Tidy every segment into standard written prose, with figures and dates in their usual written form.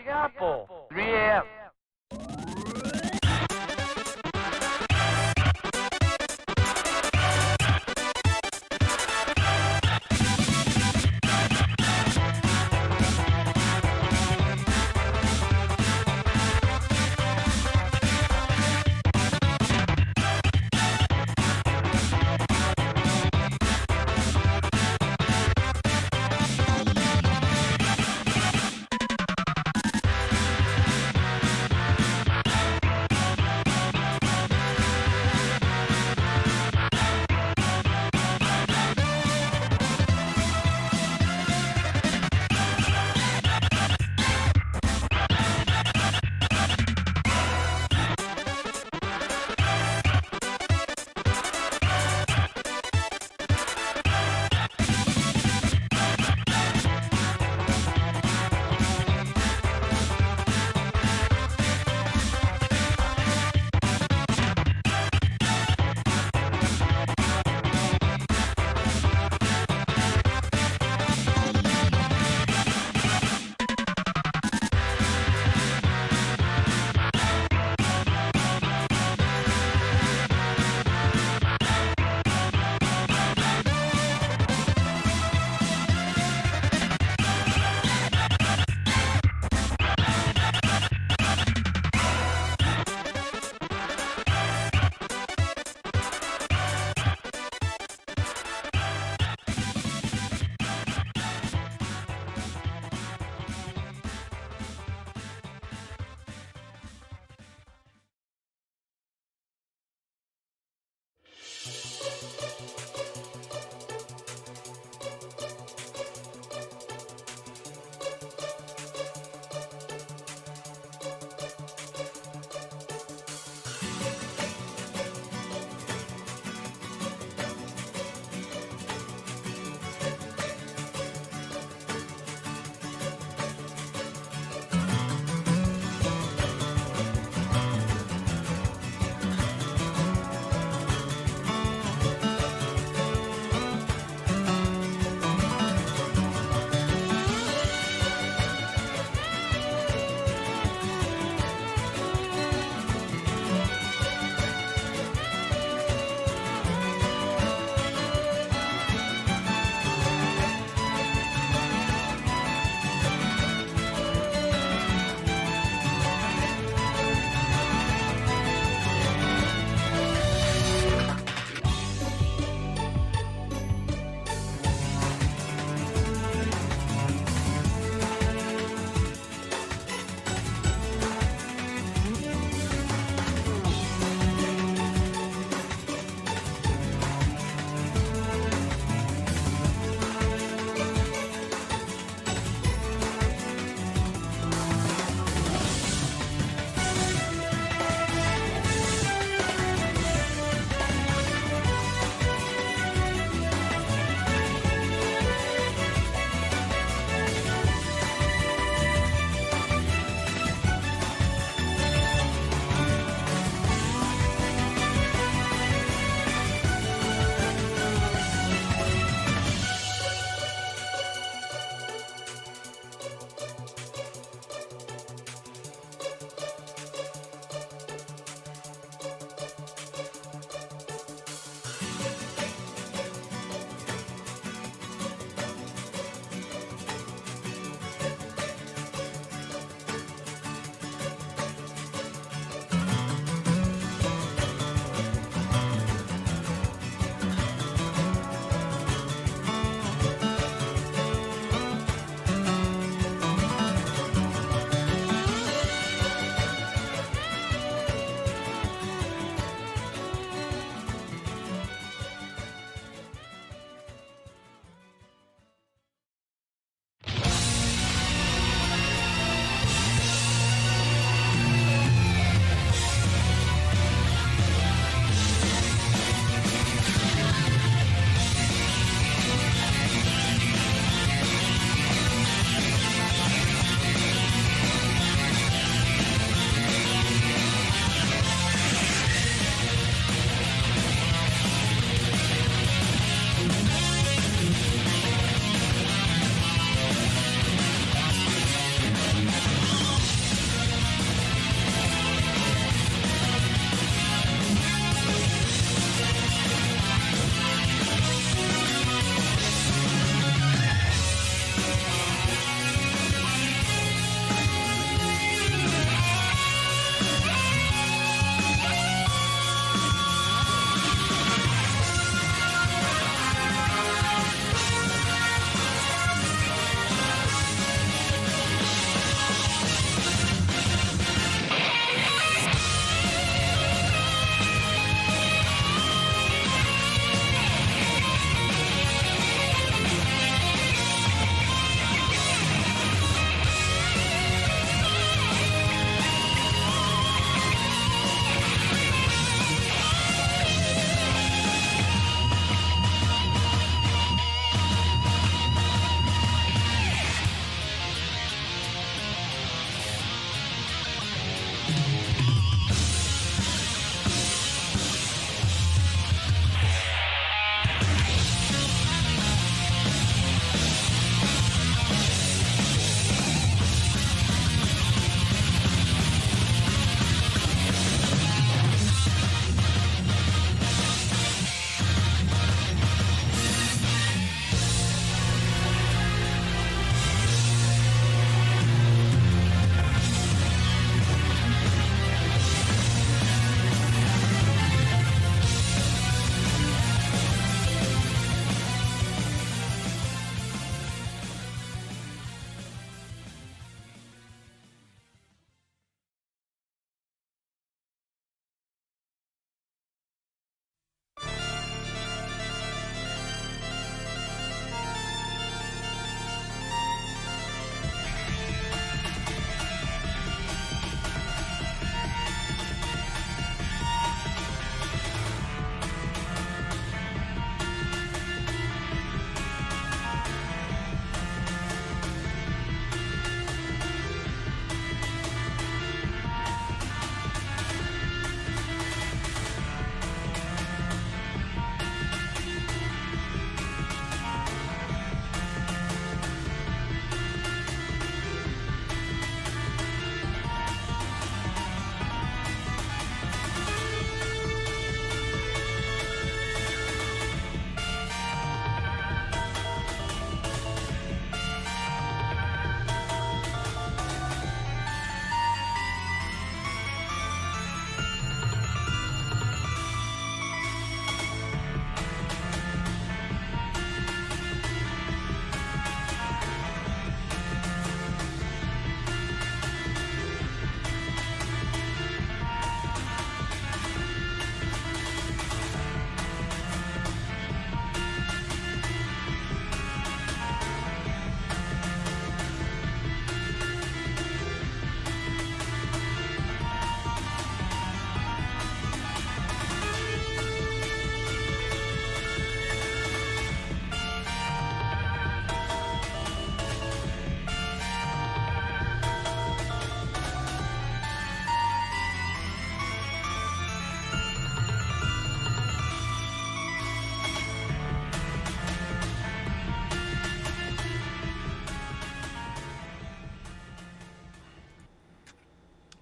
Apple. 3 a.m.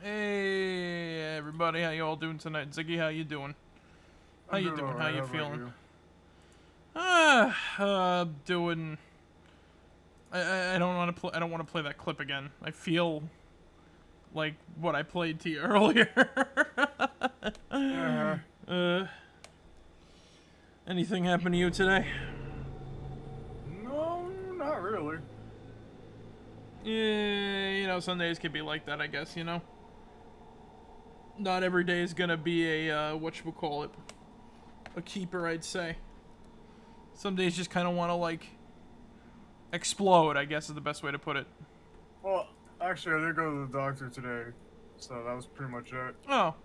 Hey everybody, how you all doing tonight? Ziggy, how you doing? How you doing? How you feeling? Doing. I don't want to play. I don't want to play that clip again. I feel like what I played to you earlier. Anything happen to you today? No, not really. Yeah, you know, Sundays can be like that, I guess, you know? Not every day is gonna be a, whatchamacallit, a keeper, I'd say. Some days just kind of want to, like, explode, I guess is the best way to put it. Well, actually, I did go to the doctor today, so that was pretty much it. Oh.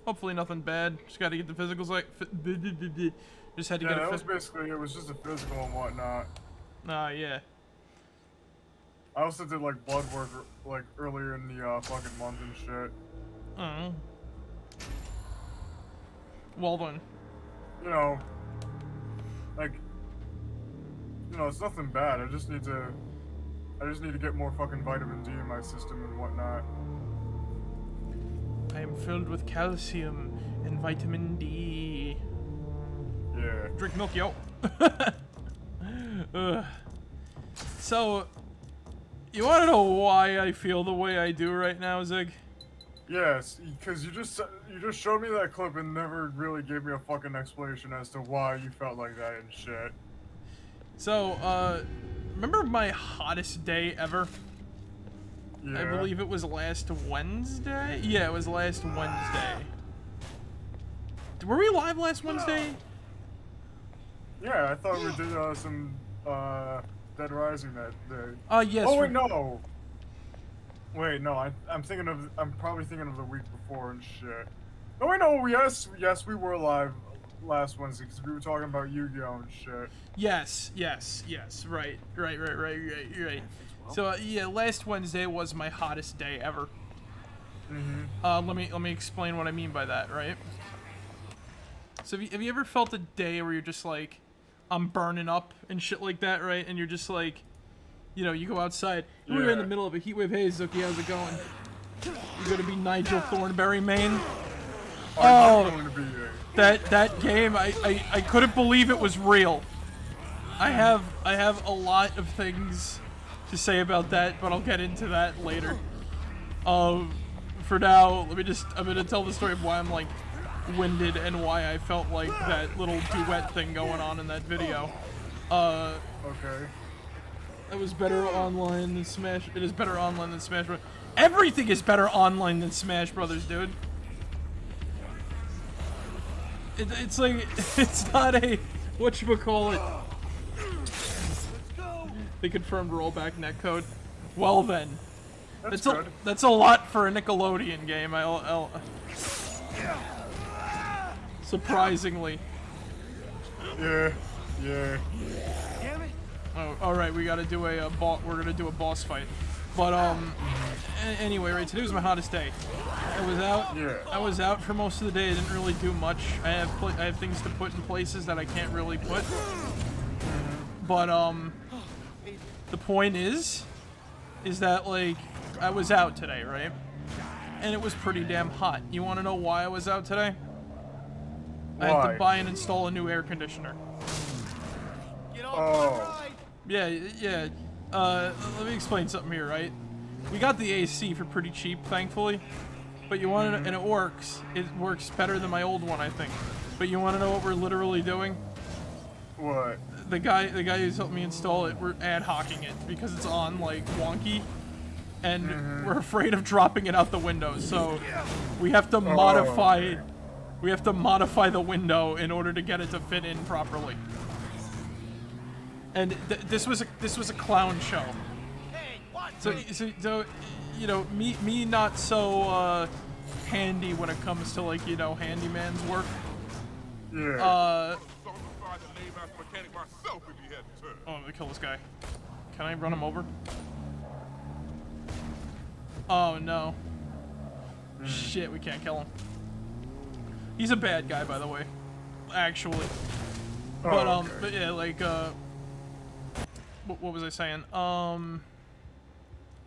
Hopefully nothing bad. Just gotta get the physicals, like, just had to get a that was basically, it was just a physical and whatnot. Yeah. I also did, like, blood work, like, earlier in the, fucking month and shit. Oh. Well then. You know, like, you know, it's nothing bad. I just need to get more fucking vitamin D in my system and whatnot. I am filled with calcium and vitamin D. Yeah. Drink milk, yo. So, you want to know why I feel the way I do right now, Zig? Yes, because you just showed me that clip and never really gave me a fucking explanation as to why you felt like that and shit. So, remember my hottest day ever? Yeah. I believe it was last Wednesday? Yeah, it was last Wednesday. Were we live last Wednesday? Yeah, I thought we did some Dead Rising that day. Yes. Oh wait, no. Wait, no. I'm probably thinking of the week before and shit. Oh wait, no. Yes, we were live last Wednesday because we were talking about Yu-Gi-Oh and shit. Yes. Right. So yeah, last Wednesday was my hottest day ever. Let me explain what I mean by that, right? So have you ever felt a day where you're just like, I'm burning up and shit like that, right? And you're just like, you know, you go outside, we're in the middle of a heat wave. Hey, Zuki, how's it going? You're gonna be Nigel Thornberry, main. Oh, that game, I couldn't believe it was real. I have a lot of things to say about that, but I'll get into that later. For now, I'm gonna tell the story of why I'm like winded and why I felt like that little duet thing going on in that video. Okay. It was better online than Smash. It is better online than Smash Bros. Everything is better online than Smash Brothers, dude. It's like, it's not a, whatchamacallit. They confirmed rollback netcode. Well then. That's a lot for a Nickelodeon game. Surprisingly. Yeah. Oh, all right. We gotta do a we're gonna do a boss fight. But anyway, right. Today was my hottest day. I was out. Yeah. I was out for most of the day. I didn't really do much. I have things to put in places that I can't really put. But the point is that like I was out today, right? And it was pretty damn hot. You want to know why I was out today? Why? I had to buy and install a new air conditioner. Oh. Yeah. Let me explain something here, right? We got the AC for pretty cheap, thankfully. But you want to know, and it works. It works better than my old one, I think. But you want to know what we're literally doing? What? The guy who's helped me install it, we're ad hocking it because it's on like wonky, and we're afraid of dropping it out the window. So we have to modify. Okay. We have to modify the window in order to get it to fit in properly. And this was a clown show. So you know, me not so handy when it comes to like, you know, handyman's work. Yeah. Oh, I'm gonna kill this guy. Can I run him over? Oh no. Shit, we can't kill him. He's a bad guy, by the way. Actually. But okay. but yeah, like what was I saying?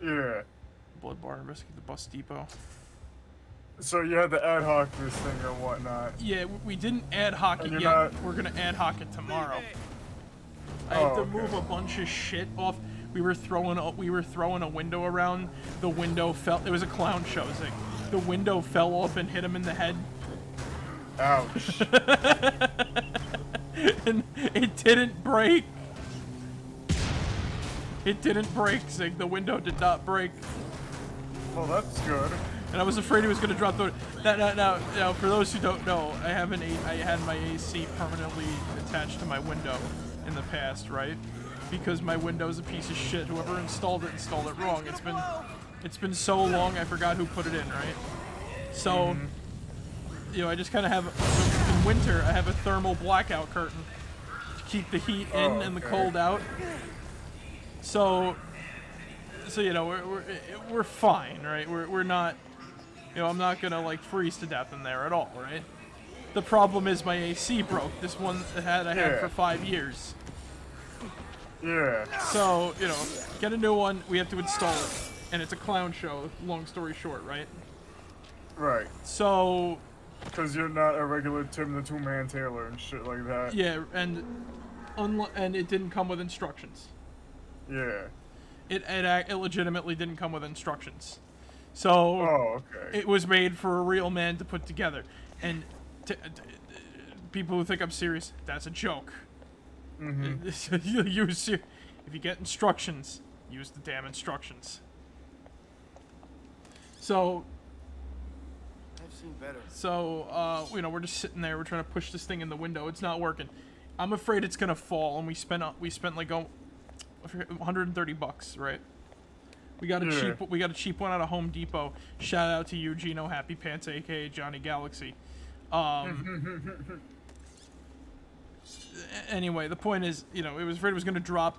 Yeah. Blood bar, rescue the bus depot. So you had to ad hoc this thing or whatnot. Yeah, we didn't ad hoc it And yet. you're not- We're gonna ad hoc it tomorrow. I Oh, had to okay. move a bunch of shit off. We were throwing a window around. The window fell. It was a clown show. Zig. The window fell off and hit him in the head. Ouch. And it didn't break. It didn't break, Zig. The window did not break. Well, that's good. And I was afraid he was gonna drop the. Now, for those who don't know, I had my AC permanently attached to my window in the past, right? Because my window's a piece of shit. Whoever installed it wrong. It's been so long I forgot who put it in, right? So, you know, I just kind of have in winter I have a thermal blackout curtain to keep the heat in and the cold out. So you know we're fine, right? We're not, you know, I'm not gonna like freeze to death in there at all, right? The problem is my AC broke. This one I had for 5 years. Yeah. So, you know, get a new one, we have to install it. And it's a clown show, long story short, right? Right. So... Because you're not a regular Tim the Two-Man Taylor and shit like that. Yeah, and it didn't come with instructions. Yeah. It legitimately didn't come with instructions. So... Oh, okay. It was made for a real man to put together. And people who think I'm serious, that's a joke. If you get instructions, use the damn instructions. So I've seen better. So you know, we're just sitting there, we're trying to push this thing in the window. It's not working. I'm afraid it's gonna fall, and we spent like I forget, $130, right? We got a cheap one out of Home Depot. Shout out to Eugenio Happy Pants, aka Johnny Galaxy. Anyway, the point is, you know, it was afraid it was gonna drop.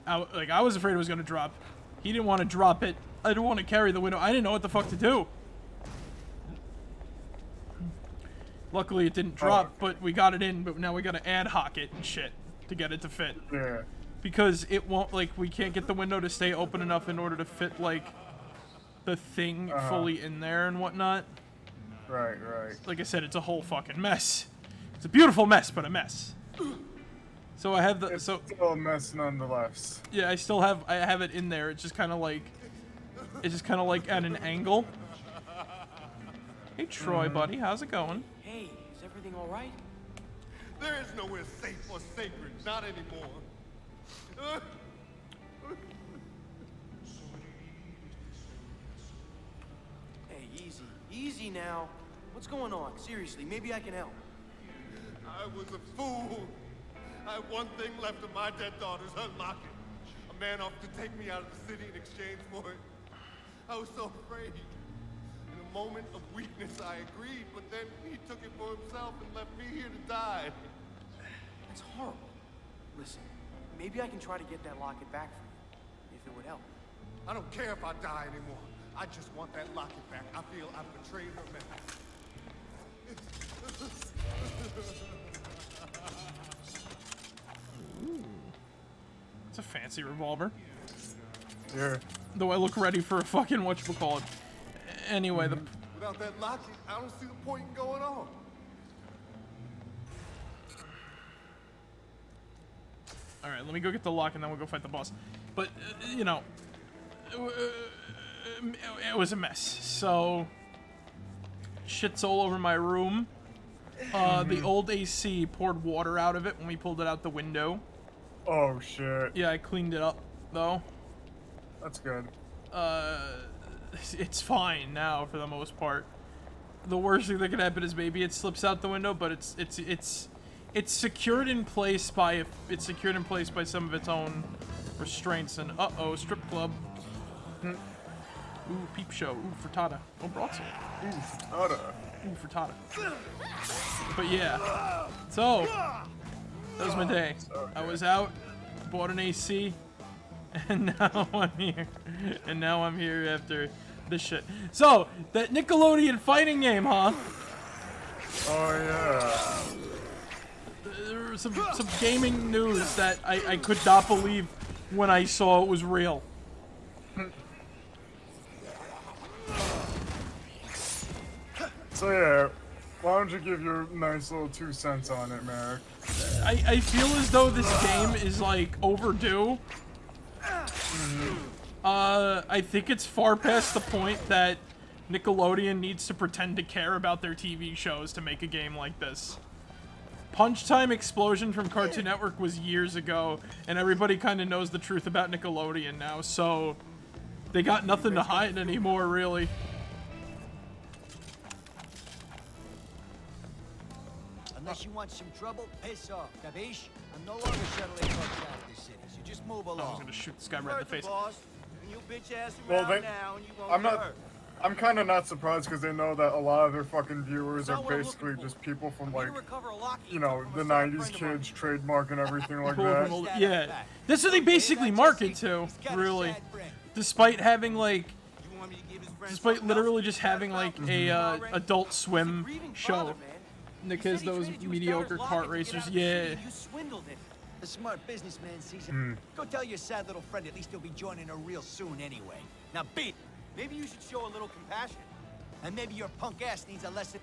Like I was afraid it was gonna drop. He didn't want to drop it. I didn't want to carry the window. I didn't know what the fuck to do. Luckily, it didn't drop, but we got it in. But now we gotta ad hoc it and shit to get it to fit. Yeah. Because it won't, like, we can't get the window to stay open enough in order to fit, like, the thing fully in there and whatnot. Right, right. Like I said, it's a whole fucking mess. It's a beautiful mess, but a mess. So I have the It's still a mess nonetheless. yeah, I have it in there. It's just kind of like at an angle. Hey Troy, buddy, how's it going? Hey, is everything all right? There is nowhere safe or sacred, not anymore. Hey, easy now. What's going on? Seriously, maybe I can help. I was a fool. I had one thing left of my dead daughter's unlocking. A man offered to take me out of the city in exchange for it. I was so afraid. In a moment of weakness, I agreed, but then he took it for himself and left me here to die. That's horrible. Listen, maybe I can try to get that locket back for you, if it would help. I don't care if I die anymore. I just want that locket back. I feel I've betrayed her memory. It's a fancy revolver. Yeah. Though I look ready for a fucking whatchamacallit. Anyway, Without that locket, I don't see the point in going on. Alright, let me go get the lock and then we'll go fight the boss. But, you know, it was a mess. So, shit's all over my room. The old AC poured water out of it when we pulled it out the window. Oh shit. Yeah, I cleaned it up, though. That's good. It's fine now for the most part. The worst thing that could happen is maybe it slips out the window, but it's secured in place by some of its own restraints. And strip club. Ooh, peep show. Ooh, frittata. Oh, broadsword. Ooh, frittata. Ooh, frittata. But yeah. So that was my day. I was out, bought an AC, and now I'm here. And now I'm here after this shit. So, that Nickelodeon fighting game, huh? Oh yeah. There was some gaming news that I could not believe when I saw it was real. So yeah, why don't you give your nice little 2 cents on it, Marek? I feel as though this game is like overdue. I think it's far past the point that Nickelodeon needs to pretend to care about their TV shows to make a game like this. Punch Time Explosion from Cartoon Network was years ago, and everybody kind of knows the truth about Nickelodeon now, so they got nothing to hide anymore, really. Unless you want some trouble, piss off, capiche? I'm no longer shuttling folks out of the city, so just move I was along. gonna shoot this guy right in the face. Boss, and you bitch ass Well, around now, and you won't I'm get not. hurt. I'm kind of not surprised because they know that a lot of their fucking viewers That's are not what I'm basically looking just for. people from I'm here like, to recover a locket you know, from the a stolen 90s friend of mine. kids trademark and everything like Cool that. from old- yeah, that's what they basically market to, really. Despite having like, despite literally just having like a Adult Swim show. Nick has those mediocre kart racers, yeah. You swindled him. The smart businessman sees him. Go tell your sad little friend at least he'll be joining her real soon anyway. Now beat. Maybe you should show a little compassion. And maybe your punk ass needs a lesson.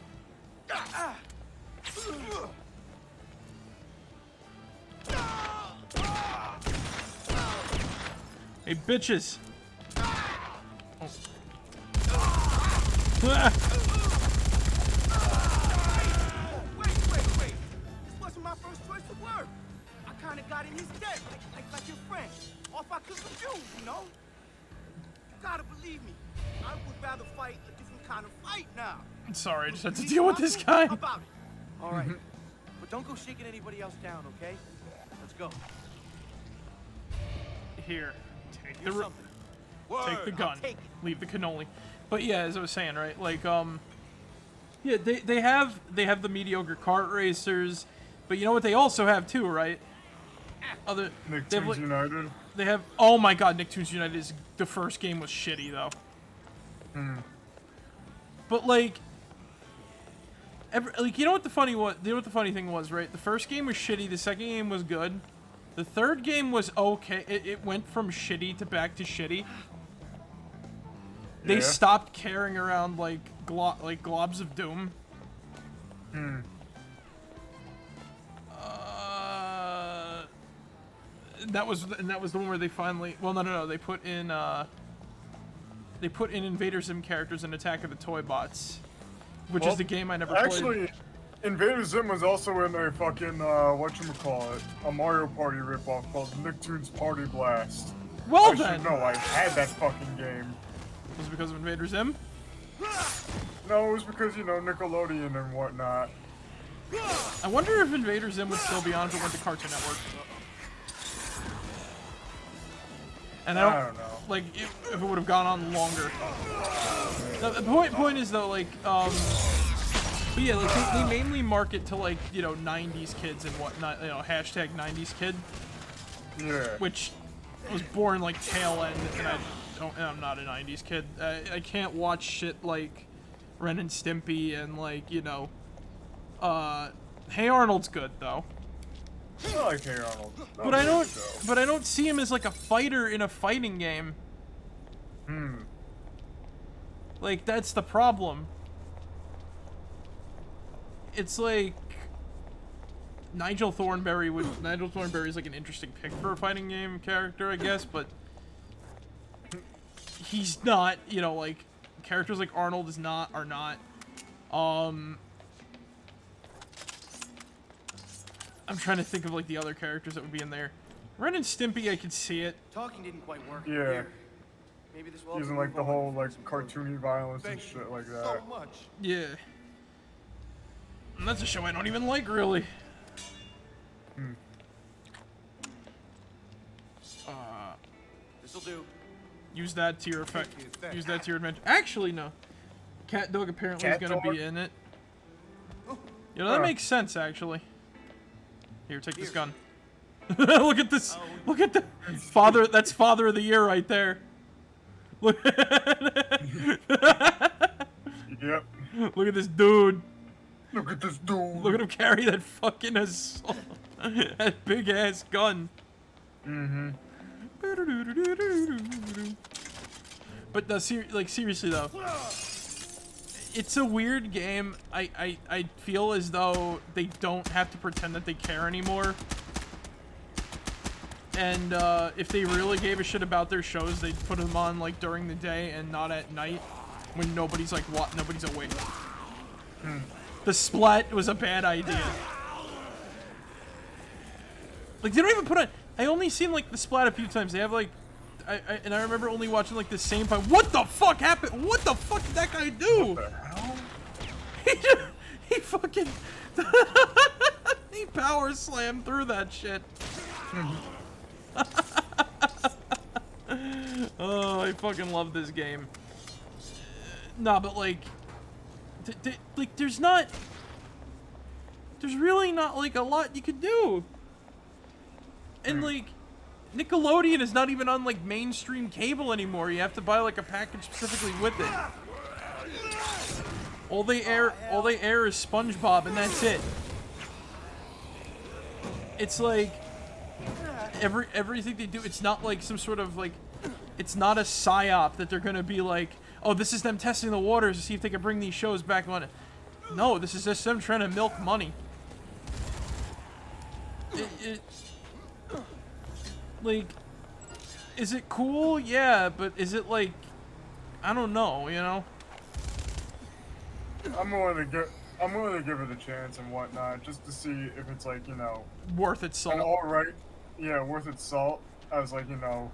Hey, bitches. Oh. Wait. This wasn't my first choice of work. I kind of got in his debt, like your friend. Off I could refuse, you know? You gotta believe me. I would rather fight a different kind of fight now. I'm sorry, I just had to deal with this guy. How about it? All right. But don't go shaking anybody else down, okay? Let's go. Here, take Here's the something. take the I'll gun, take it. leave the cannoli. But yeah, as I was saying, right? Like, yeah, they have the mediocre kart racers, but you know what they also have too, right? Other they have, Nicktoons like, United. they have. Oh my God, Nicktoons United is the first game was shitty though. But like, you know what the funny thing was, right? The first game was shitty. The second game was good. The third game was okay. It went from shitty to back to shitty. They Yeah. stopped carrying around like globs of doom. That was the one where they finally. Well, no. They put in Invader Zim characters in Attack of the Toy Bots, which is the game I never played. Actually, Invader Zim was also in a fucking whatchamacallit, a Mario Party ripoff called Nicktoons Party Blast. Well I then, should know. I had that fucking game. was it because of Invader Zim? No, it was because you know Nickelodeon and whatnot. I wonder if Invader Zim would still be on if it went to Cartoon Network. And I don't know. like if it would have gone on longer. The point is though, like, but yeah, like they mainly market to like, you know, 90s kids and whatnot, you know, hashtag 90s kid, Yeah. which was born like tail end, and I'm not a 90s kid. I can't watch shit like Ren and Stimpy and like, you know, Hey Arnold's good though. I like Hey Arnold. But I don't see him as like a fighter in a fighting game. Like that's the problem. It's like Nigel Thornberry is like an interesting pick for a fighting game character, I guess, but he's not, you know, like characters like Arnold are not. I'm trying to think of like the other characters that would be in there. Ren and Stimpy, I could see it. Talking didn't quite work. Yeah. Here. Maybe this will help Using you like the move on. whole like cartoony violence and Thank you shit like that. so much. Yeah. And that's a show I don't even like, really. This'll do. Use that to your effect. Thank you, thank Use that to your advantage. Actually, no. Cat Dog apparently is Cat gonna Dog? be in it. You know, that Huh. makes sense, actually. Here, take this gun. Look at this. Look at the father. That's Father of the Year right there. Look. Yep. Look at this dude. Look at this dude. Look at him carry that fucking assault. That big ass gun. But seriously though, it's a weird game. I feel as though they don't have to pretend that they care anymore. And if they really gave a shit about their shows, they'd put them on like during the day and not at night when nobody's like nobody's awake. The Splat was a bad idea. Like they don't even put on. I only seen like the Splat a few times. They have like, and I remember only watching like the same fight. What the fuck happened? What the fuck did that guy do? What the hell? He fucking he power slammed through that shit. Oh, I fucking love this game. Nah, but like, like there's really not like a lot you could do. And like, Nickelodeon is not even on like mainstream cable anymore. You have to buy like a package specifically with it. All they air is SpongeBob, and that's it. It's like everything they do. It's not like some sort of like, it's not a psyop that they're gonna be like, oh, this is them testing the waters to see if they can bring these shows back on. No, this is just them trying to milk money. Like, is it cool? Yeah, but is it like, I don't know, you know? I'm willing to give it a chance and whatnot, just to see if it's like, you know, Worth its salt. alright, yeah, worth its salt as like, you know,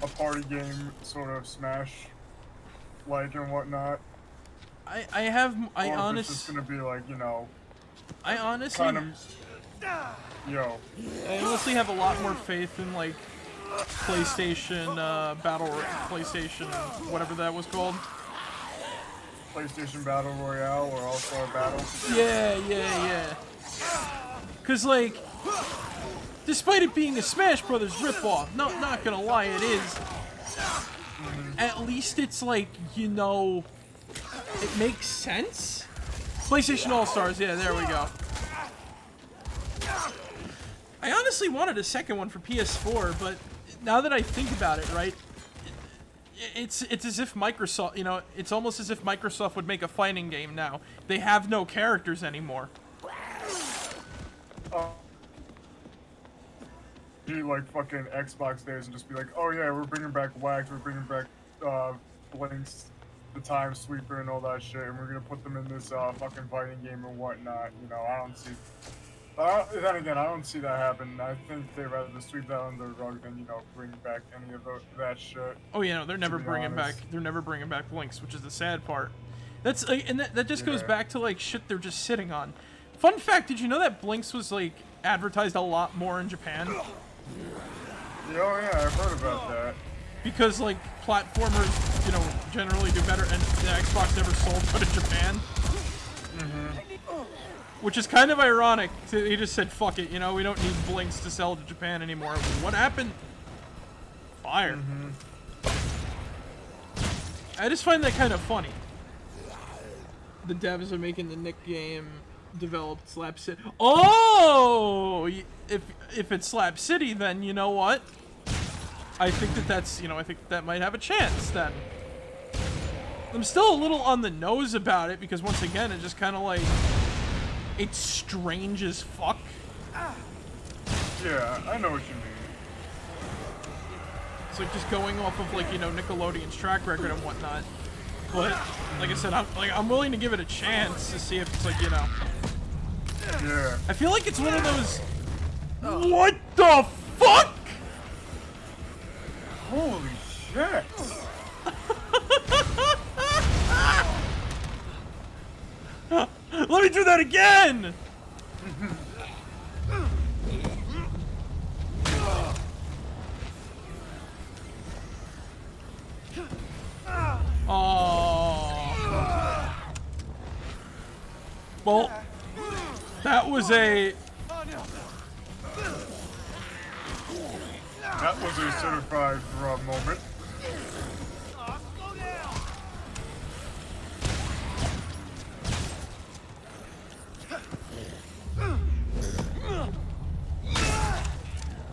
a party game sort of Smash like and whatnot. I Or if it's just gonna be like, you know, kind of, yo. I honestly have a lot more faith in like PlayStation PlayStation whatever that was called. PlayStation Battle Royale or All-Star Battle. Yeah. Cause like, despite it being a Smash Brothers ripoff, not gonna lie, it is. At least it's like, you know, it makes sense. PlayStation All-Stars, yeah, there we go. I honestly wanted a second one for PS4, but now that I think about it, right, it's as if Microsoft, you know, it's almost as if Microsoft would make a fighting game now. They have no characters anymore. Be like fucking Xbox days and just be like, oh yeah, we're bringing back Wax, we're bringing back Blinks, the Time Sweeper and all that shit, and we're gonna put them in this fucking fighting game and whatnot. You know, I don't see. Then again, I don't see that happen. I think they'd rather just sweep that under the rug than, you know, bring back any of that shit. Oh yeah, no, they're never bringing back. They're never bringing back Blinks, which is the sad part. That's like, and that just goes back to like shit they're just sitting on. Fun fact: did you know that Blinks was like advertised a lot more in Japan? Yeah, oh yeah, I've heard about that. Because like platformers, you know, generally do better, and the Xbox never sold good in Japan. Which is kind of ironic. He just said, fuck it, you know, we don't need Blinks to sell to Japan anymore. What happened? Fire. I just find that kind of funny. The devs are making the Nick game, developed Slap City. Oh! If it's Slap City, then you know what? I think that's, you know, I think that might have a chance then. I'm still a little on the nose about it because once again, it just kind of like, it's strange as fuck. Yeah, I know what you mean. It's like just going off of like, you know, Nickelodeon's track record and whatnot. But like I said, I'm willing to give it a chance to see if it's like, you know. Yeah. I feel like it's one of those. What the fuck? Holy shit. Let me do that again! Oh. Well, that was a... That was a certified raw moment.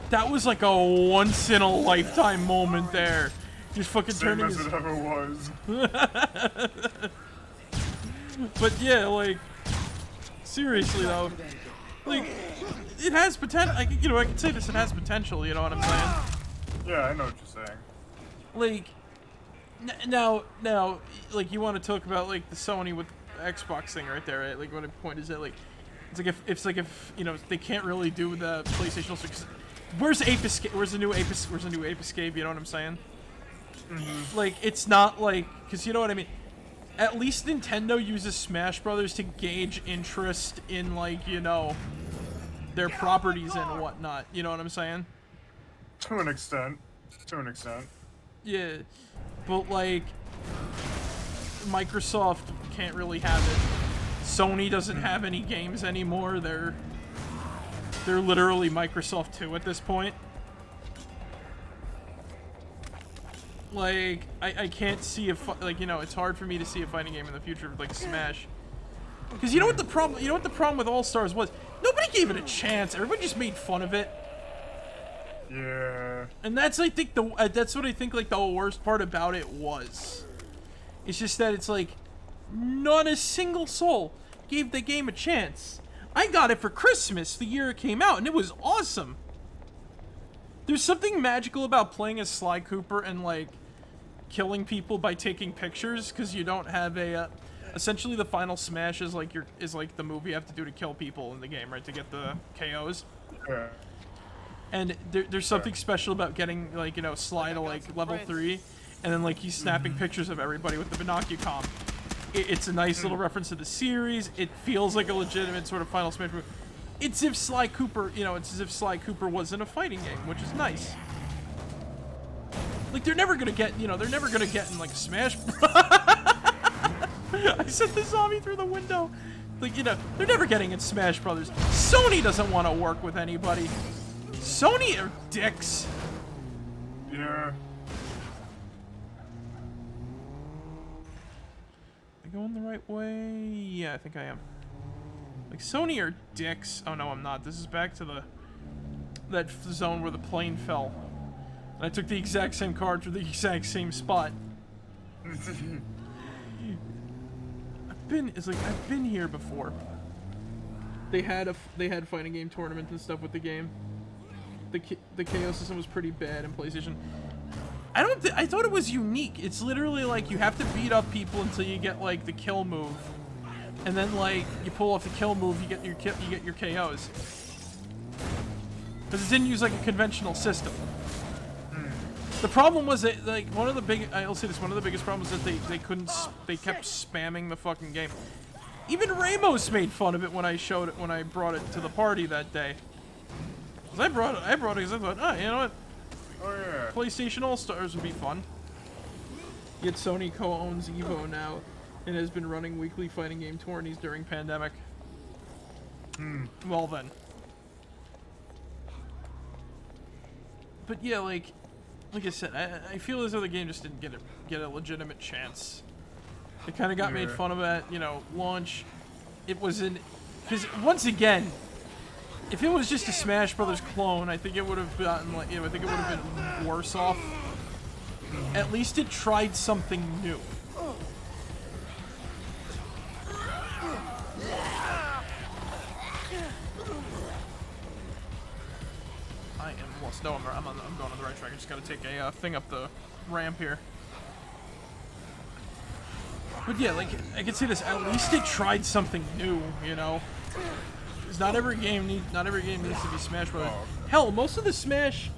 That was like a once-in-a-lifetime moment there. Just fucking Same turning as his... it ever was. But yeah, like, seriously though, like, it has potential. I can say this. It has potential. You know what I'm saying? Yeah, I know what you're saying. Like, now, like, you want to talk about like the Sony with the Xbox thing right there, right? Like, what the point is that, like, it's like if they can't really do the PlayStation. Where's Ape Escape? Where's the new Ape Escape? You know what I'm saying? Mm-hmm. Like, it's not like, because you know what I mean. At least Nintendo uses Smash Brothers to gauge interest in, like, their properties and whatnot. You know what I'm saying? To an extent. To an extent. Yeah, but like, Microsoft can't really have it. Sony doesn't have any games anymore. They're literally Microsoft 2 at this point. Like, I can't see it's hard for me to see a fighting game in the future with, like, Smash. Because you know what the problem with All Stars was? Nobody gave it a chance. Everybody just made fun of it. Yeah. And that's, I think, that's what I think, like, the worst part about it was. It's just that it's like, not a single soul gave the game a chance. I got it for Christmas the year it came out, and it was awesome. There's something magical about playing as Sly Cooper and, like, killing people by taking pictures, because you don't have a, essentially the final smash is like the move you have to do to kill people in the game, right, to get the KOs. Yeah. And there's something special about getting, like, Sly to, like, level 3, and then, like, he's snapping pictures of everybody with the binocucom. It's a nice little reference to the series. It feels like a legitimate sort of final smash move. It's as if Sly Cooper, it's as if Sly Cooper was in a fighting game, which is nice. Like, they're never gonna get in, like, a Smash. I sent the zombie through the window. Like, they're never getting in Smash Brothers. Sony doesn't want to work with anybody. Sony are dicks. Yeah. Am I going the right way? Yeah, I think I am. Like, Sony are dicks. Oh, no, I'm not. This is back to that zone where the plane fell. And I took the exact same card for the exact same spot. I've been here before. They had fighting game tournaments and stuff with the game. The KO system was pretty bad in PlayStation. I thought it was unique. It's literally like you have to beat up people until you get, like, the kill move, and then, like, you pull off the kill move, you get your KOs. Because it didn't use, like, a conventional system. The problem was that, like, one of the biggest problems is that they kept spamming the fucking game. Even Ramos made fun of it when I brought it to the party that day. Cause I brought it because I thought, oh, you know what? Oh, yeah. PlayStation All-Stars would be fun. Yet Sony co-owns Evo now and has been running weekly fighting game tourneys during pandemic. Well then. But yeah, like I said, I feel as though the game just didn't get a legitimate chance. It kind of got made fun of at, launch. It was because once again, if it was just a Smash Brothers clone, I think it would have gotten, like, I think it would have been worse off. At least it tried something new. I am lost. No, I'm going on the right track. I just gotta take a thing up the ramp here. But yeah, like, I can see this. At least it tried something new, Because not every game needs to be Smash Brothers. Hell, most of the Smash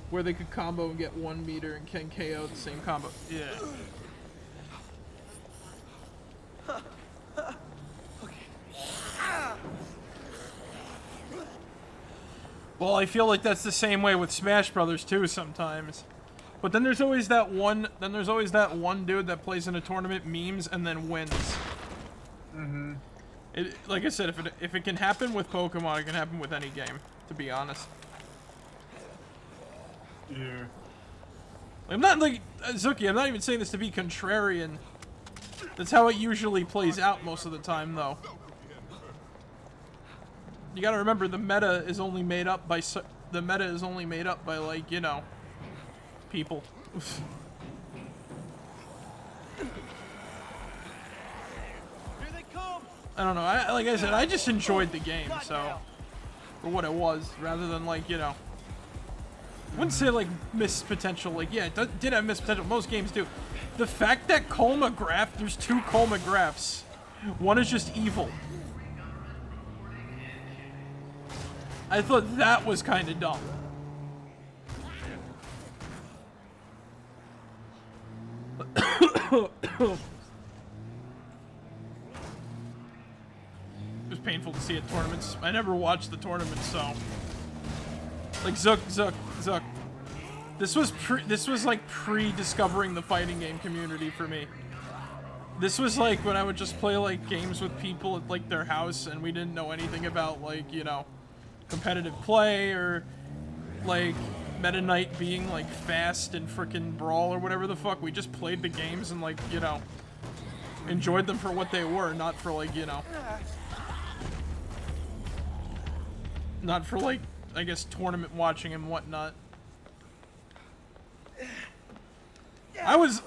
where they could combo and get 1 meter and can KO the same combo. Yeah. Well, I feel like that's the same way with Smash Brothers too sometimes. But then there's always that one dude that plays in a tournament, memes, and then wins. Like I said, if it can happen with Pokemon, it can happen with any game, to be honest. Yeah. I'm not, like, Zuki, I'm not even saying this to be contrarian. That's how it usually plays out most of the time, though. You gotta remember, the meta is only made up by, like, people. I don't know. Like I said, I just enjoyed the game, so for what it was, rather than like, you know, I wouldn't say like missed potential. Like, yeah, it did have missed potential. Most games do. The fact that Colma Graph, there's 2 Colma Graphs. One is just evil. I thought that was kind of dumb. It was painful to see at tournaments. I never watched the tournaments, so like Zook. This was like pre-discovering the fighting game community for me. This was like when I would just play like games with people at like their house and we didn't know anything about like, you know, competitive play or like Meta Knight being like fast and frickin' Brawl or whatever the fuck. We just played the games and like, you know, enjoyed them for what they were, not for like, you know, not for like, I guess, tournament watching and whatnot. I was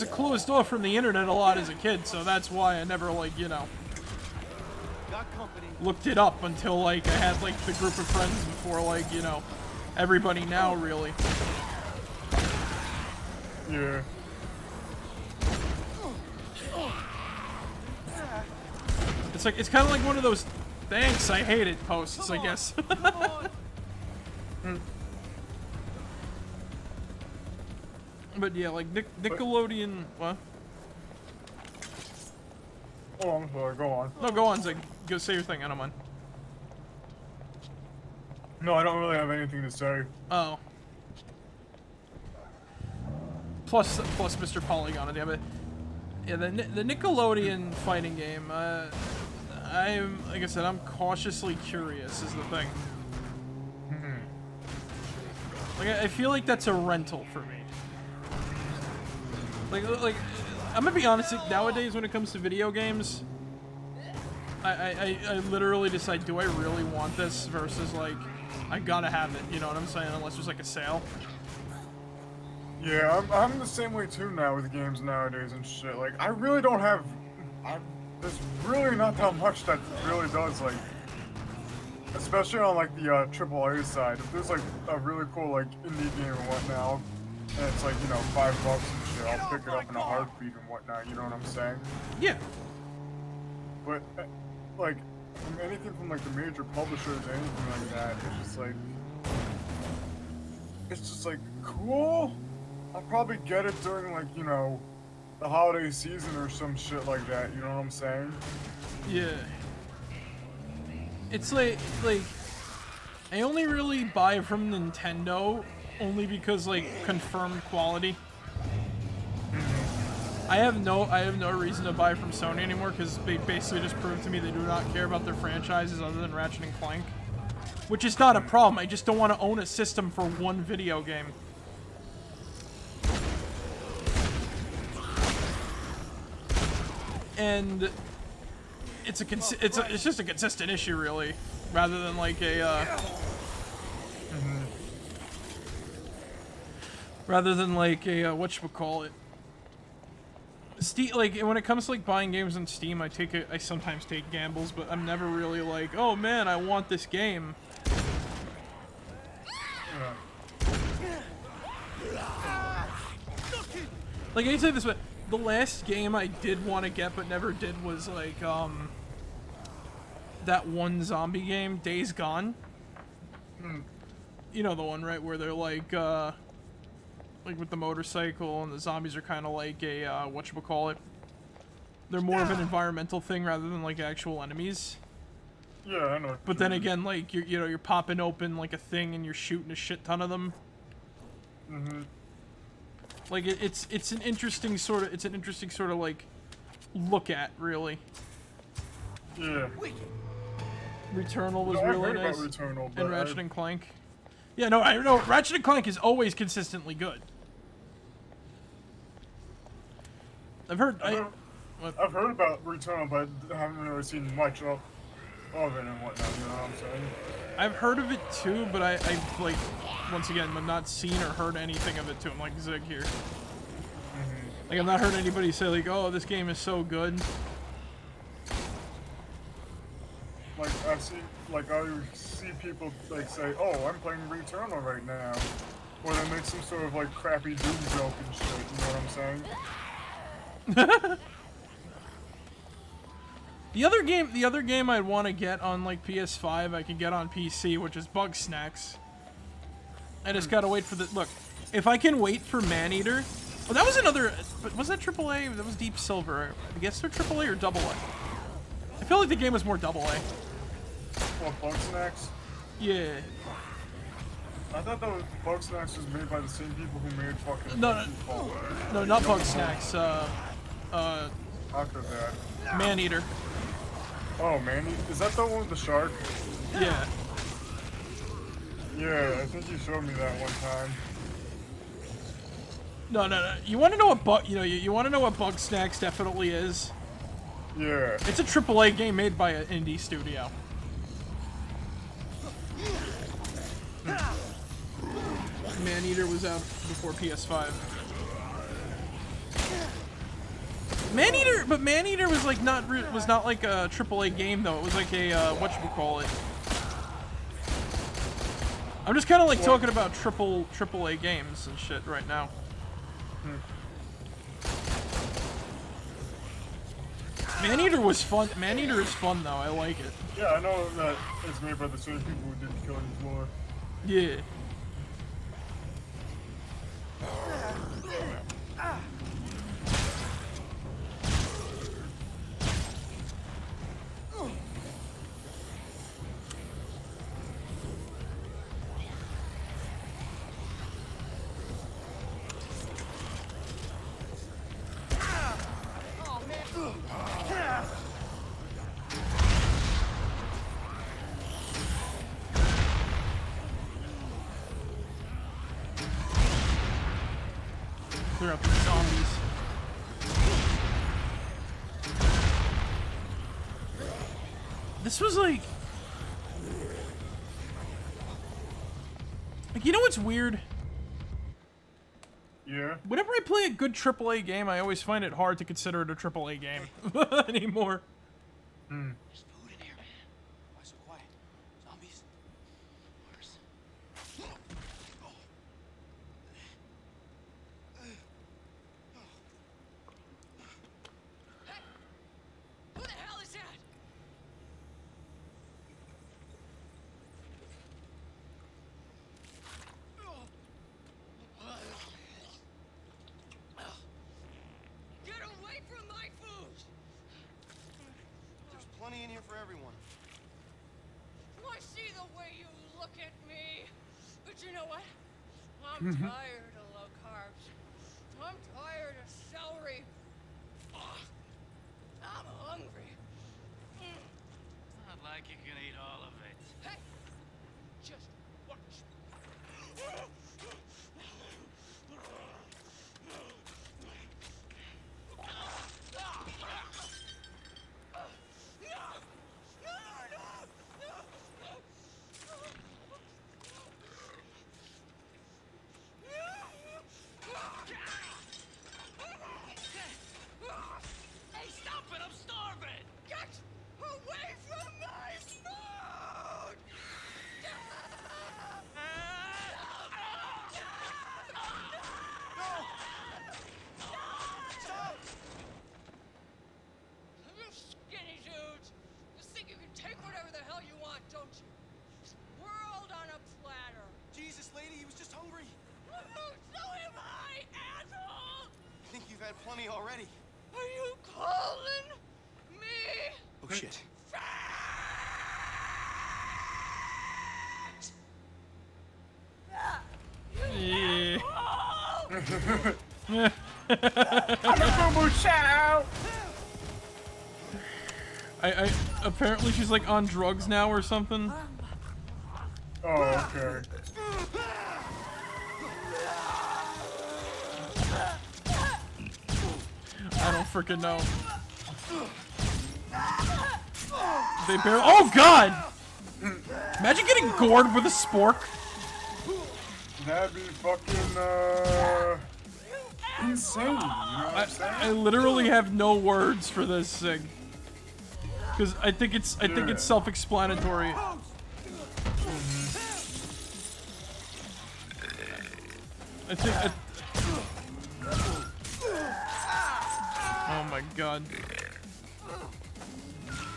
closed off from the internet a lot as a kid, so that's why I never like, you know, looked it up until like I had like the group of friends before like, you know, everybody now really. Yeah. It's like, it's kind of like one of those thanks I hate it posts, I guess. But yeah, like Nickelodeon, what? Oh, I'm sorry, go on. No, go on, Zig. Go say your thing, I don't mind. No, I don't really have anything to say. Oh. Plus Mr. Polygon, damn it. Yeah, the Nickelodeon fighting game, I'm, like I said, I'm cautiously curious is the thing. Like, I feel like that's a rental for me. Like, I'm gonna be honest, like, nowadays when it comes to video games, I literally decide, do I really want this versus, like, I gotta have it, you know what I'm saying, unless there's, like, a sale. Yeah, I'm the same way too now with games nowadays and shit. Like, I really don't have... there's really not that much that really does, like... Especially on, like, the AAA side. If there's, like, a really cool, like, indie game and whatnot, and it's, like, you know, $5 and shit, I'll pick it up in a heartbeat and whatnot, you know what I'm saying? Yeah. But, like, from anything from, like, the major publishers, anything like that, it's just, like, cool? I'll probably get it during, like, you know, the holiday season or some shit like that, you know what I'm saying? Yeah. It's like, I only really buy from Nintendo only because, like, confirmed quality. I have no reason to buy from Sony anymore because they basically just proved to me they do not care about their franchises other than Ratchet and Clank. Which is not a problem, I just don't want to own a system for one video game. And it's just a consistent issue, really, rather than like a whatchamacallit. Steam, like when it comes to like buying games on Steam, I sometimes take gambles, but I'm never really like, oh man, I want this game. Like I say this, but the last game I did want to get but never did was like that one zombie game, Days Gone. You know the one, right, where they're like with the motorcycle and the zombies are kind of like a whatchamacallit. They're more of an environmental thing rather than like actual enemies. Yeah, I know. But then again, like you're popping open like a thing and you're shooting a shit ton of them. Like it's an interesting sort of like look at, really. Yeah. Returnal was No, I've really heard nice. about Returnal, but And Ratchet and Clank. Yeah, no, I know Ratchet and Clank is always consistently good. I've heard about Returnal, but I haven't really seen much of it and whatnot, you know what I'm saying? I've heard of it too, but I like, once again, I've not seen or heard anything of it too. I'm like Zig here. Like, I've not heard anybody say like, oh, this game is so good. see people like say, "Oh, I'm playing Returnal right now," or they make some sort of like crappy Doom joke and shit. You know what I'm saying? The other game I'd want to get on like PS5, I can get on PC, which is Bug Snacks. I just gotta wait for the look. If I can wait for Maneater, oh, that was another. But was that AAA? That was Deep Silver. I guess they're AAA or AA. I feel like the game was more AA. What, Bug Snacks? Yeah. I thought that was Bug Snacks was made by the same people who made fucking. No, not Bug Snacks. How could that? Maneater. Oh, Maneater? Is that the one with the shark? Yeah. Yeah, I think you showed me that one time. No. You want to know what you want to know what Bug Snacks definitely is? Yeah. It's a AAA game made by an indie studio. Maneater was out before PS5. Maneater was like not like a AAA game though. It was like a whatchamacallit. I'm just kind of like talking about AAA games and shit right now. Maneater was fun. Maneater is fun though. I like it. Yeah, I know that it's made by the same people who did Killing Floor. Yeah. Clear out the zombies. This was like, you know what's weird? Yeah. Whenever I play a good AAA game, I always find it hard to consider it a AAA game anymore. There's food in here, man. Why so quiet? Zombies? Worse. Hey! Who the hell is that? Get away from my food! There's plenty in here for everyone. I see the way you look at me. But you know what? I'm tired of low carbs. I'm tired of celery. Ugh. I'm hungry. Not like you can eat all of it. Hey, just watch. Hey, stop it! I'm starving! Get away from my food! You skinny dudes! You think you can take whatever the hell you want, don't you? World on a platter. Jesus, lady, he was just hungry. So am I, asshole! I think you've had plenty already. Are you calling me? Oh, shit. Shout out! I apparently she's like on drugs now or something. Oh, okay. I don't freaking know. They barely. Oh God! Imagine getting gored with a spork. That'd be fucking, insane, you know what I'm saying? I literally have no words for this thing. Because I think it's self-explanatory. Oh my god.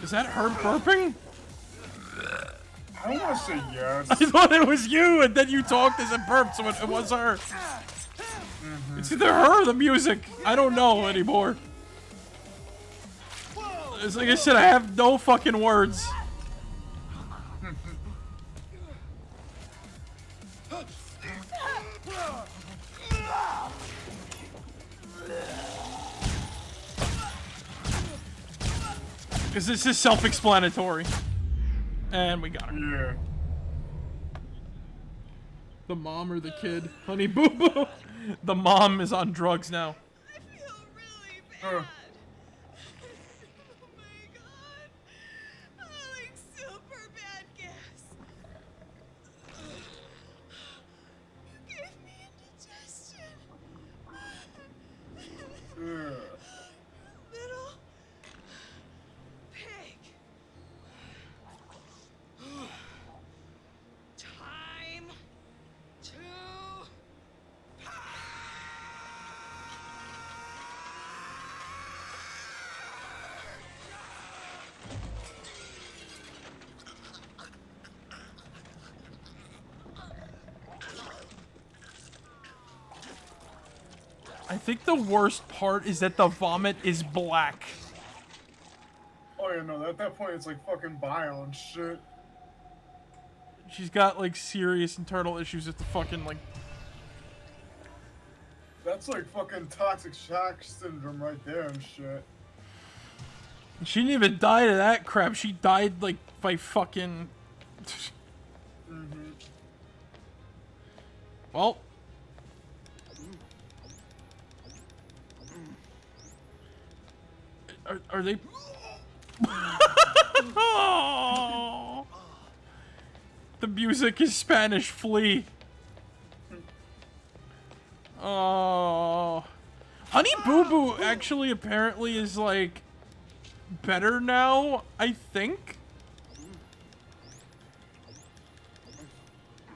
Is that her burping? I don't want to say yes. I thought it was you, and then you talked as it burped, so it was her. It's either her or the music. I don't know anymore. It's like I said, I have no fucking words. Because this is self-explanatory. And we got her. Yeah. The mom or the kid? Honey Boo Boo! The mom is on drugs now. I feel really bad. Oh my god. Like super bad gas. You gave me indigestion. Yeah. Little pig. Time to I think the worst part is that the vomit is black. Oh yeah, no, at that point it's like fucking bile and shit. She's got like serious internal issues with the fucking like. That's like fucking toxic shock syndrome right there and shit. She didn't even die to that crap. She died like by fucking. Well. Are they? Oh. The music is Spanish. Flee. Oh. Honey Boo Boo actually apparently is like better now, I think.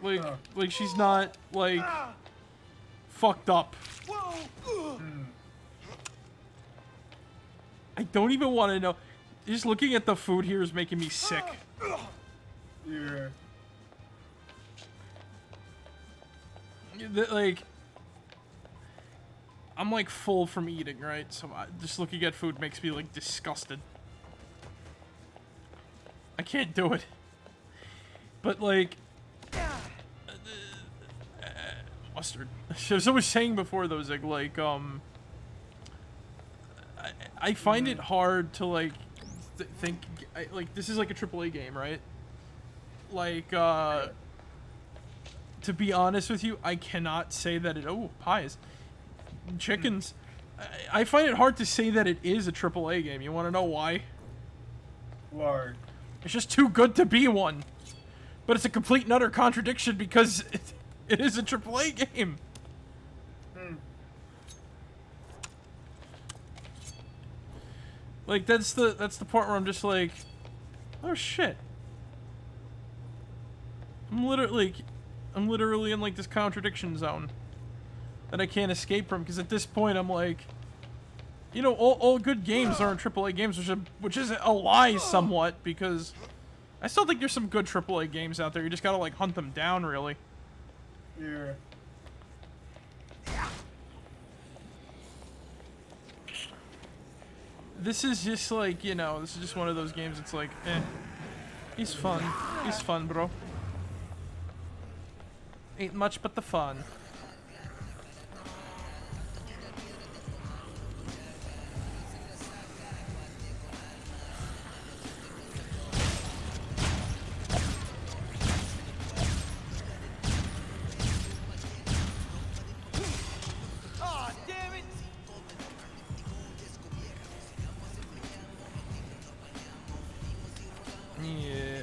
Like she's not like fucked up. I don't even want to know. Just looking at the food here is making me sick. Yeah. Like, I'm like full from eating, right? So just looking at food makes me like disgusted. I can't do it. But like, mustard. As I was saying before, though, Zig, like, I find it hard to like think like this is like a AAA game, right? Like, to be honest with you, I cannot say that it. Oh, pies, chickens. I find it hard to say that it is a AAA game. You want to know why? Why? It's just too good to be one. But it's a complete and utter contradiction because it is a AAA game. Like that's the part where I'm just like, oh shit. I'm literally in like this contradiction zone that I can't escape from, because at this point I'm like, you know, all good games aren't AAA games, which is a lie somewhat, because I still think there's some good AAA games out there. You just gotta like hunt them down, really. Yeah. This is just like, you know, this is just one of those games. It's like, he's fun. He's fun, bro. Ain't much but the fun. Aw, damn it! Yeah.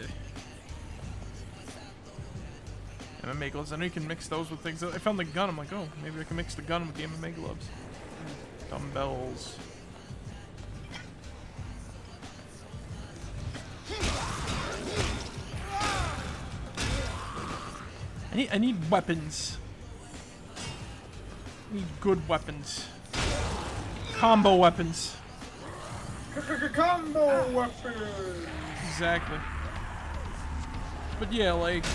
MMA gloves. I know you can mix those with things. I found the gun. I'm like, oh, maybe I can mix the gun with the MMA gloves. Dumbbells. I need weapons. I need good weapons. Combo weapons. Combo weapons. Exactly. But yeah, like,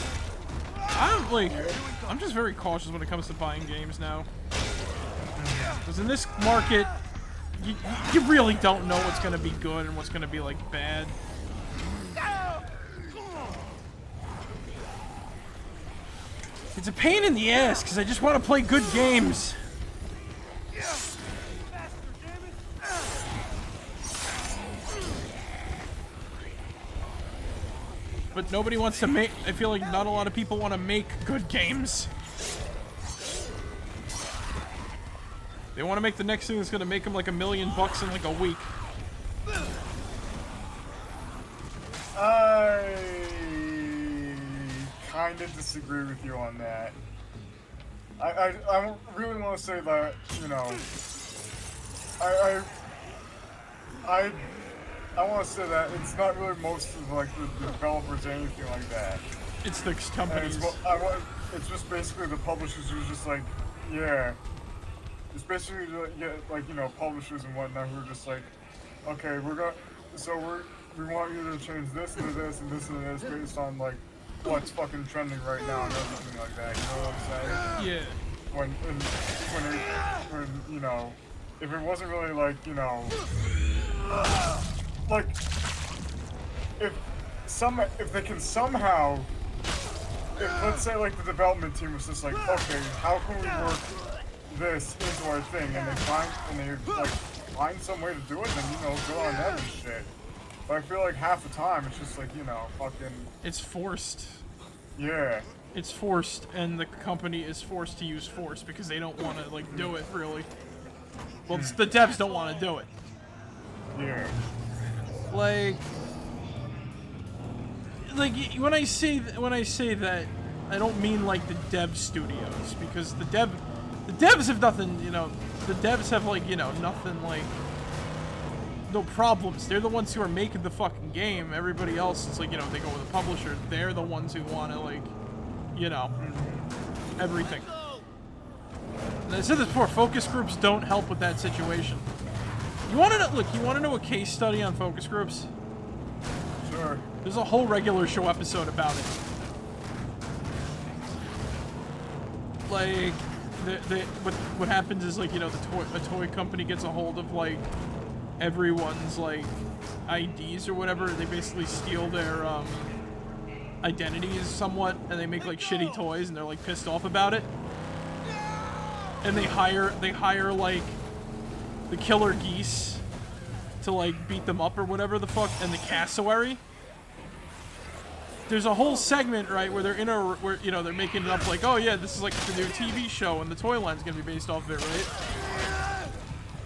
I'm just very cautious when it comes to buying games now. Because in this market, you really don't know what's gonna be good and what's gonna be like bad. It's a pain in the ass because I just want to play good games. But nobody wants to make. I feel like not a lot of people want to make good games. They want to make the next thing that's gonna make them like $1 million in like a week. I kind of disagree with you on that. I really want to say that, you know, I want to say that it's not really most of like the developers or anything like that. It's the companies. It's just basically the publishers who's just like, yeah. It's basically like you know, publishers and whatnot who are just like, okay, we want you to change this to this and this and this based on like what's fucking trending right now and everything like that. You know what I'm saying? Yeah. When you know, if it wasn't really like, you know, like if they can somehow, if let's say like the development team was just like, okay, how can we work this into our thing, and they find some way to do it, then, you know, go on that and shit. But I feel like half the time it's just like, you know, fucking. It's forced. Yeah. It's forced, and the company is forced to use force because they don't want to like do it really. Well, the devs don't want to do it. Yeah. Like when I say that, I don't mean like the dev studios, because the devs have nothing, you know. The devs have like, you know, nothing, like, no problems. They're the ones who are making the fucking game. Everybody else is like, you know, they go with a publisher. They're the ones who want to, like, you know, everything. And I said this before, focus groups don't help with that situation. You want to know, look, you want to know a case study on focus groups? Sure. There's a whole regular show episode about it. Like, what happens is, like, you know, a toy company gets a hold of like everyone's like IDs or whatever. They basically steal their identities somewhat, and they make like shitty toys, and they're like pissed off about it. And they hire like the killer geese to like beat them up or whatever the fuck, and the cassowary. There's a whole segment, right, where where, you know, they're making it up like, oh yeah, this is like the new TV show, and the toy line's gonna be based off of it, right?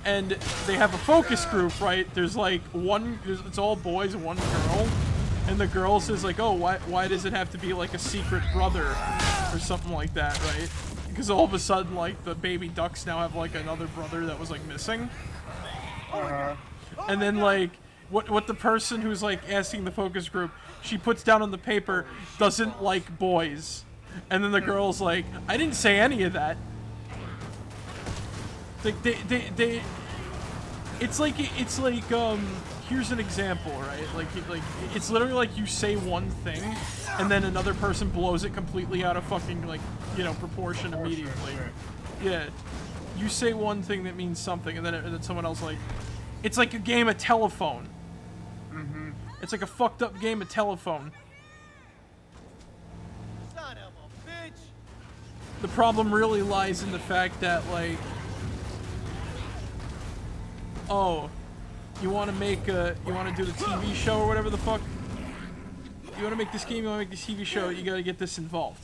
And they have a focus group, right? There's like it's all boys and one girl, and the girl says like, oh, why does it have to be like a secret brother or something like that, right? Because all of a sudden, like, the baby ducks now have like another brother that was like missing. And then like, what the person who's like asking the focus group, she puts down on the paper, doesn't like boys. And then the girl's like, I didn't say any of that. Like, it's like, here's an example, right? Like, it's literally like you say one thing, and then another person blows it completely out of fucking, like, you know, proportion immediately. Yeah. You say one thing that means something, and then someone else, like, it's like a game of telephone. It's like a fucked up game of telephone. Son of a bitch! The problem really lies in the fact that, like, oh, you want to do the TV show or whatever the fuck? You want to make this game, you want to make this TV show, you gotta get this involved.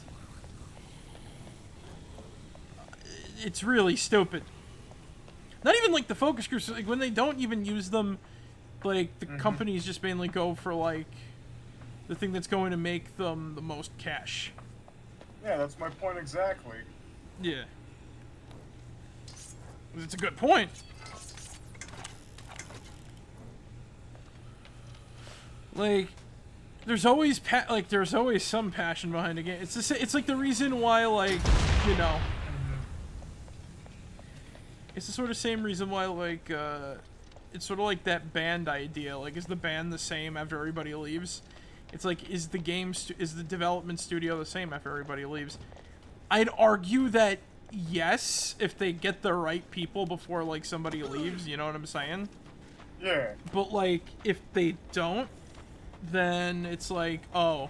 It's really stupid. Not even like the focus groups, like when they don't even use them, like the companies just mainly go for like the thing that's going to make them the most cash. Yeah, that's my point exactly. Yeah. It's a good point. Like, there's always there's always some passion behind a game. It's like the reason why, like, you know, it's the sort of same reason why, like, it's sort of like that band idea. Like, is the band the same after everybody leaves? It's like, is the development studio the same after everybody leaves? I'd argue that yes, if they get the right people before, like, somebody leaves, you know what I'm saying? Yeah. But, like, if they don't, then it's like, oh.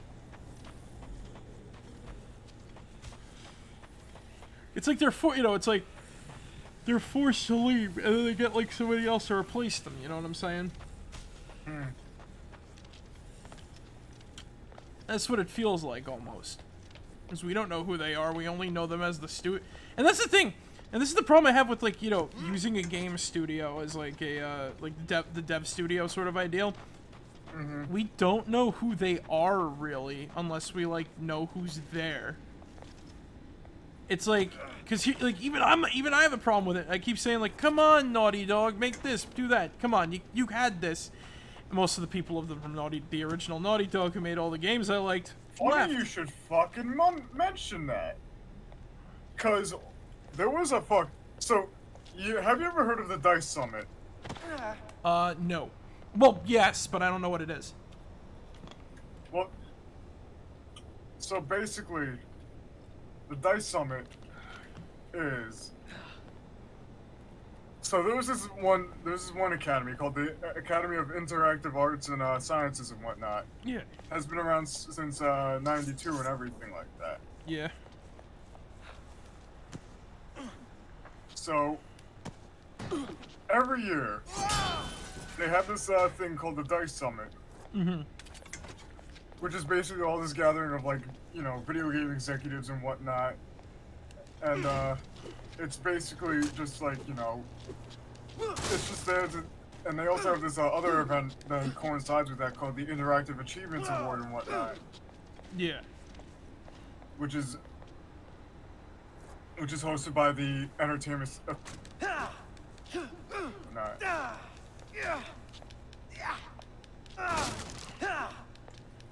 It's like they're it's like they're forced to leave, and then they get, like, somebody else to replace them, you know what I'm saying? That's what it feels like, almost. Because we don't know who they are, we only know them as the studio. And that's the thing! And this is the problem I have with, like, you know, using a game studio as, like, a, like, the dev studio sort of ideal. We don't know who they are, really, unless we, like, know who's there. It's like, because, like, even I have a problem with it. I keep saying, like, come on, Naughty Dog, make this, do that. Come on, you had this. And most of the people of from the original Naughty Dog who made all the games I liked left. You should fucking mention that. Because there was a So, have you ever heard of the DICE Summit? No. Well, yes, but I don't know what it is. Well, so basically, the DICE Summit is... So there was this one academy called the Academy of Interactive Arts and Sciences and whatnot. Yeah. Has been around since '92 and everything like that. Yeah. So every year they have this thing called the DICE Summit, which is basically all this gathering of, like, you know, video game executives and whatnot, and it's basically just like, you know, it's just there to, and they also have this other event that coincides with that called the Interactive Achievements Award and whatnot. Yeah. Which is hosted by the Entertainment.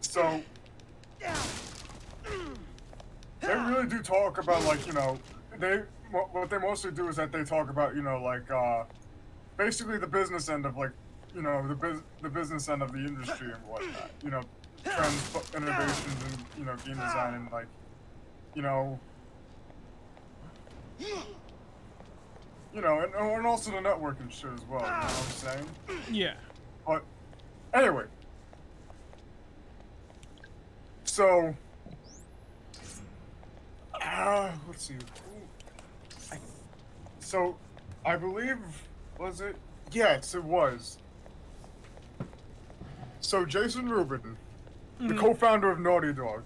So they really do talk about, like, you know, what they mostly do is that they talk about, you know, like, basically the business end of, like, you know, the business end of the industry and whatnot. You know, trends, innovations, and, you know, game design, and, like, you know, and also the networking shit as well. You know what I'm saying? Yeah. But anyway, so let's see. So I believe, was it? Yes, it was. So Jason Rubin, the co-founder of Naughty Dog,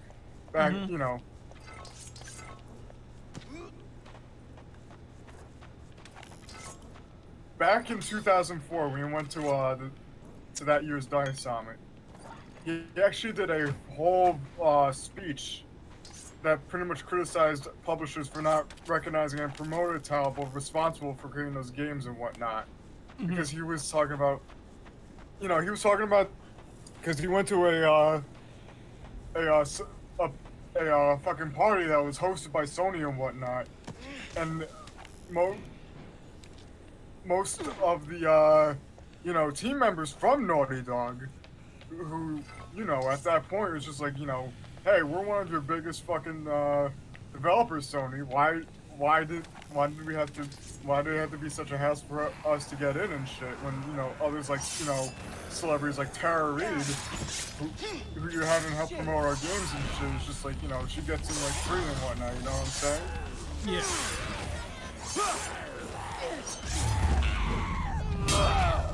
back, you know. Back in 2004, when we went to that year's DICE Summit, he actually did a whole speech that pretty much criticized publishers for not recognizing and promoting talent but responsible for creating those games and whatnot. Because he was talking about, you know, because he went to a fucking party that was hosted by Sony and whatnot, and most of the, you know, team members from Naughty Dog, who, you know, at that point was just like, you know, hey, we're one of your biggest fucking developers, Sony. Why did it have to be such a hassle for us to get in and shit? When, you know, others, like, you know, celebrities like Tara Reid, who you haven't helped promote our games and shit, it's just like, you know, she gets in, like, free and whatnot. You know what I'm saying? Yeah.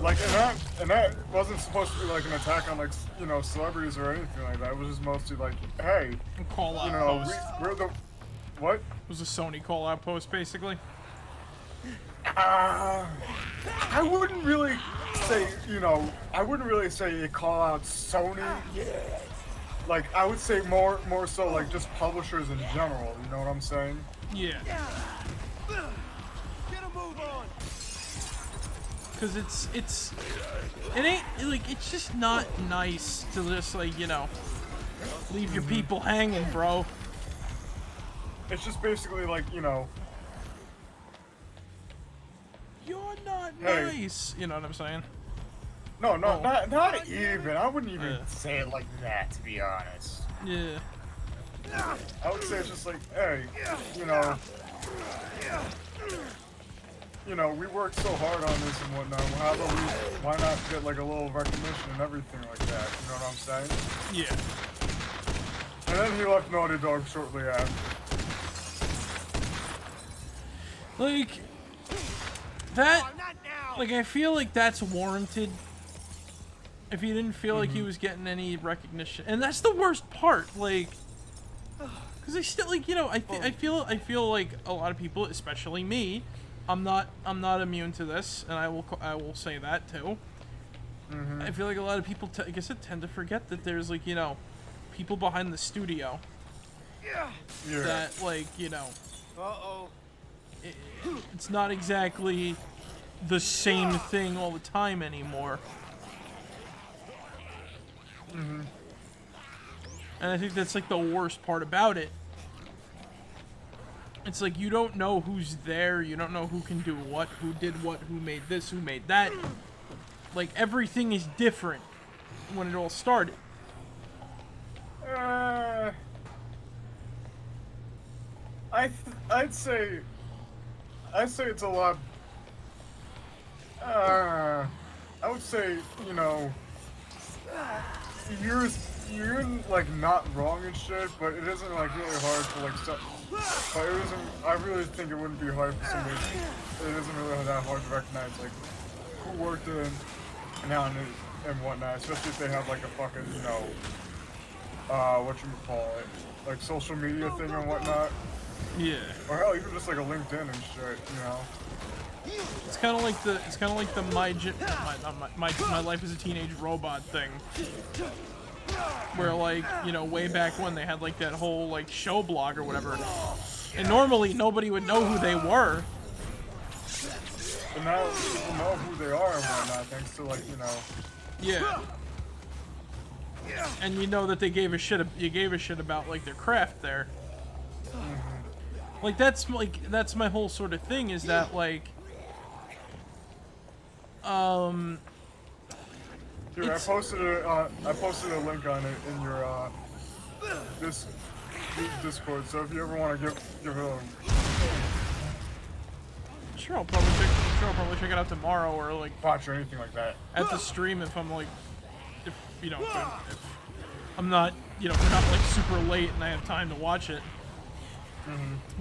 Like, and that wasn't supposed to be like an attack on, like, you know, celebrities or anything like that. It was just mostly like, hey, Call out you know, post. we're the what? It was a Sony call out post, basically. I wouldn't really say, you know, a call out Sony. Like, I would say more so like just publishers in general. You know what I'm saying? Yeah. Get a move on. Because it ain't, like, it's just not nice to just, like, you know, Leave your people hanging, bro. It's just basically like, you know, You're not Hey. nice. You know what I'm saying? no, Oh. not even. I wouldn't even Yeah. say it like that, to be honest. Yeah. I would say it's just like, hey, you know, we worked so hard on this and whatnot. How about why not get like a little recognition and everything like that? You know what I'm saying? Yeah. And then he left Naughty Dog shortly after. Like that. Oh, not now. Like I feel like that's warranted. If he didn't feel like he was getting any recognition, and that's the worst part. Like, because I still like, you know, I feel like a lot of people, especially me, I'm not immune to this, and I will say that too. I feel like a lot of people, I guess, tend to forget that there's like, you know, people behind the studio Yeah. that, like, you know, Uh-oh. it's not exactly the same thing all the time anymore. And I think that's like the worst part about it. It's like you don't know who's there, you don't know who can do what, who did what, who made this, who made that. Like everything is different when it all started. I'd say it's a lot. I would say, you know, you're like not wrong and shit, but it isn't like really hard for like some. But it isn't. I really think it wouldn't be hard for somebody. It isn't really that hard to recognize like who worked in now and whatnot, especially if they have like a fucking, you know, whatchamacallit, like social media thing and whatnot. Yeah. Or hell, even just like a LinkedIn and shit, you know. It's kind of like the my life as a teenage robot thing. Where like, you know, way back when they had like that whole like show blog or whatever. And normally nobody would know who they were. But now people know who they are and whatnot, thanks to like, you know. Yeah. And you know that they gave a shit. You gave a shit about like their craft there. Like that's my whole sort of thing is that like. Dude, I posted a link on it in your this Discord. So if you ever want to give it a Sure, I'll probably check it out tomorrow or like watch or anything like that. at the stream if I'm like, if you know, if I'm not, you know, if we're not like super late and I have time to watch it.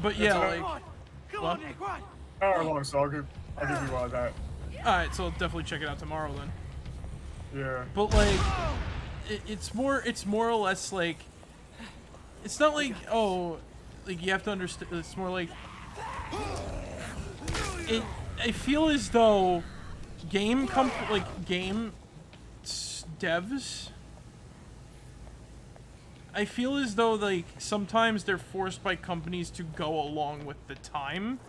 But yeah, like, Come what? on, Nick, run. Hour long, so I'll give you that. All right, so I'll definitely check it out tomorrow then. Yeah. But like, it's more or less like, it's not like, oh, like you have to understand. It's more like, I feel as though game devs. I feel as though like sometimes they're forced by companies to go along with the time,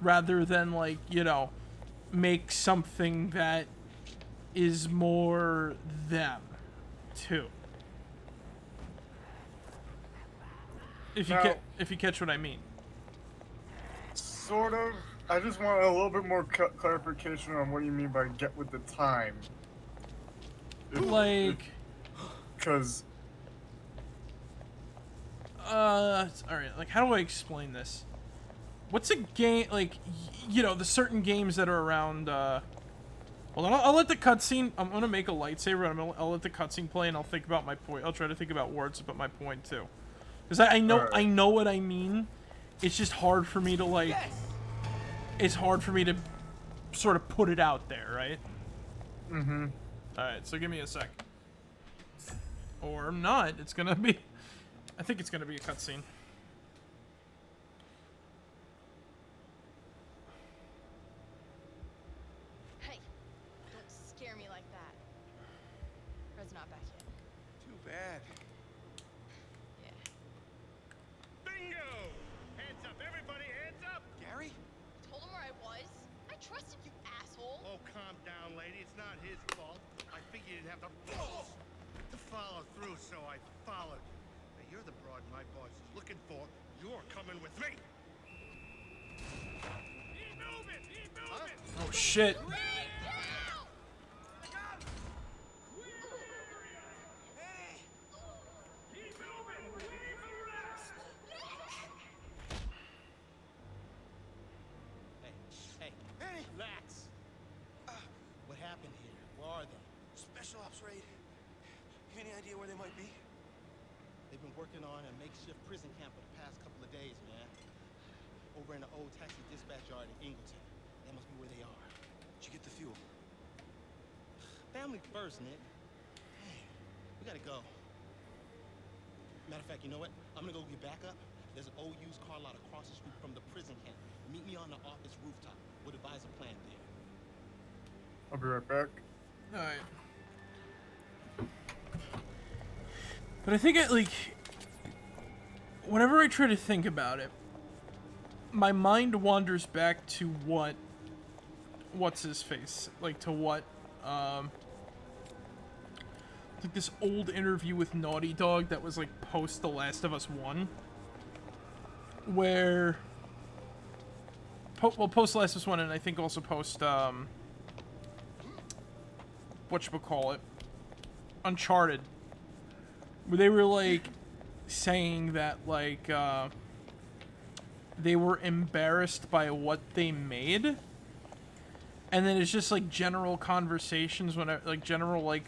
rather than like, you know, make something that is more them too. If Now- you catch what I mean. Sort of. I just want a little bit more clarification on what you mean by get with the time. Like, Because all right. Like, how do I explain this? What's a game like? You know, the certain games that are around. Well, I'll let the cutscene. I'm gonna make a lightsaber. And I'll let the cutscene play, and I'll think about my point. I'll try to think about words to put my point too, because I know Alright. I know what I mean. It's just hard for me to like. It's hard for me to sort of put it out there, right? Mm-hmm. All right, so give me a sec. Or not. It's gonna be. I think it's gonna be a cutscene. Hey, don't scare me like that. Red's not back yet. Too bad. Yeah. Bingo! Hands up, everybody, hands up! Gary? Told him where I was. I trusted you, asshole. Oh, calm down, lady. It's not his fault. I figured you'd have the balls to follow through, so I followed. Hey, you're the broad my boss is looking for. You're coming with me. Keep moving! Keep moving! Oh shit. Hey, relax. What happened here? Where are they? Special ops raid. Any idea where they might be? They've been working on a makeshift prison camp for the past couple of days, man. Over in the old taxi dispatch yard in Ingleton. That must be where they are. Did you get the fuel? Family first, Nick. Hey, we gotta go. Matter of fact, you know what? I'm gonna go get backup. There's an old used car lot across the street from the prison camp. Meet me on the office rooftop. We'll devise a plan there. I'll be right back. Alright. But I think whenever I try to think about it, my mind wanders back to what's his face? Like, to what, like this old interview with Naughty Dog that was, like, post The Last of Us 1. Where, post Last of Us 1 and I think also post, whatchamacallit, Uncharted, where they were, like, saying that, like, they were embarrassed by what they made, and then it's just, like, general conversations, general, like,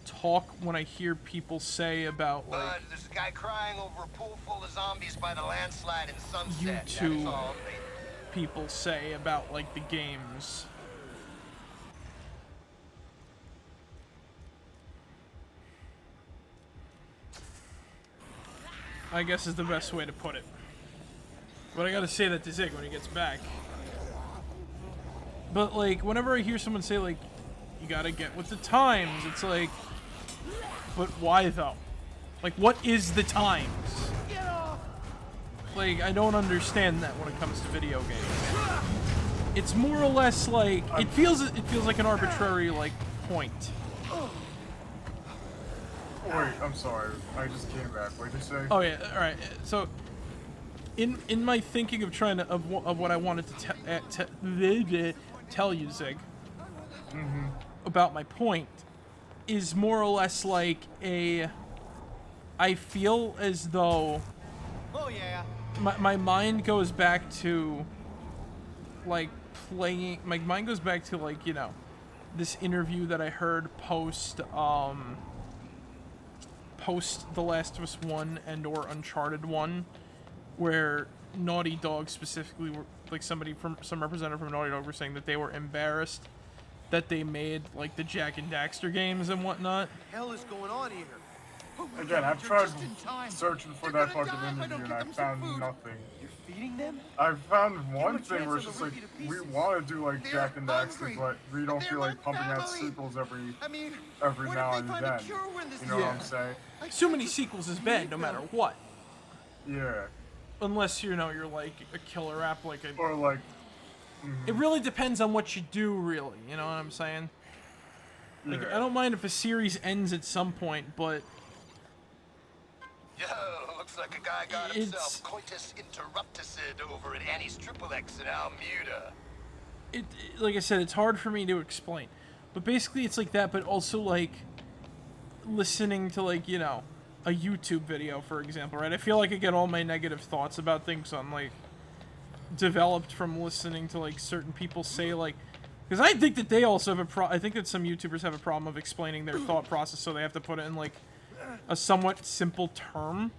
talk when I hear people say about, like, there's a guy crying over a pool full of zombies by the landslide in Sunset. YouTube That's all. people say about, like, the games. I guess is the best way to put it. But I gotta say that to Zig when he gets back. But, like, whenever I hear someone say, like, you gotta get with the times, it's like, but why though? Like, what is the times? Like, I don't understand that when it comes to video games. It's more or less like, it feels like an arbitrary, like, point. Wait, I'm sorry. I just came back. What'd you say? Oh yeah, all right. So, in my thinking of trying to of what I wanted to tell you, Zig, about my point, is more or less like I feel as though Oh yeah. my mind goes back to, like, playing. My mind goes back to, like, you know, this interview that I heard post The Last of Us 1 and or Uncharted 1, where Naughty Dog specifically, were, like, some representative from Naughty Dog were saying that they were embarrassed that they made, like, the Jak and Daxter games and whatnot. What the hell is going on here? Again, I've tried searching for that fucking interview and I found nothing. You're feeding them? I found one thing where it's just like, we want to do like Jak and Daxter, but we don't feel like pumping out sequels every now and then. You know what I'm saying? Too many sequels is bad, no matter what. Yeah. Unless, you know, you're like a killer app, like a. Or like. It really depends on what you do, really. You know what I'm saying? Like, Yeah. I don't mind if a series ends at some point, but Yo, looks like a guy got It's- himself coitus interrupticid over at Annie's Triple X in Almuda. like I said, it's hard for me to explain. But basically, it's like that, but also, like, listening to, like, you know, a YouTube video, for example, right? I feel like I get all my negative thoughts about things on, like, developed from listening to, like, certain people say, like, because I think that they also have I think that some YouTubers have a problem of explaining their thought process, so they have to put it in, like, a somewhat simple term,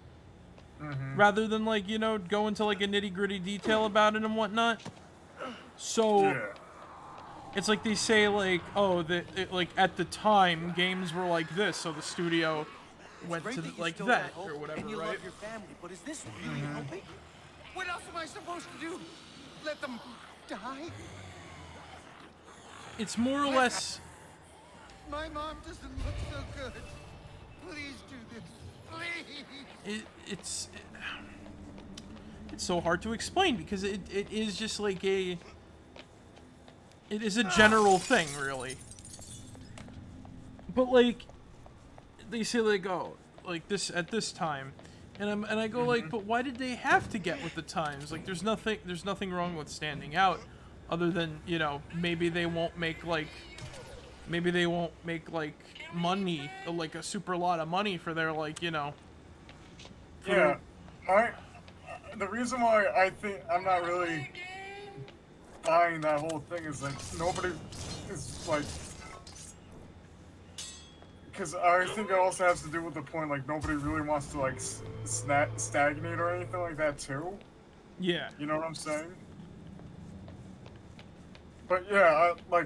rather than, like, you know, go into, like, a nitty-gritty detail about it and whatnot. So, Yeah. it's like they say, like, oh, like, at the time, games were like this, so the studio went to, like, that, or whatever, and you right? love your family, but is this really helping? What else am I supposed to do? Let them die? It's more or less... My mom doesn't look so good. Please do this. Please. It's so hard to explain, because it is just like it is a general thing, really. But, like, they say like, oh, like this at this time, and I go like, but why did they have to get with the times? Like, there's nothing wrong with standing out, other than, you know, maybe they won't make like money, like a super lot of money for their, like, you know. Yeah, the reason why I think I'm not really buying that whole thing is like nobody is like, because I think it also has to do with the point like nobody really wants to like stagnate or anything like that too. Yeah. You know what I'm saying? But yeah, I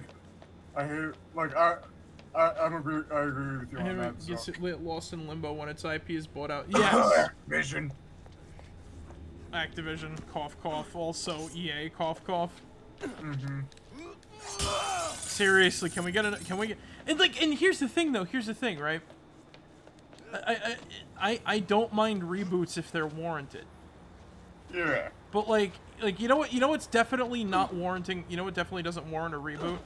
agree with you on that. Gets So. it lost in limbo when its IP is bought out. Yes. Activision, cough cough. Also EA, cough cough. Seriously, can we get and here's the thing though. Here's the thing, right? I don't mind reboots if they're warranted. Yeah. But like you know what's definitely not warranting. You know what definitely doesn't warrant a reboot?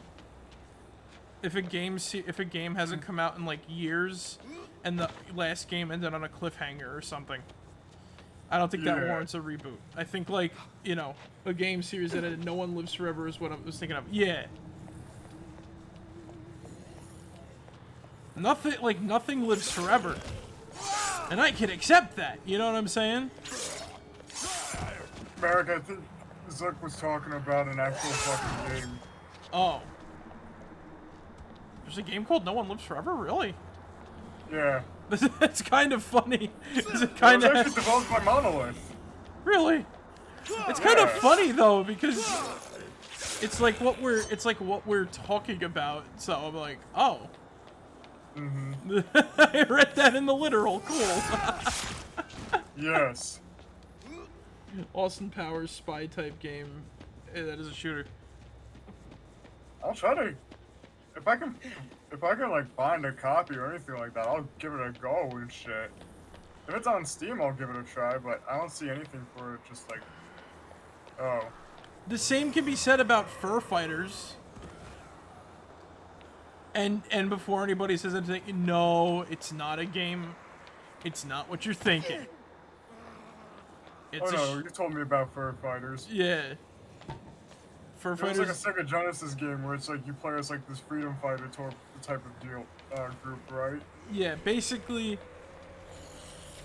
If a game hasn't come out in like years, and the last game ended on a cliffhanger or something. I don't think that warrants a reboot. I think, like, you know, a game series that No One Lives Forever is what I was thinking of. Yeah. Nothing lives forever. And I can accept that. You know what I'm saying? Marek, I think Zuck was talking about an actual fucking game. Oh. There's a game called No One Lives Forever? Really? Yeah. That's kind of funny. It was actually developed by Monolith. Really? It's kind of funny though, because it's like what we're talking about. So I'm like, oh. I read that in the literal. Cool. Yes. Austin Powers spy type game. Hey, that is a shooter. I'll try to. If I can like find a copy or anything like that, I'll give it a go and shit. If it's on Steam, I'll give it a try, but I don't see anything for it. Just like, oh. The same can be said about Fur Fighters. And before anybody says anything, no, it's not a game. It's not what you're thinking. It's you told me about Fur Fighters. Yeah. Fur Fighters. It's like a Sega Genesis game where it's like you play as like this freedom fighter type of deal group, right? Yeah, basically,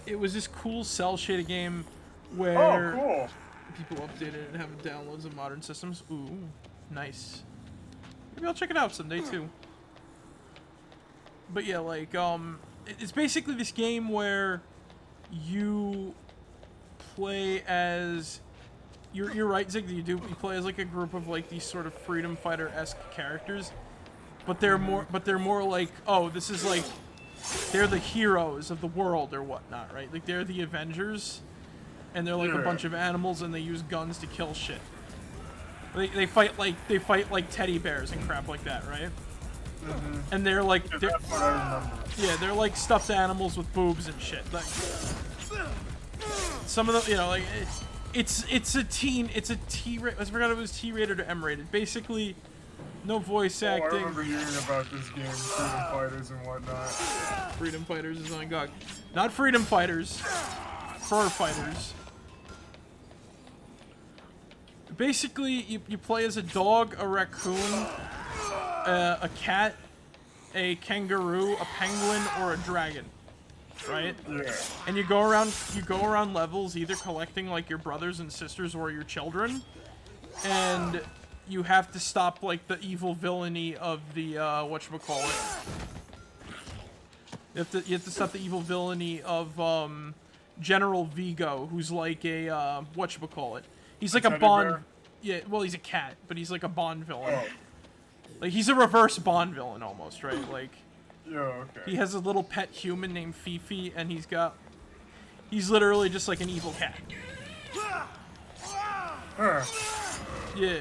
it was this cool cell shaded game where cool. people updated it and have downloads of modern systems. Ooh, nice. Maybe I'll check it out someday too. But yeah, like it's basically this game where you play as. You're right, Zig. You play as like a group of like these sort of freedom fighter-esque characters, but they're more like, oh, this is like they're the heroes of the world or whatnot, right? Like they're the Avengers, and they're like a bunch of animals and they use guns to kill shit. They fight like teddy bears and crap like that, right? And they're like they're like stuffed animals with boobs and shit. Like some of the, you know, like. It's a T. I forgot it was T-rated or M-rated. Basically, no voice acting. I remember hearing about this game, Freedom Fighters and whatnot. Freedom Fighters is on GOG. Not Freedom Fighters. Fur Fighters. Basically, you play as a dog, a raccoon, a cat, a kangaroo, a penguin, or a dragon. Right? Yeah. And you go around levels, either collecting like your brothers and sisters or your children, and you have to stop like the evil villainy of the whatchamacallit. You have to stop the evil villainy of General Vigo, who's like a whatchamacallit. He's like a Bond. Bear? Yeah, well, he's a cat, but he's like a Bond villain. Oh. Like he's a reverse Bond villain almost, right? Like. Yeah, okay. He has a little pet human named Fifi, and he's literally just like an evil cat. Yeah.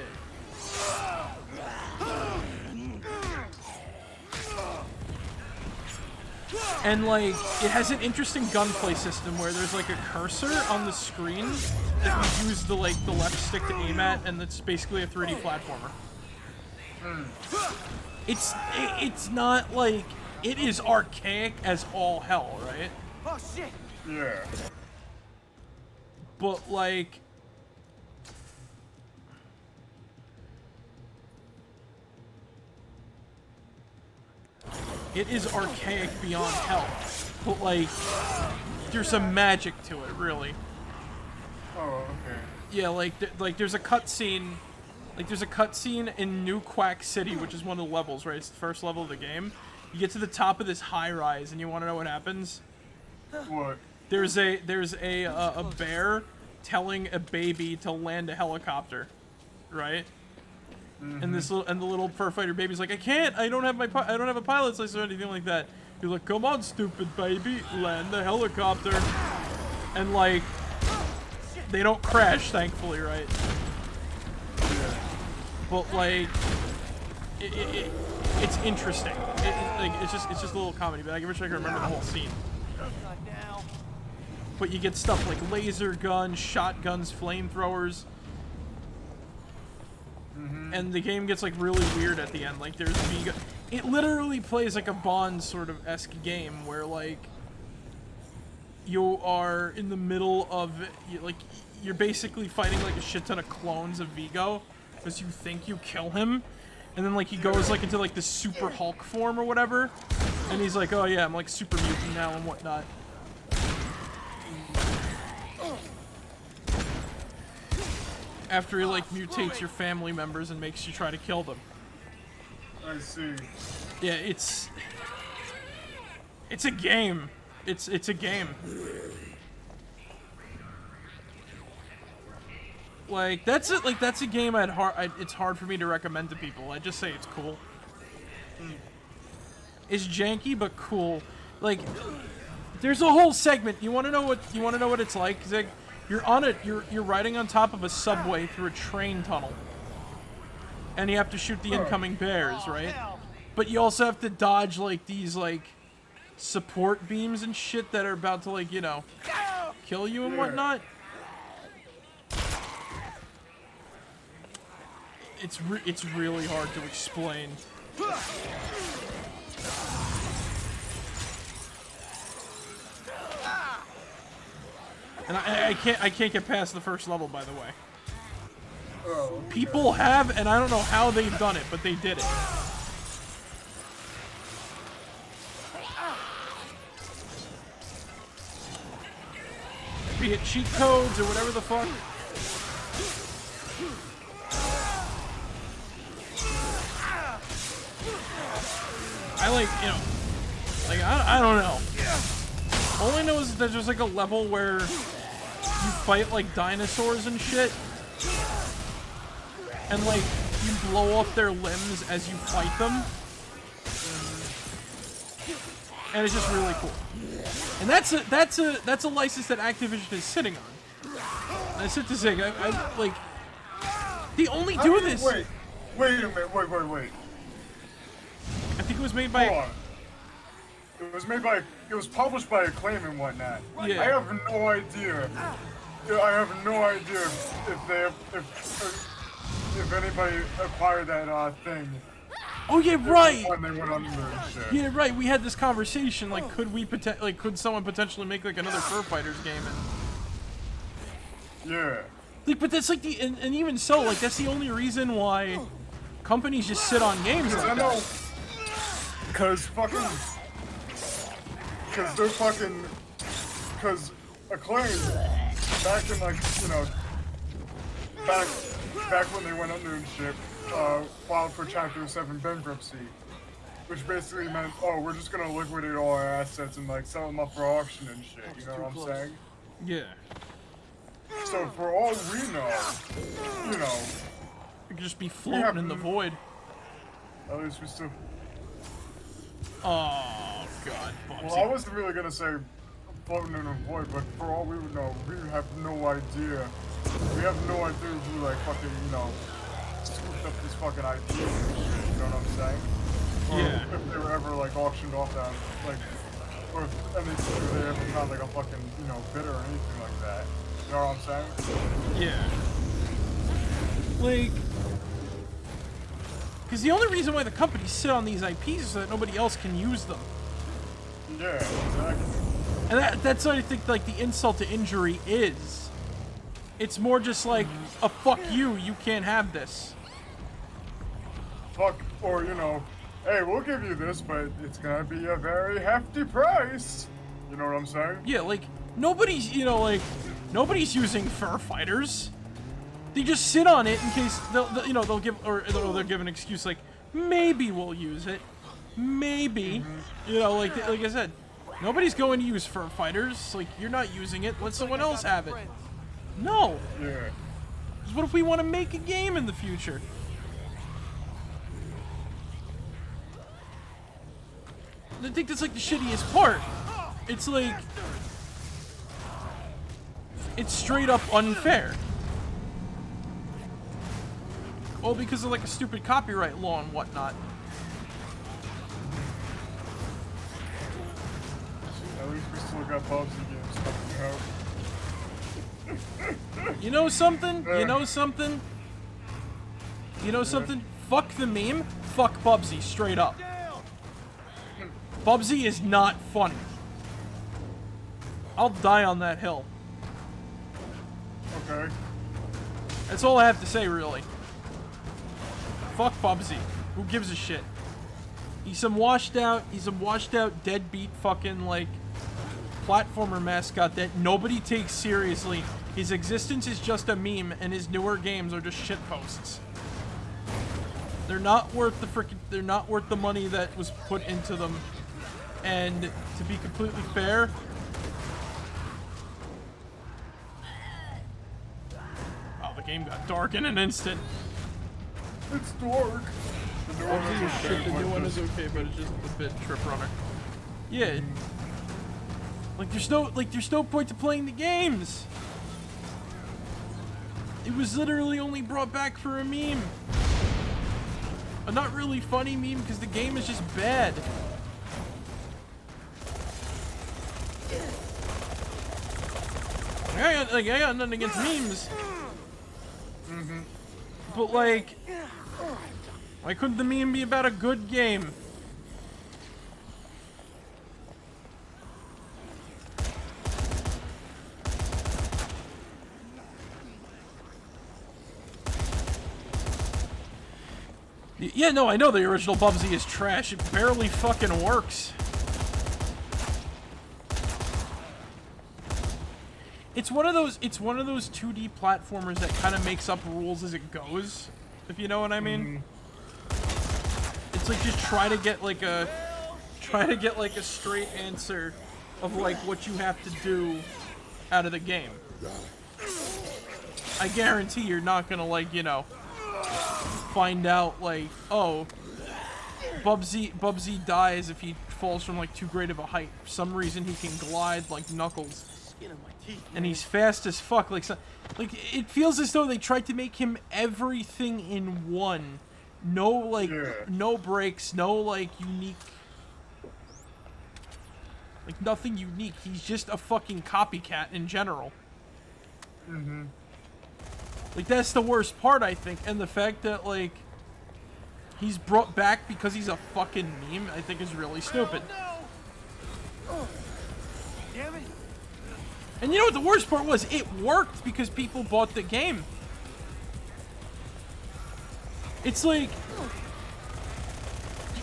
And like, it has an interesting gunplay system where there's like a cursor on the screen that you use the left stick to aim at, and it's basically a 3D platformer. It's not like it is archaic as all hell, right? Oh shit! Yeah. But like, it is archaic beyond hell. But like, there's some magic to it, really. Oh, okay. Yeah, like there's a cutscene. Like, there's a cutscene in New Quack City, which is one of the levels, right? It's the first level of the game. You get to the top of this high-rise, and you want to know what happens? What? There's a bear telling a baby to land a helicopter, right? And the little fur fighter baby's like, I don't have a pilot's license or anything like that. You're like, come on, stupid baby, land the helicopter. And like, they don't crash, thankfully, right? But like, it's interesting. It's just a little comedy. But I wish I could remember the whole scene. But you get stuff like laser guns, shotguns, flamethrowers, and the game gets like really weird at the end. Like there's it literally plays like a Bond sort of esque game where like you are in the middle of you're basically fighting like a shit ton of clones of Vigo. Because you think you kill him, and then like he goes like into like the Super Hulk form or whatever, and he's like, oh yeah, I'm like super mutant now and whatnot. After he like mutates your family members and makes you try to kill them. I see. Yeah, it's a game. It's a game. Like that's it. Like that's a game it's hard for me to recommend to people. I just say it's cool. It's janky but cool. Like there's a whole segment. You want to know what it's like? 'Cause, like, you're riding on top of a subway through a train tunnel, and you have to shoot the incoming bears, right? But you also have to dodge like these like support beams and shit that are about to like kill you and whatnot. It's really hard to explain. And I can't get past the first level, by the way. Oh, okay. People have, and I don't know how they've done it, but they did it. Be it cheat codes or whatever the fuck. I like, like, I don't know. All I know is that there's like a level where you fight like dinosaurs and shit. And like, you blow off their limbs as you fight them. And it's just really cool. And that's a license that Activision is sitting on. And I sit to say, I like, they only do this. Wait a minute, wait. I think it was made by. Hold on. It was published by Acclaim and whatnot. Yeah. I have no idea. I have no idea if anybody acquired that thing. Oh yeah, right. When they went under and shit. Yeah, right. We had this conversation. Like, could someone potentially make like another Fur Fighters game? And Yeah. like, but that's like and even so, like that's the only reason why companies just sit on games like I know. that. Cause Acclaim, back in like, back when they went under and shit, filed for Chapter 7 bankruptcy, which basically meant, oh, we're just gonna liquidate all our assets and like sell them up for auction and shit, you know what I'm saying? Yeah. So for all we know, It could just be floating in the void. At least we still... Oh, God. Bubsy. Well, I wasn't really gonna say floating in the void, but for all we would know, we have no idea. We have no idea who, like, fucking, scooped up this fucking IP. You know what I'm saying? Or Yeah. if they were ever, like, auctioned off that, like, or if they ever found, like, a fucking, bidder or anything like that. You know what I'm saying? Yeah. Like, Because the only reason why the companies sit on these IPs is so that nobody else can use them. Yeah, exactly. And that's what I think, like, the insult to injury is. It's more just like, a fuck you can't have this. Fuck, or, you know, hey, we'll give you this, but it's gonna be a very hefty price. You know what I'm saying? Yeah, like, nobody's, you know, like, nobody's using fur fighters. They just sit on it in case they'll give, or they'll give an excuse like, maybe we'll use it, maybe, you know, like I said, nobody's going to use fur fighters. Like, you're not using it. Let someone else have it. No. Yeah. 'Cause what if we want to make a game in the future? I think that's like the shittiest part. It's like, it's straight up unfair. All because of like a stupid copyright law and whatnot. At least we still got PUBG games coming out. You know something? You know something? You know something? Fuck the meme. Fuck Bubsy, straight up. Bubsy is not funny. I'll die on that hill. Okay. That's all I have to say, really. Fuck Bubsy. Who gives a shit? He's some washed out deadbeat fucking, like, platformer mascot that nobody takes seriously. His existence is just a meme, and his newer games are just shitposts. They're not worth the money that was put into them. And to be completely fair, oh, the game got dark in an instant. It's dark. The new one is okay, but it's just a bit trip runner. Yeah. Like there's no point to playing the games. It was literally only brought back for a meme. A not really funny meme because the game is just bad. I got nothing against memes. But like, why couldn't the meme be about a good game? Yeah, no, I know the original Bubsy is trash. It barely fucking works. It's one of those 2D platformers that kind of makes up rules as it goes, if you know what I mean. It's like just try to get like a straight answer of like what you have to do out of the game. I guarantee you're not gonna, like, you know, find out like, oh, Bubsy dies if he falls from like too great of a height. For some reason he can glide like Knuckles. And he's fast as fuck. Like it feels as though they tried to make him everything in one. No, like, no breaks, no, like, unique. Like, nothing unique. He's just a fucking copycat in general. Like, that's the worst part, I think. And the fact that, like, he's brought back because he's a fucking meme, I think is really stupid. Damn it. And you know what the worst part was? It worked because people bought the game. It's like,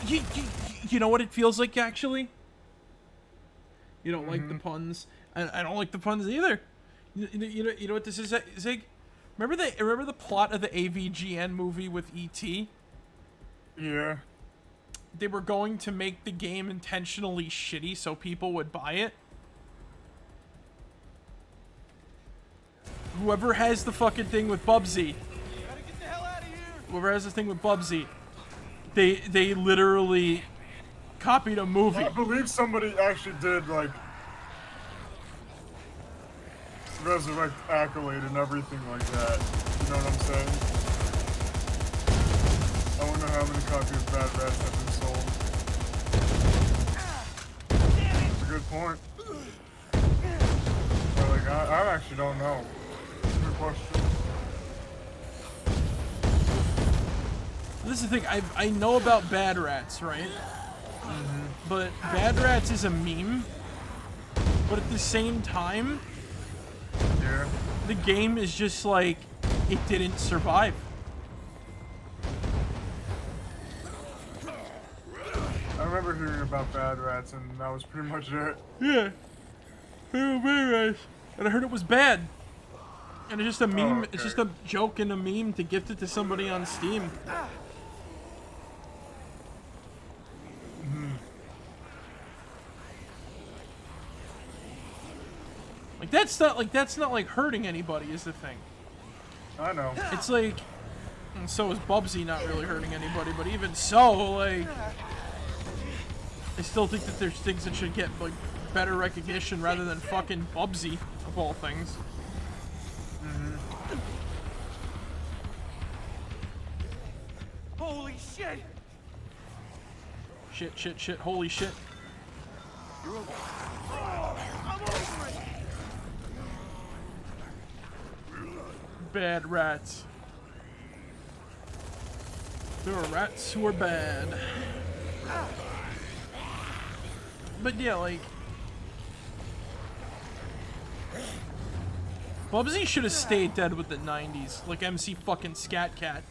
you know what it feels like, actually? You don't like the puns. I don't like the puns either. You know what this is, Zig? Remember the plot of the AVGN movie with E.T.? Yeah. They were going to make the game intentionally shitty so people would buy it. Whoever has the fucking thing with Bubsy, whoever has the thing with Bubsy, they literally copied a movie. I believe somebody actually did, like, resurrect Accolade and everything like that. You know what I'm saying? I wonder how many copies of Bad Rats have been sold. That's a good point. But, like, I actually don't know. Good question. This is the thing. I know about Bad Rats, right? But Bad Rats is a meme. But at the same time, Yeah. the game is just like, it didn't survive. I remember hearing about Bad Rats, and that was pretty much it. Yeah. Oh, Bad Rats. And I heard it was bad. And it's just a meme. okay. It's just a joke and a meme to gift it to somebody on Steam. That's not like hurting anybody is the thing. I know. It's like, and so is Bubsy not really hurting anybody, but even so, like, I still think that there's things that should get like better recognition rather than fucking Bubsy of all things. Holy shit! Shit, holy shit. I'm over it! Bad rats. There are rats who are bad. But yeah, like, Bubsy should have stayed dead with the 90s, like MC fucking Scat Cat.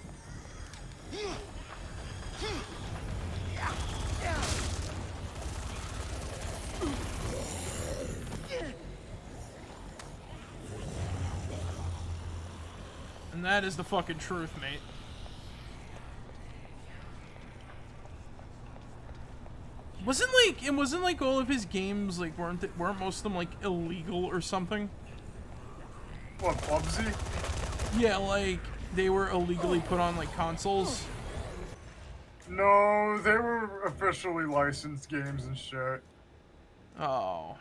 And that is the fucking truth, mate. It wasn't like all of his games like weren't most of them like illegal or something? What, Bubsy? Yeah, like they were illegally put on like consoles. No, they were officially licensed games and shit. Oh.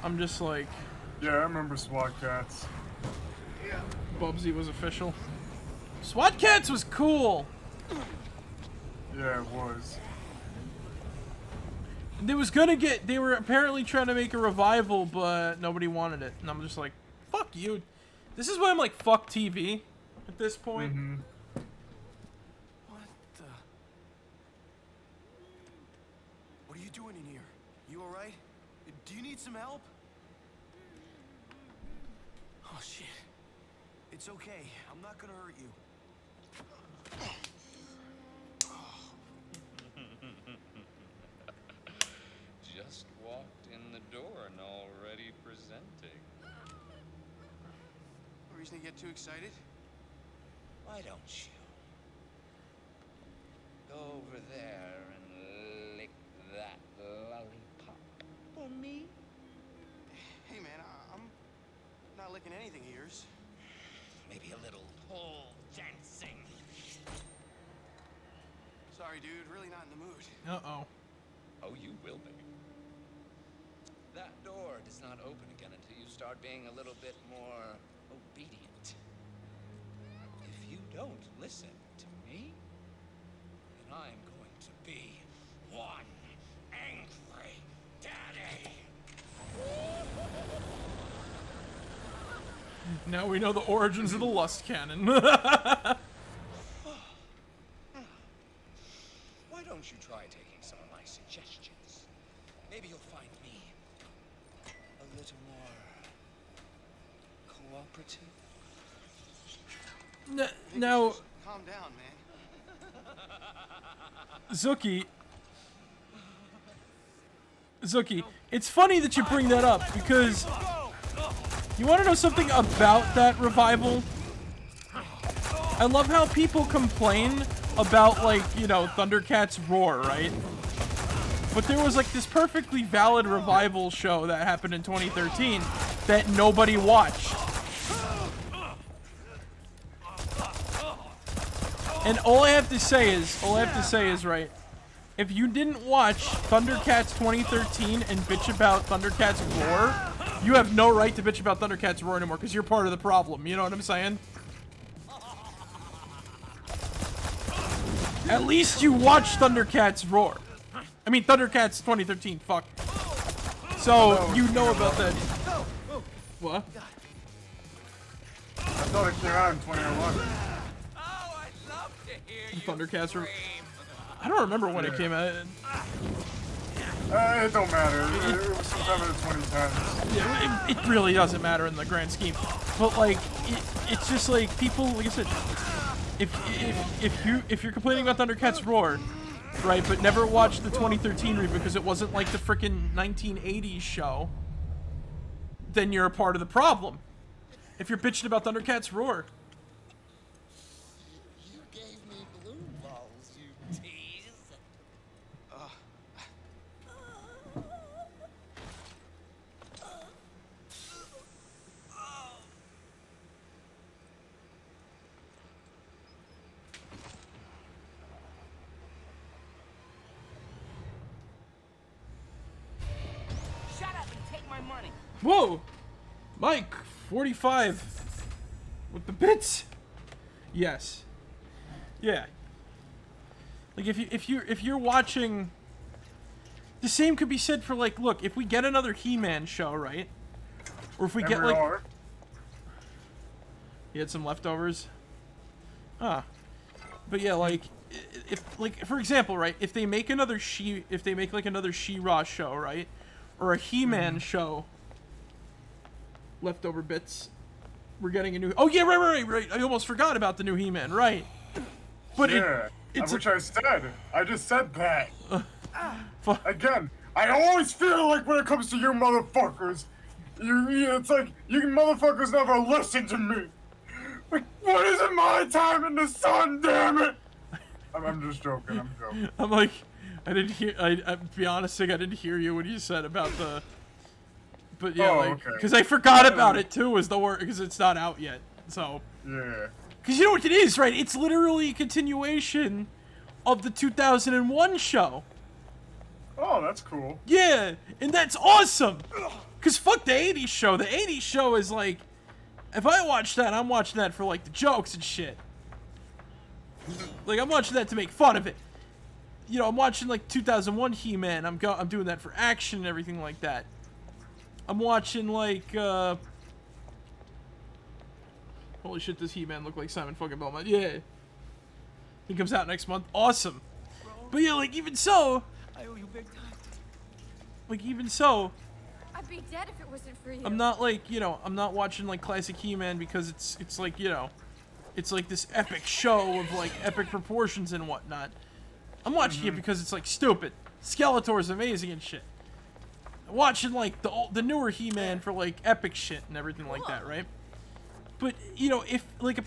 I'm just like, Yeah, I remember SWAT Cats. Bubsy was official. SWAT Cats was cool. Yeah, it was. They were apparently trying to make a revival, but nobody wanted it. And I'm just like, fuck you. This is why I'm like, fuck TV at this point. What the? What are you doing in here? You alright? Do you need some help? Oh shit. It's okay. I'm not gonna hurt you. Just walked in the door and already presenting. No reason to get too excited? Why don't you go over there and lick that lollipop for me? Hey man, I'm not licking anything of yours. Maybe a little pole dancing. Sorry dude, really not in the mood. Uh-oh. Oh, you will be. That door does not open again until you start being a little bit more obedient. If you don't listen to me, then I'm going to be one angry daddy. Now we know the origins of the lust cannon. Why don't you try taking some of my suggestions? Maybe you'll find me a little more cooperative. Now, Calm down, man. Zuki, it's funny that you bring that up because you want to know something about that revival? I love how people complain about, like, you know, Thundercats Roar, right? But there was like this perfectly valid revival show that happened in 2013 that nobody watched. And all I have to say is, right, if you didn't watch Thundercats 2013 and bitch about Thundercats Roar, you have no right to bitch about Thundercats Roar anymore because you're part of the problem. You know what I'm saying? At least you watched Thundercats Roar. I mean, Thundercats 2013, fuck. So, you know about that. What? thought it came out in 2011. Oh, I'd love to hear you Thundercats were. scream. I don't remember when it came out. It don't matter. It was sometime in the 2010s. Yeah, it really doesn't matter in the grand scheme. But like, it's just like people, like I said, if you're complaining about Thundercats Roar, right, but never watched the 2013 reboot because it wasn't like the frickin' 1980s show, then you're a part of the problem. If you're bitching about Thundercats Roar. You gave me blue balls, you tease. Shut up and take my money. Whoa! Mike, 45 with the bits. Yes. Yeah. Like if you're watching, the same could be said for like, look, if we get another He-Man show, right? Or if we get like, you had some leftovers. Ah. But yeah, like if like for example, right? If they make another like another She-Ra show, right? Or a He-Man show. Leftover bits. We're getting a new. Oh yeah, right. I almost forgot about the new He-Man, right? But yeah, it's which I said. I just said that. Again, I always feel like when it comes to you motherfuckers, it's like you motherfuckers never listen to me. Like, what is it my time in the sun? Damn it! I'm just joking. I'm joking. I'm like, I didn't hear. I be honest, I didn't hear you when you said about the. But yeah, like, because I forgot about it too, as the word, because it's not out yet. So. Yeah. Because you know what it is, right? It's literally a continuation of the 2001 show. Oh, that's cool. Yeah, and that's awesome. Because fuck the 80s show. The 80s show is like, if I watch that, I'm watching that for like the jokes and shit. Like, I'm watching that to make fun of it. You know, I'm watching like 2001 He-Man. I'm doing that for action and everything like that. I'm watching like, holy shit, does He-Man look like Simon fucking Belmont? Yeah. He comes out next month. Awesome. But yeah, like, even so, I owe you big time. like, even so, I'd be dead if it wasn't for you. I'm not like, you know, I'm not watching like classic He-Man because it's like, you know, it's like this epic show of like epic proportions and whatnot. I'm watching it because it's like stupid. Skeletor's amazing and shit. I'm watching like the newer He-Man for like epic shit and everything like that, right? But you know, if like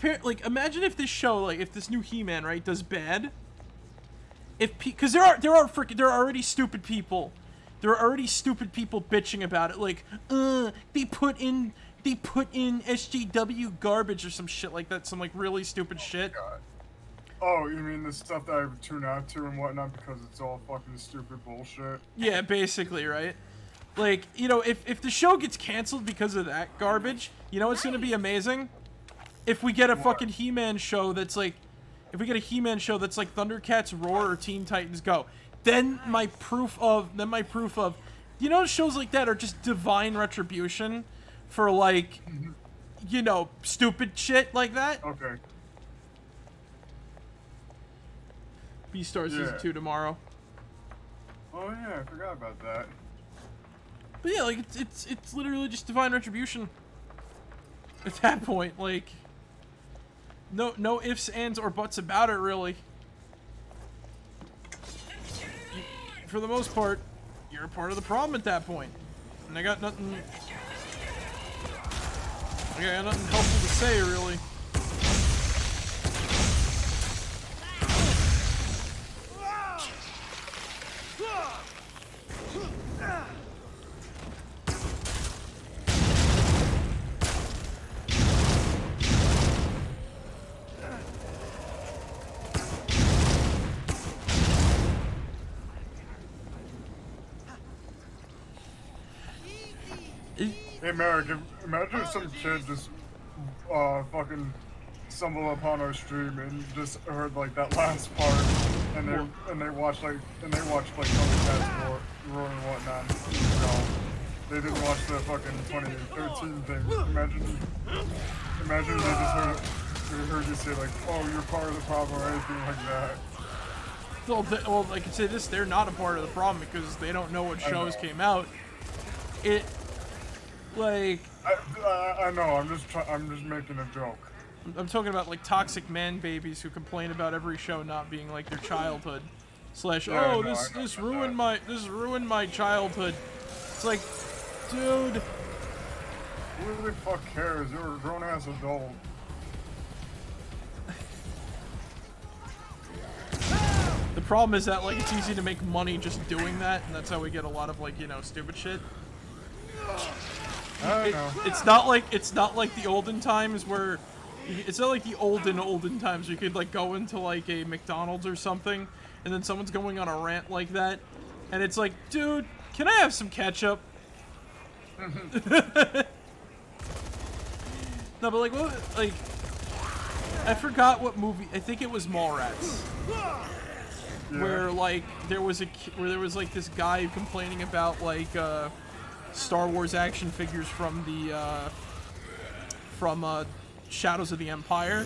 imagine if this show, like if this new He-Man, right, does bad. Because there are already stupid people. There are already stupid people bitching about it, like, they put in SJW garbage or some shit like that, some like really stupid shit. God. Oh, you mean the stuff that I tune out to and whatnot because it's all fucking stupid bullshit? Yeah, basically, right? Like, you know, if the show gets canceled because of that garbage, you know what's gonna be amazing? If we get a fucking He-Man show that's like, if we get a He-Man show that's like Thundercats Roar or Teen Titans Go, then my proof of, you know, shows like that are just divine retribution for like, you know, stupid shit like that. Okay. Beastar Season 2 tomorrow. Oh yeah, I forgot about that. But yeah, like it's literally just divine retribution. At that point, like, no ifs, ands, or buts about it, really. For the most part, you're a part of the problem at that point. And I got nothing helpful to say, really. Hey Marek, imagine if some kid just fucking stumbled upon our stream and just heard like that last part, and they watched like Thundercats Roar and whatnot. You know, they didn't watch the fucking 2013 thing. Imagine they just heard you say like, "Oh, you're part of the problem" or anything like that. Well, I can say this: they're not a part of the problem because they don't know what shows came out. Like, I know. I'm just making a joke. I'm talking about like toxic man babies who complain about every show not being like their childhood. Slash, Yeah, oh, no, this ruined my childhood. It's like, dude. Who the fuck cares? You're a grown ass adult. The problem is that like it's easy to make money just doing that, and that's how we get a lot of like, you know, stupid shit. I know. It's not like the olden times where it's not like the olden times where you could like go into like a McDonald's or something and then someone's going on a rant like that and it's like, dude, can I have some ketchup? No, but like what, like I forgot what movie. I think it was Mallrats. Yeah. Where like there was like this guy complaining about like Star Wars action figures from the Shadows of the Empire,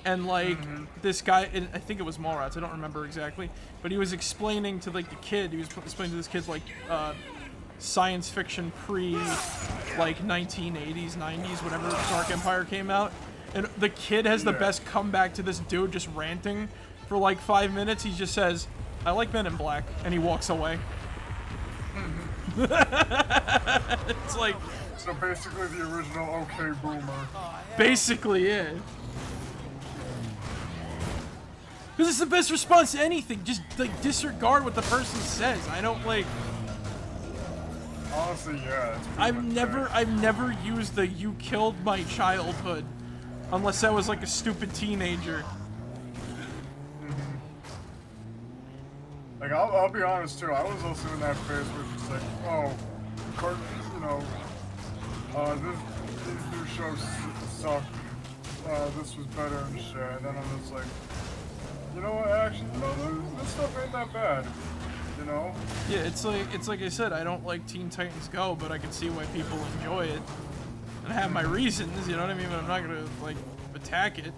and like this guy, and I think it was Mallrats, I don't remember exactly, but he was explaining to like the kid, he was explaining to this kid like science fiction pre like 1980s, 90s, whenever Dark Empire came out, and the kid has the best comeback to this dude just ranting for like 5 minutes. He just says, "I like Men in Black," and he walks away. It's like, so basically the original okay boomer. Basically, yeah. Because it's the best response to anything. Just like disregard what the person says. I don't like. Honestly, yeah. I've never used the "you killed my childhood," unless I was like a stupid teenager. Like, I'll be honest too, I was also in that phase where it's just like, oh, you know, these new shows suck, this was better and shit, and then I'm just like, you know what, actually, you know, this stuff ain't that bad, you know? Yeah, it's like I said, I don't like Teen Titans Go, but I can see why people enjoy it, and I have my reasons, you know what I mean, but I'm not gonna, like, attack it.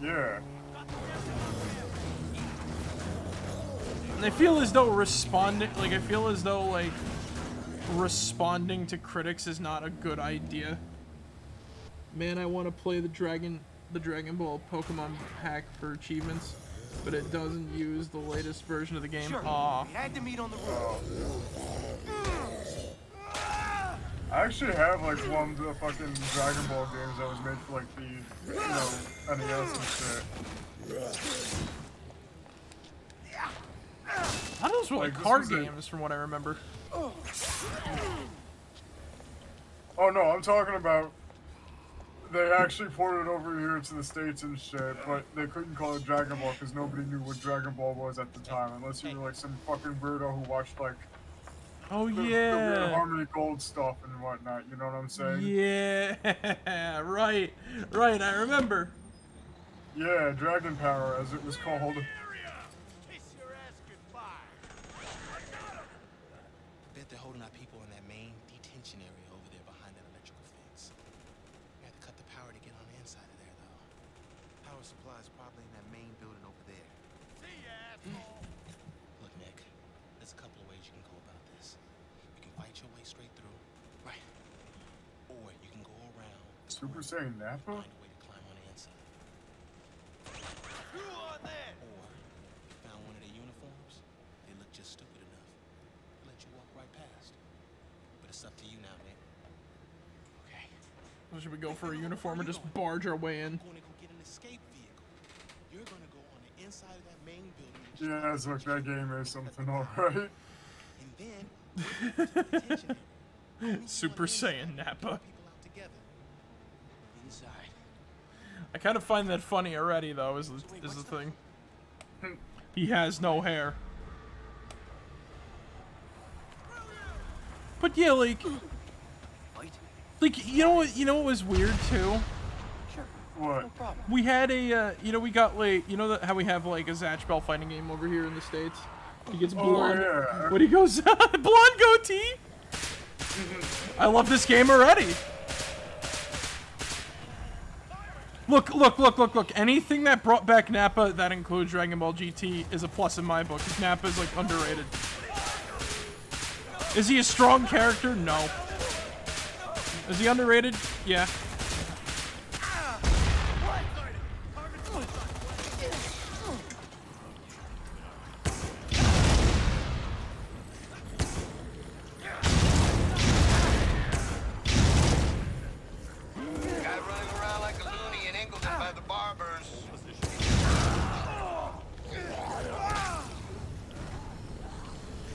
Yeah. I feel as though responding to critics is not a good idea. Man, I want to play the Dragon Ball Pokemon pack for achievements, but it doesn't use the latest version of the game. Sure. Aw. We had to meet on the roof. I actually have like one of the fucking Dragon Ball games that was made for like the, you know, NES and shit. I those were like card games, from what I remember. Oh no, I'm talking about they actually ported it over here to the States and shit, but they couldn't call it Dragon Ball because nobody knew what Dragon Ball was at the time, unless you were like some fucking weirdo who watched like the weird Harmony Gold stuff and whatnot. You know what I'm saying? Yeah, right, I remember. Yeah, Dragon Power, as it was called. They're holding our people in that main detention area over there behind that electrical fence. We have to cut the power to get on the inside of there, though. Power supply is probably in that main building over there. See ya, asshole. Look, Nick, there's a couple of ways you can go about this. You can fight your way straight through, right? Or you can go around. Super Saiyan Nappa? Find a way to climb on the inside. Who on that? Or you found one of their uniforms. They look just stupid enough. Let you walk right past. But it's up to you now, Nick. Okay. Should we go for a uniform or just barge our way in? You're gonna go get an escape vehicle. You're gonna go on the inside of that main building. Yeah, look, that game is something, alright. And then we're going to the detention area. Super Saiyan Nappa. People out together. Inside. I kind of find that funny already, though, is the thing. He has no hair. But yeah, like, you know what was weird too? What? We had a, we got like, how we have like a Zatch Bell fighting game over here in the States? He gets blonde. Oh, yeah. When he goes, blonde goatee! I love this game already. Look. Anything that brought back Nappa, that includes Dragon Ball GT, is a plus in my book. Because Nappa is, like, underrated. Is he a strong character? No. Is he underrated? Yeah.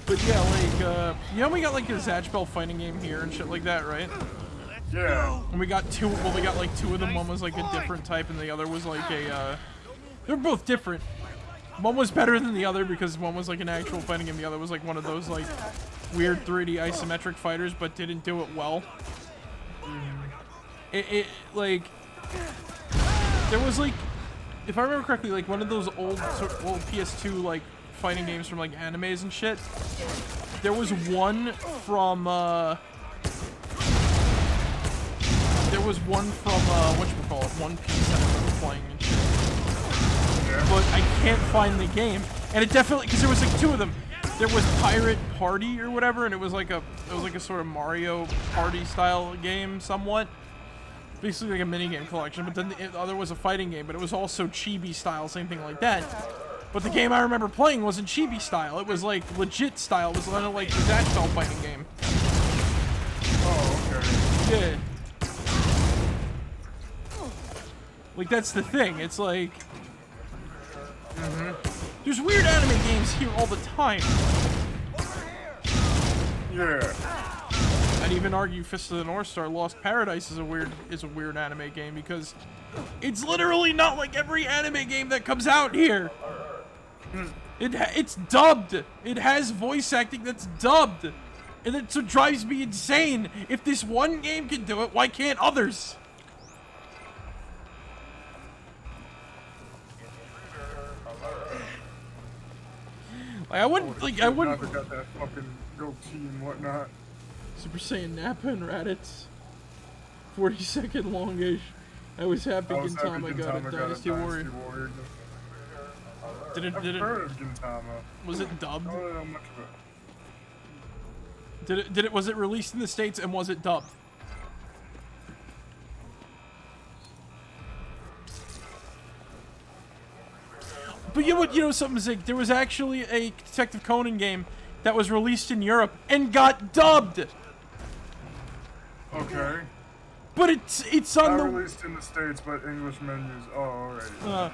But yeah, like, you know we got like a Zatchbell fighting game here and shit like that, right? Yeah. And we got two, well we got like two of them, one was like a different type and the other was like a, they're both different. One was better than the other because one was like an actual fighting game, the other was like one of those like weird 3D isometric fighters but didn't do it well. Like, there was like, if I remember correctly, like one of those old PS2 like fighting games from like animes and shit. There was one from whatchamacallit, One Piece that I remember playing and shit. Yeah. But I can't find the game. And it definitely, because there was like two of them. There was Pirate Party or whatever, and it was like a sort of Mario Party style game somewhat. Basically like a minigame collection, but then the other was a fighting game, but it was also chibi style, same thing like that. But the game I remember playing wasn't chibi style, it was like legit style, it was kind of like the Zatchbell fighting game. Oh, okay. Yeah. Like, that's the thing, it's like... There's weird anime games here all the time. Yeah. I'd even argue Fist of the North Star Lost Paradise is a weird anime game because it's literally not like every anime game that comes out here. It's dubbed. It has voice acting that's dubbed. And that's what drives me insane. If this one game can do it, why can't others? Like, I wouldn't Never got that fucking goatee and whatnot. Super Saiyan Nappa and Raditz. 40-second longish. I was happy Gintama got a Dynasty Warrior. Did it? Heard of Gintama. Was it dubbed? I don't know much about it. Was it released in the States and was it dubbed? But you know something, Zig? There was actually a Detective Conan game that was released in Europe and got dubbed. Okay. But it's on Not released in the States, but English menus. Oh, alright.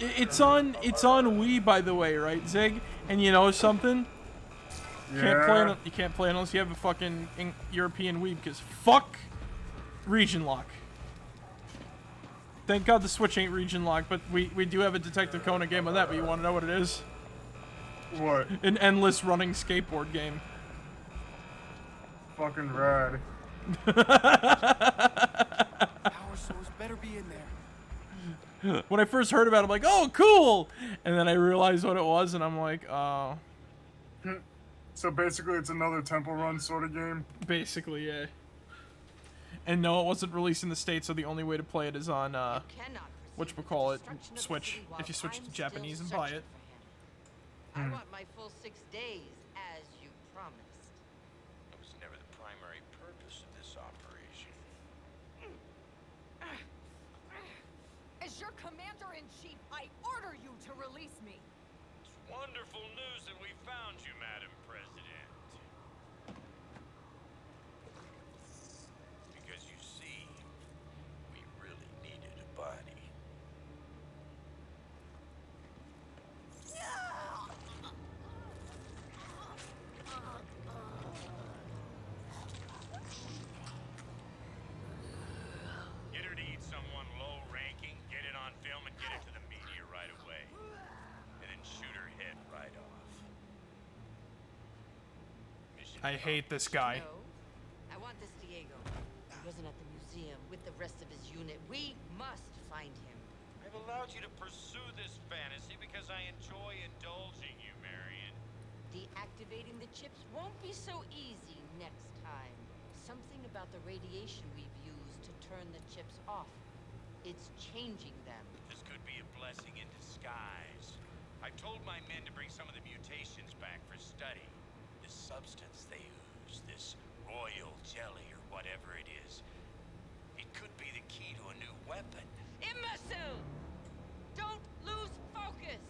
It's on Wii, by the way, right, Zig? And you know something? Yeah. You can't play unless you have a fucking European Wii, because fuck region lock. Thank God the Switch ain't region locked, but we do have a Detective Conan game on that, but you want to know what it is? What? An endless running skateboard game. Fucking rad. Power source better be in there. When I first heard about it, I'm like, oh, cool! And then I realized what it was, and I'm like, oh. So basically it's another Temple Run sort of game? Basically, yeah. And no, it wasn't released in the States, so the only way to play it is on, whatchamacallit, Switch, if you switch to Japanese and buy it. I want my full 6 days, as you promised. It was never the primary purpose of this operation. As your commander-in-chief, I order you to release me. It's wonderful news that we found you, Madam President. Because you see, we really needed a body. Get her to eat someone low-ranking, get it on film, and get it to the media right away. And then shoot her head right off. Mission I hate this guy. No, I want this Diego. He wasn't at the museum with the rest of his unit. We must find him. I've allowed you to pursue this fantasy because I enjoy indulging you, Marion. Deactivating the chips won't be so easy next time. Something about the radiation we've used to turn the chips off. it's changing them. This could be a blessing in disguise. I told my men to bring some of the mutations back for study. The substance they use, this royal jelly or whatever it is, it could be the key to a new weapon. Imbecile! Don't lose focus!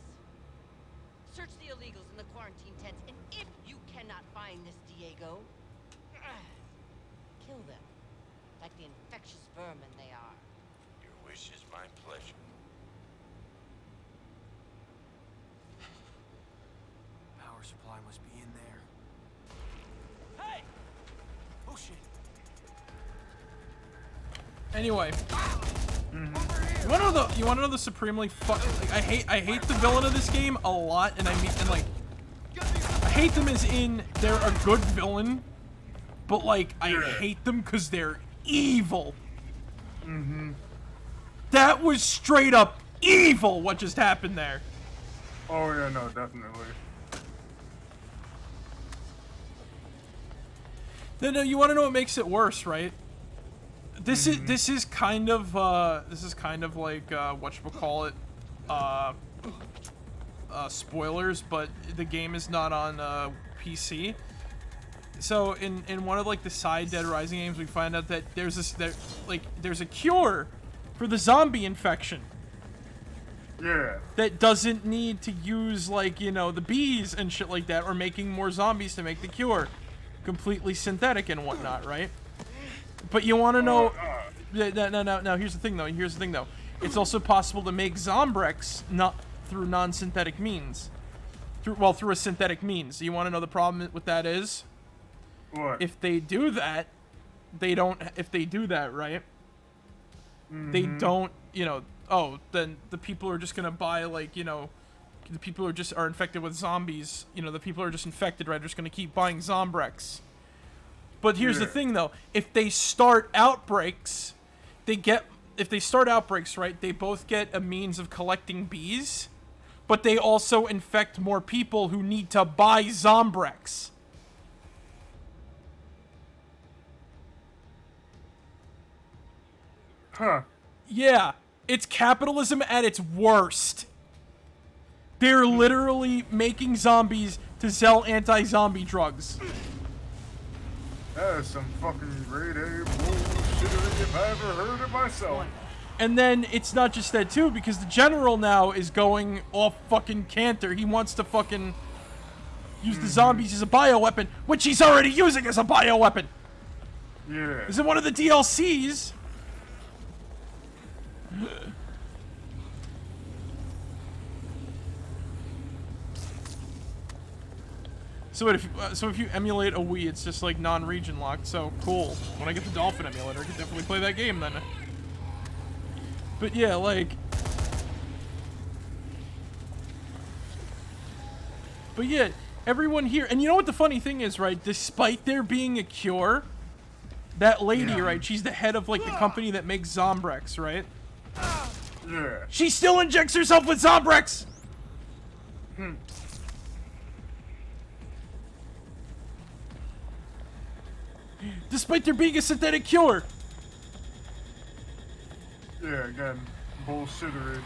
Search the illegals in the quarantine tents, and if you cannot find this Diego, kill them. Like the infectious vermin they are. Your wish is my pleasure. Power supply must be in there. Hey! Oh shit. Anyway. You wanna know the supremely like, I hate the villain of this game a lot, and I hate them as in they're a good villain, but like I hate them because they're evil. That was straight up evil what just happened there. Oh yeah, no, definitely. No, you want to know what makes it worse, right? This is kind of like whatchamacallit, spoilers, but the game is not on PC. So in one of like the side Dead Rising games, we find out that there's a cure for the zombie infection. Yeah. That doesn't need to use like, you know, the bees and shit like that, or making more zombies to make the cure. Completely synthetic and whatnot, right? But you want to know? No. Here's the thing, though. It's also possible to make Zombrex not through non-synthetic means. Through a synthetic means. You want to know the problem with that is? What? If they do that, right? They don't, you know. Oh, then the people are just gonna buy, like, you know, the people are infected with zombies. You know, the people are just infected, right? They're just gonna keep buying Zombrex. But here's the thing, though. If they start outbreaks, right, they both get a means of collecting bees, but they also infect more people who need to buy Zombrex. Huh. Yeah, it's capitalism at its worst. They're literally making zombies to sell anti-zombie drugs. That is some fucking grade A bullshit if I ever heard it myself. And then it's not just that too, because the general now is going off fucking canter. He wants to fucking use the zombies as a bioweapon, which he's already using as a bioweapon. Yeah. Is it one of the DLCs? So if you emulate a Wii, it's just like non-region locked. So cool. When I get the Dolphin emulator, I can definitely play that game then. But yeah, like. But yeah, everyone here, and you know what the funny thing is, right? Despite there being a cure, that lady, right? She's the head of like the company that makes Zombrex, right? Yeah. She still injects herself with Zombrex. Despite there being a synthetic cure. Yeah, again, bullshittery.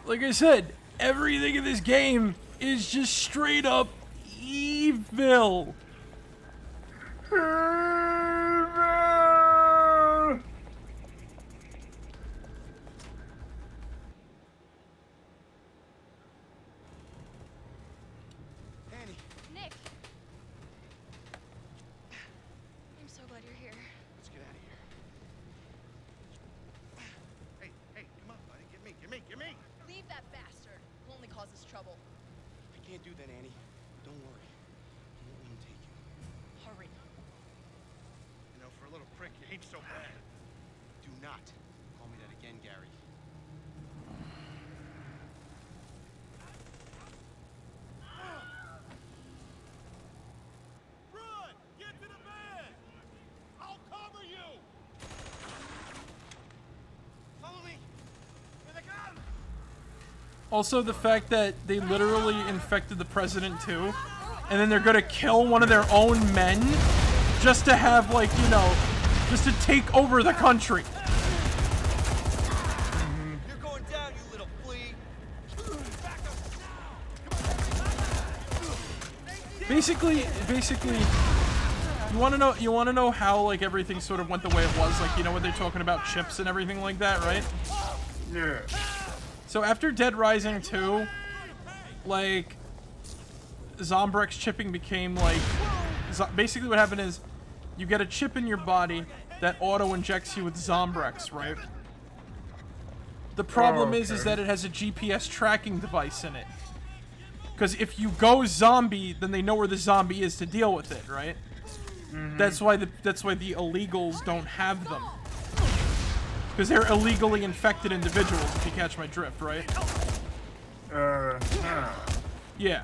Like I said, everything in this game is just straight up evil. Nick! I'm so glad you're here. Let's get out of here. Hey, come on, buddy. Get me. Leave that bastard. He'll only cause us trouble. I can't do that, Annie. Don't worry. I won't let him take you. Hurry. You know, for a little prick, you ain't so bad. Do not call me that again, Gary. Run! Get to the bed! I'll cover you! Follow me! Also, the fact that they literally infected the president too, and then they're gonna kill one of their own men just to have, like, you know, just to take over the country. You're going down, you little flea. Basically, you want to know how, like, everything sort of went the way it was, like, you know, when they're talking about chips and everything like that, right? Yeah. So after Dead Rising 2, like, Zombrex chipping became, like, basically what happened is you get a chip in your body that auto-injects you with Zombrex, right? The problem is that it has a GPS tracking device in it. Because if you go zombie, then they know where the zombie is to deal with it, right? That's why the illegals don't have them. Because they're illegally infected individuals, if you catch my drift, right? Yeah.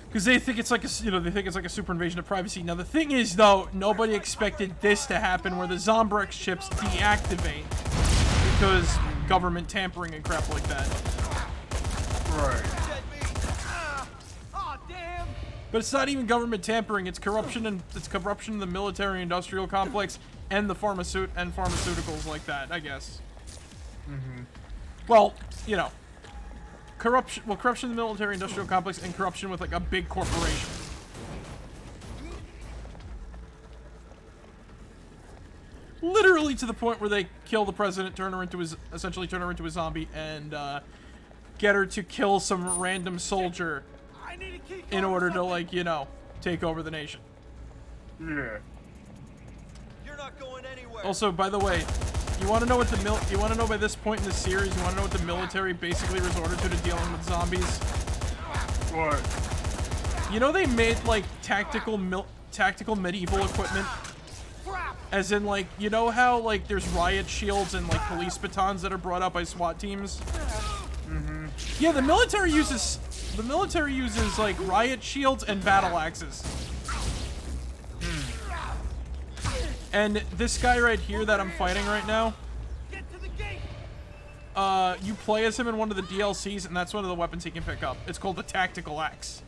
Because they think it's like a, you know, they think it's like a super invasion of privacy. Now the thing is, though, nobody expected this to happen, where the Zombrex chips deactivate because government tampering and crap like that. Right. But it's not even government tampering; it's corruption, and it's corruption in the military-industrial complex and the pharmaceuticals like that, I guess. Well, you know, corruption in the military-industrial complex and corruption with, like, a big corporation. Literally to the point where they kill the president, essentially turn her into a zombie, and get her to kill some random soldier in order to, like, you know, take over the nation. Yeah. You're not going anywhere. Also, by the way, you want to know what you want to know by this point in the series, you want to know what the military basically resorted to dealing with zombies? What? You know, they made, like, tactical medieval equipment? As in, like, you know how, like, there's riot shields and, like, police batons that are brought out by SWAT teams? Yeah, the military uses like riot shields and battle axes. And this guy right here that I'm fighting right now, you play as him in one of the DLCs, and that's one of the weapons he can pick up. It's called the tactical axe.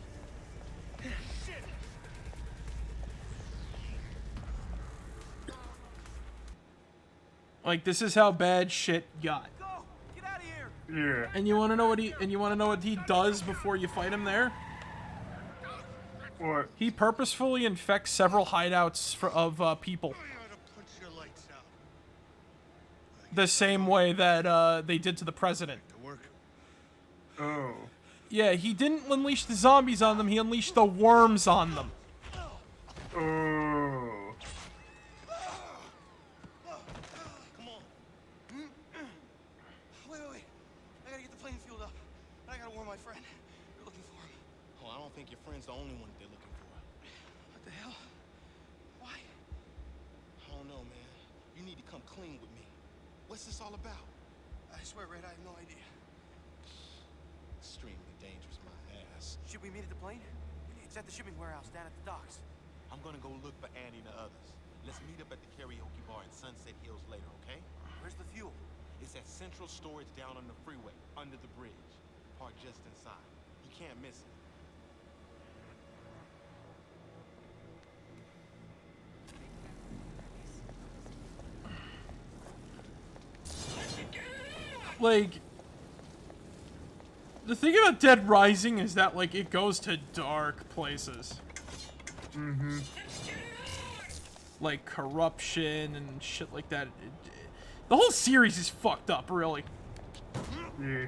Like, this is how bad shit got. Yeah. And you want to know what he does before you fight him there? What? He purposefully infects several hideouts of people. The same way that they did to the president. Oh. Yeah, he didn't unleash the zombies on them, he unleashed the worms on them. Oh. I think your friend's the only one they're looking for. What the hell? Why? I don't know, man. You need to come clean with me. What's this all about? I swear, Red, I have no idea. Extremely dangerous, my ass. Should we meet at the plane? It's at the shipping warehouse down at the docks. I'm gonna go look for Annie and the others. Let's meet up at the karaoke bar in Sunset Hills later, okay? Where's the fuel? It's at Central Storage down on the freeway, under the bridge. Parked just inside. You can't miss it. Like, the thing about Dead Rising is that, like, it goes to dark places. Like corruption and shit like that. The whole series is fucked up, really. Yeah.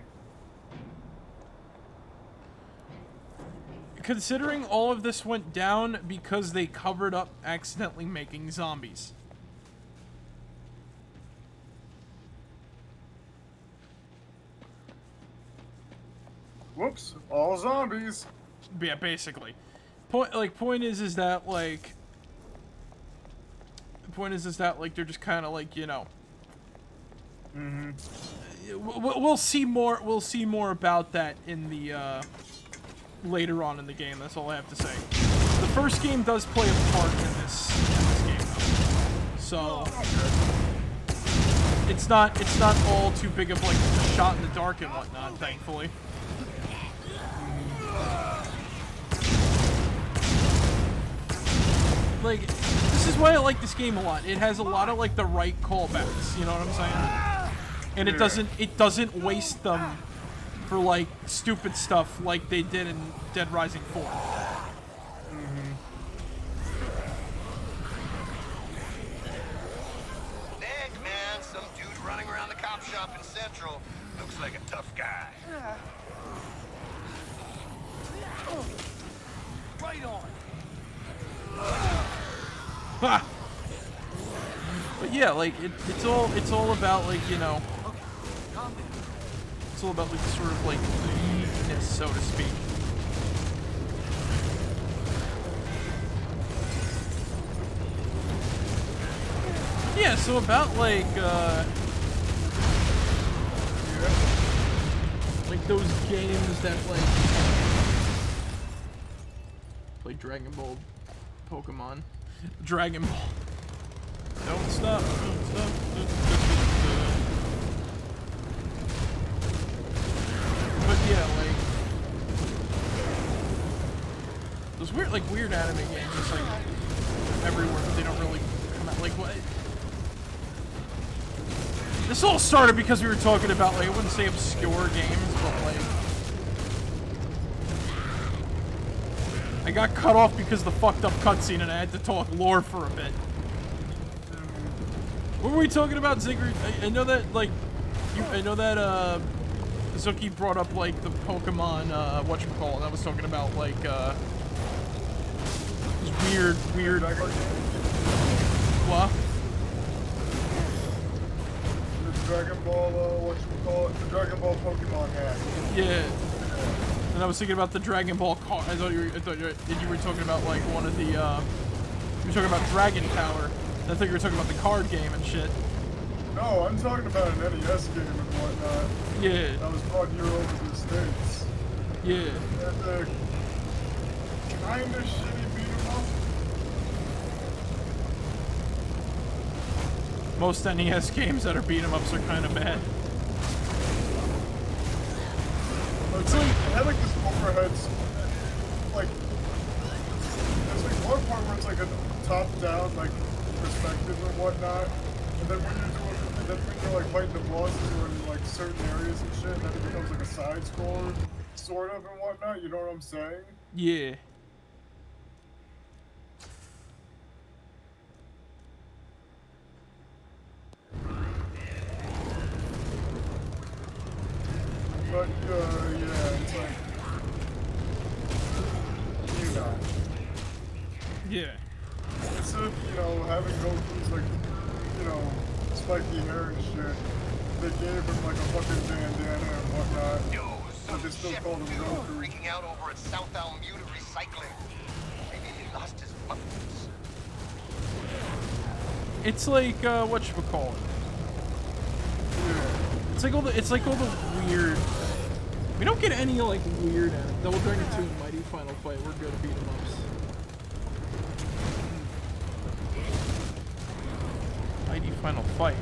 Considering all of this went down because they covered up accidentally making zombies. Whoops, all zombies. Yeah, basically. Point is that, like, they're just kind of like, you know. We'll see more about that in the later on in the game. That's all I have to say. The first game does play a part in this game, though. So it's not all too big of like a shot in the dark and whatnot, thankfully. Like, this is why I like this game a lot. It has a lot of like the right callbacks, you know what I'm saying? And it doesn't waste them for like stupid stuff like they did in Dead Rising 4. Nick, man, some dude running around the cop shop in Central. Looks like a tough guy. Right on. Ha! But yeah, like it's all about like, you know, it's all about like sort of like uniqueness, so to speak. Yeah, so about like those games that like play Dragon Ball, Pokemon, Dragon Ball. Don't stop, don't stop. But yeah, like those weird anime games, just like everywhere. They don't really come out. Like what? This all started because we were talking about like I wouldn't say obscure games, but like I got cut off because of the fucked up cutscene, and I had to talk lore for a bit. What were we talking about, Zigger? I know that, like, I know that, Zuki brought up, like, the Pokemon, whatchamacallit, and I was talking about, like, weird... What? The Dragon Ball, whatchamacallit, the Dragon Ball Pokemon hack. Yeah. And I was thinking about the Dragon Ball car. I thought you were talking about, like, one of the, you were talking about Dragon Tower. I think you were talking about the card game and shit. No, I'm talking about an NES game and whatnot. Yeah. That was brought here over to the States. Yeah. And the kinda shitty beat 'em up. Most NES games that are beat 'em ups are kinda bad. It's like, it had like this overhead, like, there's like one part where it's like a top-down, like, perspective and whatnot, and then when you're like fighting the bosses or in like certain areas and shit, then it becomes like a side scroller, sort of, and whatnot, you know what I'm saying? Yeah. But, yeah, it's like, you know. Yeah. Instead of, you know, having Goku's, like, you know, spiky hair and shit, they gave him, like, a fucking bandana and whatnot. Yo, But some they still chef called him dude Goku. freaking out over at South Almuda Recycling. Maybe he lost his muffins. It's like, whatchamacallit. Yeah. It's like all the weird... We don't get any, like, weird Double Dragon 2 and Mighty Final Fight. We're good at beat 'em ups. Mighty Final Fight.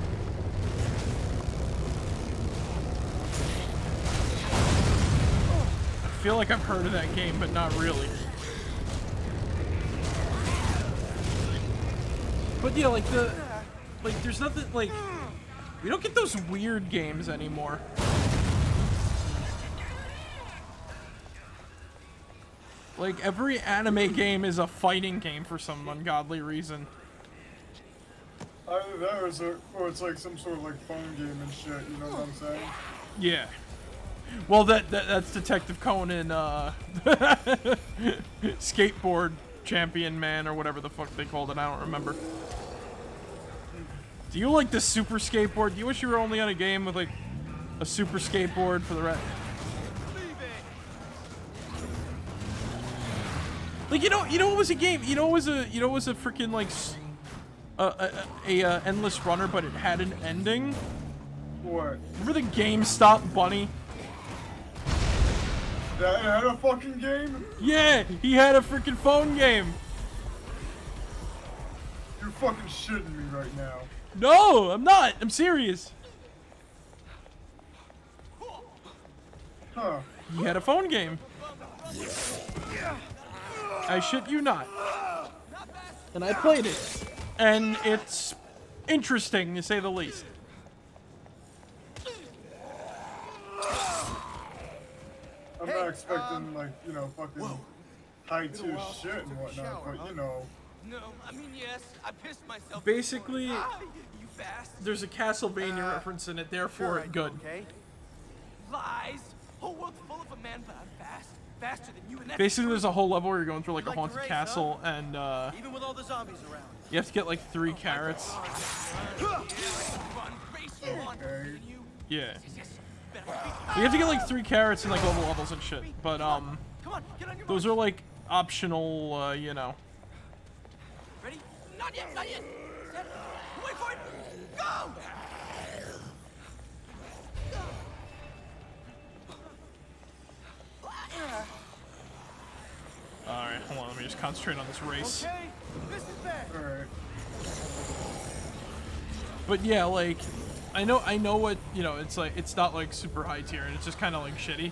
I feel like I've heard of that game, but not really. But yeah, like there's nothing, like, we don't get those weird games anymore. Like, every anime game is a fighting game for some ungodly reason. Either that or it's like some sort of like phone game and shit, you know what I'm saying? Yeah. Well, that's Detective Conan, skateboard champion man, or whatever the fuck they called it, I don't remember. Do you like the super skateboard? Do you wish you were only on a game with, like, a super skateboard for the rest? Like, you know what was a game? You know what was a freaking, like, endless runner, but it had an ending? What? Remember the GameStop bunny? That had a fucking game? Yeah, he had a freaking phone game. You're fucking shitting me right now. No, I'm not. I'm serious. Huh. He had a phone game. I shit you not. And I played it. And it's interesting, to say the least. I'm not expecting, like, you know, fucking high-tier shit and whatnot, but, you know. No, I mean, yes, I pissed myself. Basically, You fast? there's a Castlevania reference in it, therefore Sure, good. Okay. Lies. Whole world's full of a man, but I'm fast. Faster than you, and that's Basically, true. there's a whole level where you're going through like a Like to haunted race, castle, and Even with all the zombies around. you have to get like 3 carrots. Run, race, run. Okay. Yeah. Yes. You have to get like 3 carrots and like all the levels and shit. But Come on, get on your those are like optional, you know. Ready? Not yet, not yet. Set. Wait for it. Go! Alright, hold on, let me just concentrate on this race. Okay, this is bad. Alright. But yeah, like, I know what, you know, it's like, it's not like super high tier, and it's just kind of like shitty.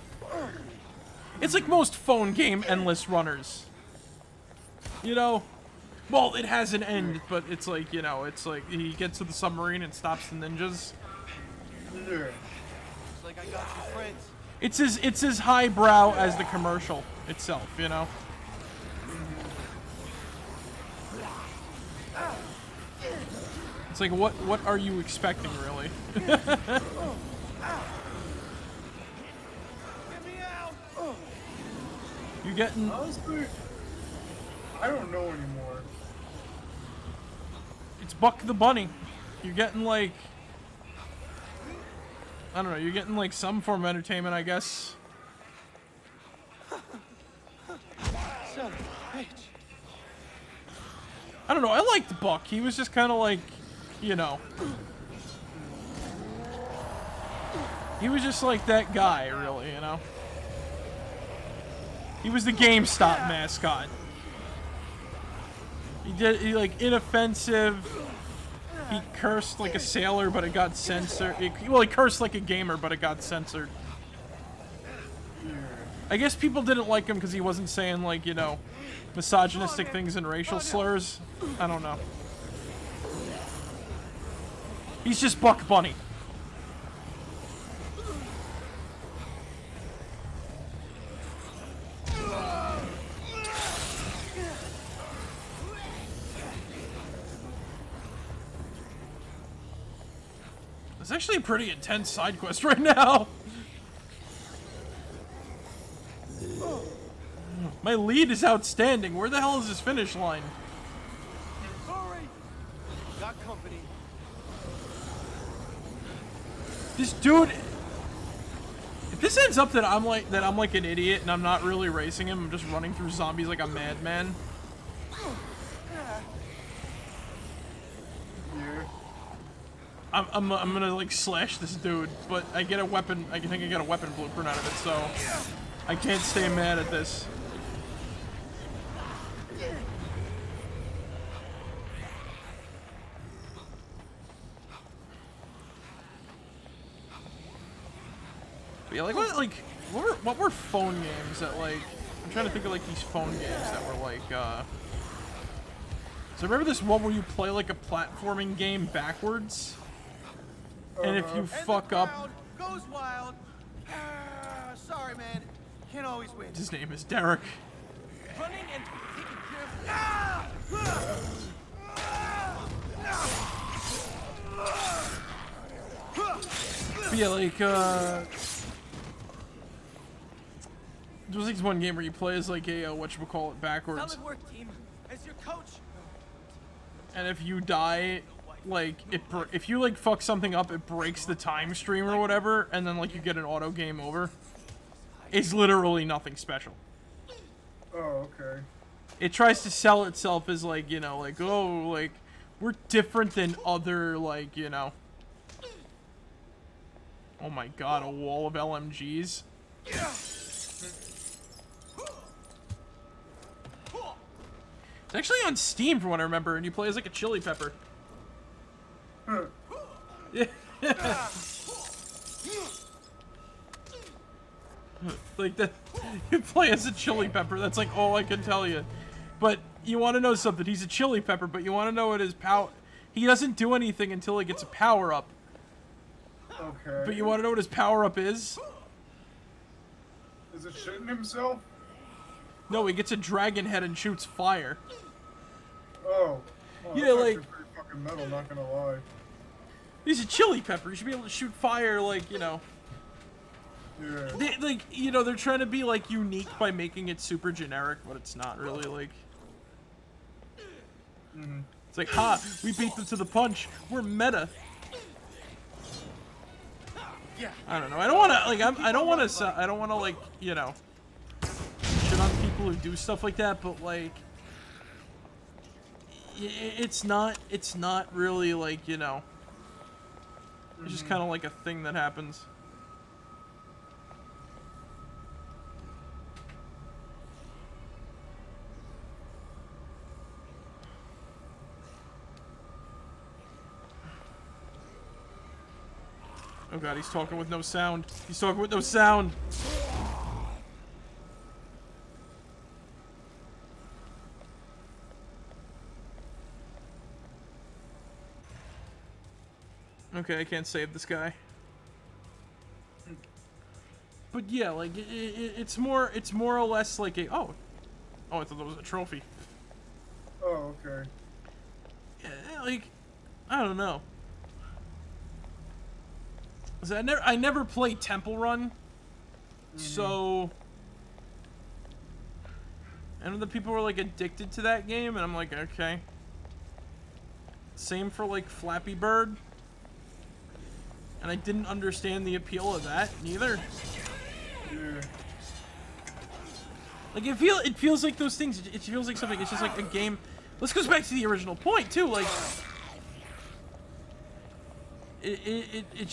It's like most phone game endless runners. You know? Well, it has an end, but it's like, you know, it's like he gets to the submarine and stops the ninjas. Yeah. Looks like I got some friends. It's as highbrow as the commercial itself, you know? It's like, what are you expecting, really? Get me out. You getting... Honestly, I don't know anymore. It's Buck the Bunny. You're getting, like... I don't know, you're getting, like, some form of entertainment, I guess. Son of a bitch. I don't know, I liked Buck. He was just kind of like, you know... He was just like that guy, really, you know? He was the GameStop mascot. He like, inoffensive. He cursed like a sailor, but it got censored. Well, he cursed like a gamer, but it got censored. I guess people didn't like him because he wasn't saying, like, you know, misogynistic things and racial slurs. I don't know. He's just Buck Bunny. It's actually a pretty intense side quest right now. My lead is outstanding. Where the hell is his finish line? Hurry. Got company. This dude. If this ends up that I'm like an idiot and I'm not really racing him, I'm just running through zombies like a madman. I'm gonna like slash this dude, but I get a weapon. I think I get a weapon blueprint out of it, so I can't stay mad at this. But yeah, like what were phone games that like I'm trying to think of like these phone games that were like so remember this one where you play like a platforming game backwards? And if you fuck up, Goes wild. Sorry, man. Can't always win. his name is Derek. Running and taking care of. But yeah, like there was like this one game where you play as like a whatchamacallit backwards, Solid work, team. As your coach. and if you die, like if you like fuck something up, it breaks the time stream or whatever, and then like you get an auto game over. It's literally nothing special. Oh, okay. It tries to sell itself as like, you know, like, oh, like we're different than other, like, you know. Oh my god, a wall of LMGs. It's actually on Steam from what I remember, and you play as like a chili pepper. Huh. Like that, you play as a chili pepper. That's like all I can tell you. But you want to know something? He's a chili pepper, but you want to know what his power? He doesn't do anything until he gets a power up. Okay. But you want to know what his power up is? Is it shitting himself? No, he gets a dragon head and shoots fire. Oh. Yeah, that's like actually pretty fucking metal, not gonna lie. he's a chili pepper. He should be able to shoot fire, like, you know. Yeah. Like, you know, they're trying to be, like, unique by making it super generic, but it's not really, like... It's like, ha, we beat them to the punch. We're meta. I don't know. I don't want to, like, I don't want to, like, you know, shit on people who do stuff like that, but, like, it's not really, like, you know, it's just kind of like a thing that happens. Oh god, he's talking with no sound. He's talking with no sound. Okay, I can't save this guy. But yeah, like it's more or less like a oh, I thought that was a trophy. Oh, okay. Yeah, like I don't know. So I never played Temple Run, so I know that people were like addicted to that game, and I'm like, okay. Same for like Flappy Bird, and I didn't understand the appeal of that neither. Yeah. Like it feels like those things. It feels like something. It's just like a game. This goes back to the original point too. Like it's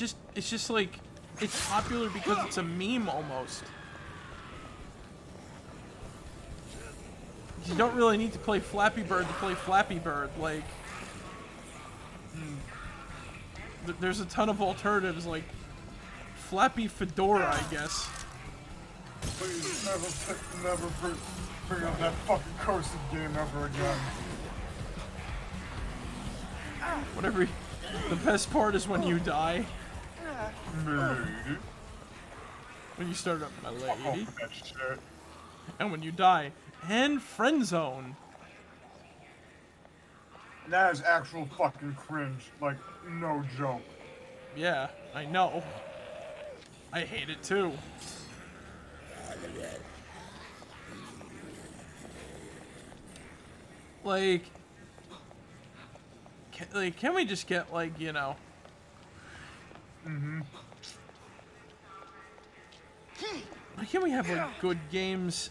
just like it's popular because it's a meme almost. You don't really need to play Flappy Bird to play Flappy Bird. Like there's a ton of alternatives like Flappy Fedora, I guess. Please never bring up that fucking cursed game ever again. Whatever. The best part is when you die. When you start up, my lady. That shit. And when you die. And friend zone. That is actual fucking cringe. Like, no joke. Yeah, I know. I hate it too. Like, can we just get, like, you know... Why can't we have, like, good games?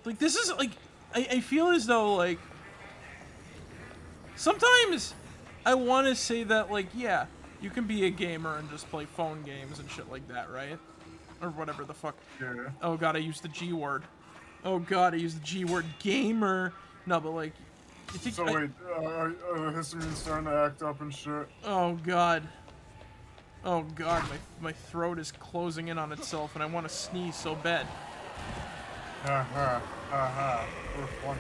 Like, this is, like... I feel as though, like... Sometimes I want to say that, like, yeah, you can be a gamer and just play phone games and shit like that, right? Or whatever the fuck. Yeah. Oh god, I used the G word. Oh god, I used the G word. Gamer. No, but, like... So wait, histamine's starting to act up and shit. Oh god. Oh god, my throat is closing in on itself and I want to sneeze so bad. We're funny.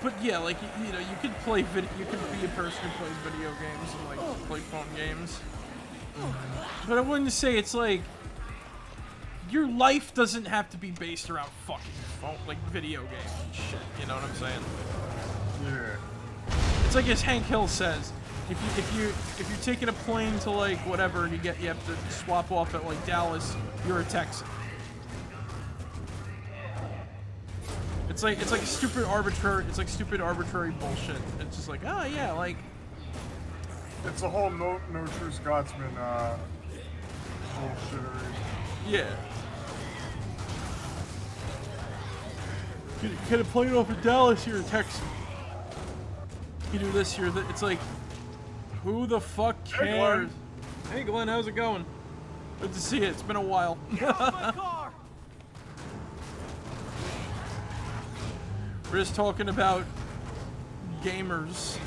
But yeah, like, you know, you could play you could be a person who plays video games and, like, play phone games. But I wouldn't say it's like... Your life doesn't have to be based around fucking phone, like, video games and shit, you know what I'm saying? Yeah. It's like as Hank Hill says, if you're taking a plane to like whatever and you have to swap off at like Dallas, you're a Texan. It's like stupid arbitrary bullshit. It's just like, oh yeah, like it's a whole no true Scotsman bullshittery. Yeah. Get a plane off of Dallas, you're a Texan. You do this, it's like, who the fuck cares? Hey Glenn, how's it going? Good to see you, it's been a while. We're just talking about gamers.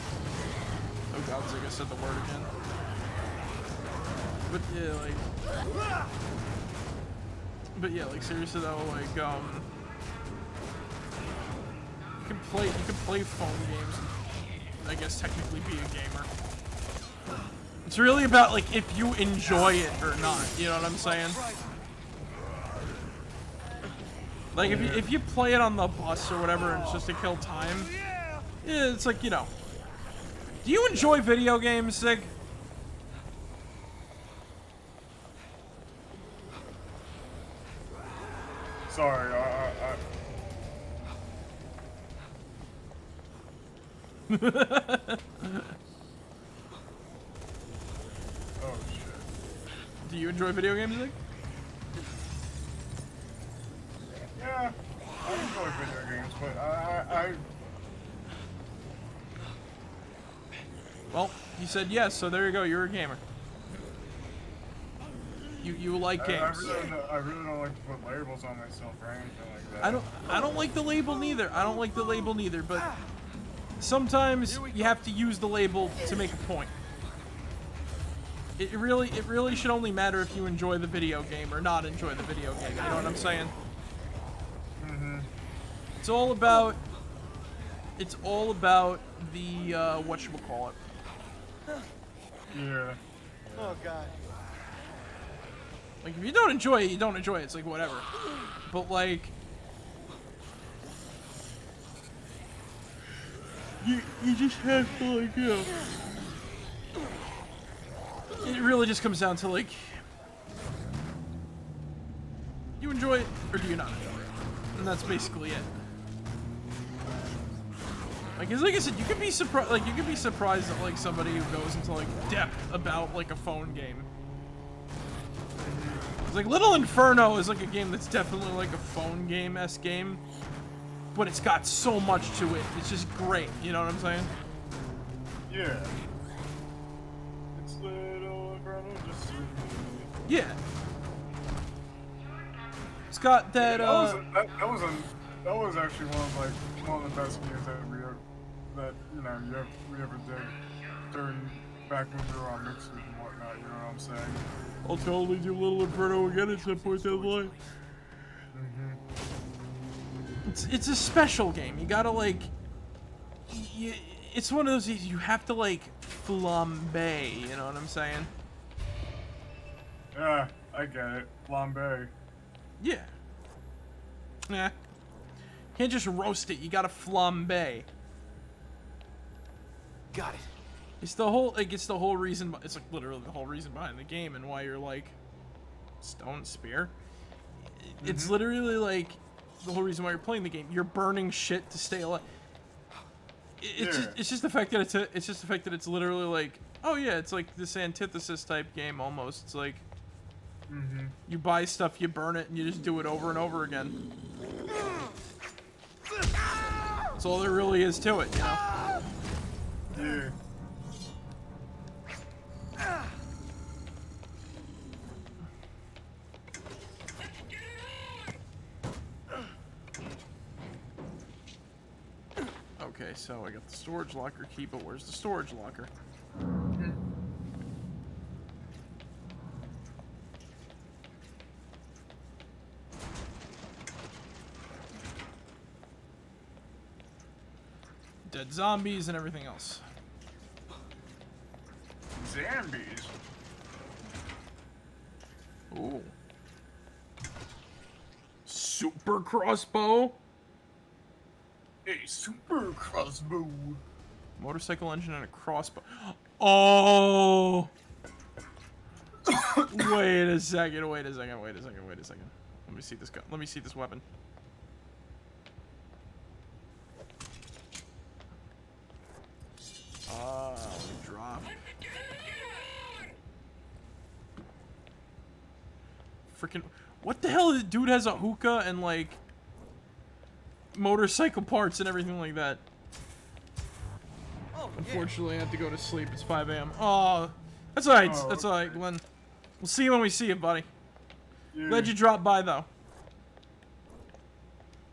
Oh god, it's like I said the word again. But yeah, like seriously though, like you can play phone games and I guess technically be a gamer. It's really about like if you enjoy it or not, you know what I'm saying? Like if you play it on the bus or whatever and it's just to kill time, yeah, it's like, you know. Do you enjoy video games, Sig? Sorry, Oh shit. Do you enjoy video games, Sig? Yeah, I enjoy video games, but I Well, you said yes, so there you go. You're a gamer. You like games. I really don't like to put labels on myself or anything like that. I don't like the label neither. I don't like the label neither, but sometimes you have to use the label to make a point. It really should only matter if you enjoy the video game or not enjoy the video game. You know what I'm saying? Mm-hmm. It's all about the whatchamacallit. Yeah. Oh God. Like if you don't enjoy it, you don't enjoy it. It's like whatever. But like you just have to like, you know. It really just comes down to like, you enjoy it or do you not enjoy it? And that's basically it. Like I said, you could be surprised. Like you could be surprised at like somebody who goes into like depth about like a phone game. It's like Little Inferno is like a game that's definitely like a phone game-esque game, but it's got so much to it. It's just great. You know what I'm saying? Yeah. It's Little Inferno, just yeah. It's got that. That was actually one of the best games that we ever did during back when we were on mixers and whatnot. You know what I'm saying? I'll totally do Little Inferno again at some point down the line. It's a special game. You gotta like. It's one of those you have to like flambe. You know what I'm saying? Yeah, I get it. Flambe. Yeah. Nah. Can't just roast it. You gotta flambe. Got it. It's the whole reason. It's like literally the whole reason behind the game and why you're like stone spear. It's literally like the whole reason why you're playing the game. You're burning shit to stay alive. It's just the fact that it's literally like, oh yeah, it's like this antithesis type game almost. It's like you buy stuff, you burn it, and you just do it over and over again. That's all there really is to it, you know? Yeah. Okay, so I got the storage locker key, but where's the storage locker? Dead zombies and everything else. Zombies? Ooh. Super crossbow? A super crossbow. Motorcycle engine and a crossbow. Oh! Wait a second. Let me see this gun. Let me see this weapon. Let me drop. Freaking. What the hell? Dude has a hookah and like motorcycle parts and everything like that. Oh, Unfortunately, I have to go to sleep. It's 5 a.m. Oh, that's alright. Oh, that's alright, Glenn. We'll see you when we see you, buddy. Yeah. Glad you dropped by, though.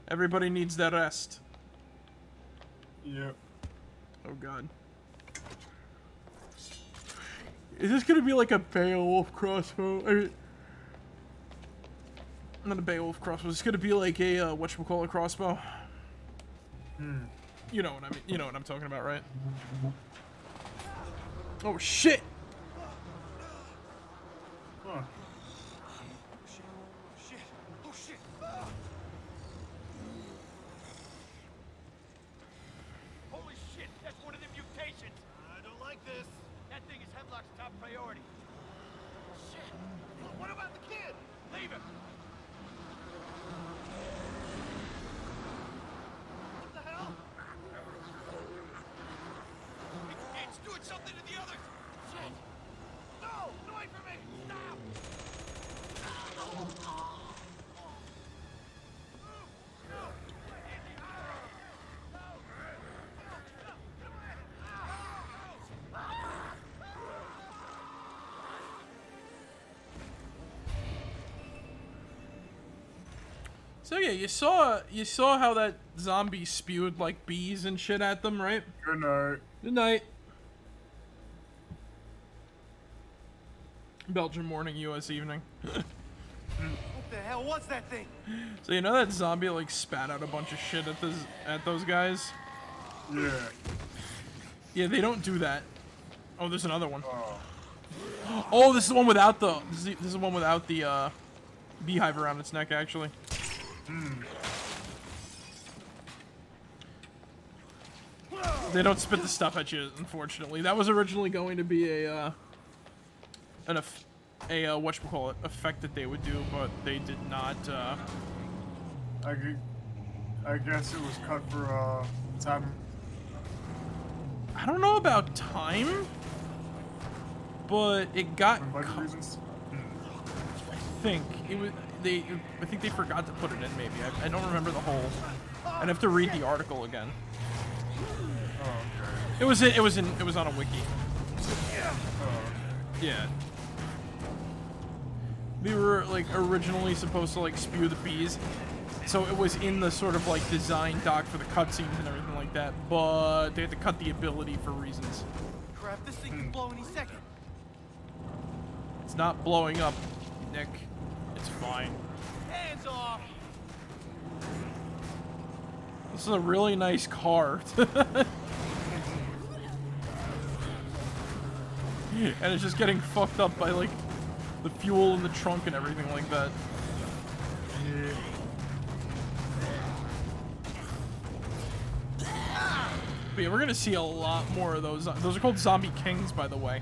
Everybody needs that rest. Yep. Oh, God. Is this gonna be like a Beowulf crossbow? Or, not a Beowulf crossbow. It's gonna be like a whatchamacallit crossbow. You know what I mean. You know what I'm talking about, right? Oh shit! Huh. Shit. Oh, shit. Holy shit, that's one of the mutations. I don't like this. That thing is Hemlock's top priority. Shit. What about the kid? Leave him. What the hell? It's doing something to the others. Shit. No, get away from me. Stop. So yeah, you saw how that zombie spewed like bees and shit at them, right? Good night. Good night. Belgian morning, U.S. evening. What the hell was that thing? So you know that zombie like spat out a bunch of shit at those guys? Yeah. Yeah, they don't do that. Oh, there's another one. Oh. Oh, this is the one without the. This is the one without the beehive around its neck, actually. They don't spit the stuff at you, unfortunately. That was originally going to be a whatchamacallit effect that they would do, but they did not. I guess it was cut for time. I don't know about time, but it got. Budget reasons. I think it was. I think they forgot to put it in. Maybe I don't remember the whole. I'd have to read the article again. Oh, okay. It was on a wiki. Yeah. They were like originally supposed to like spew the bees, so it was in the sort of like design doc for the cutscenes and everything like that. But they had to cut the ability for reasons. Crap, this thing can blow any second. It's not blowing up, Nick. It's fine. Hands off. This is a really nice car. And it's just getting fucked up by like the fuel in the trunk and everything like that. But yeah, we're gonna see a lot more of those. Those are called zombie kings, by the way.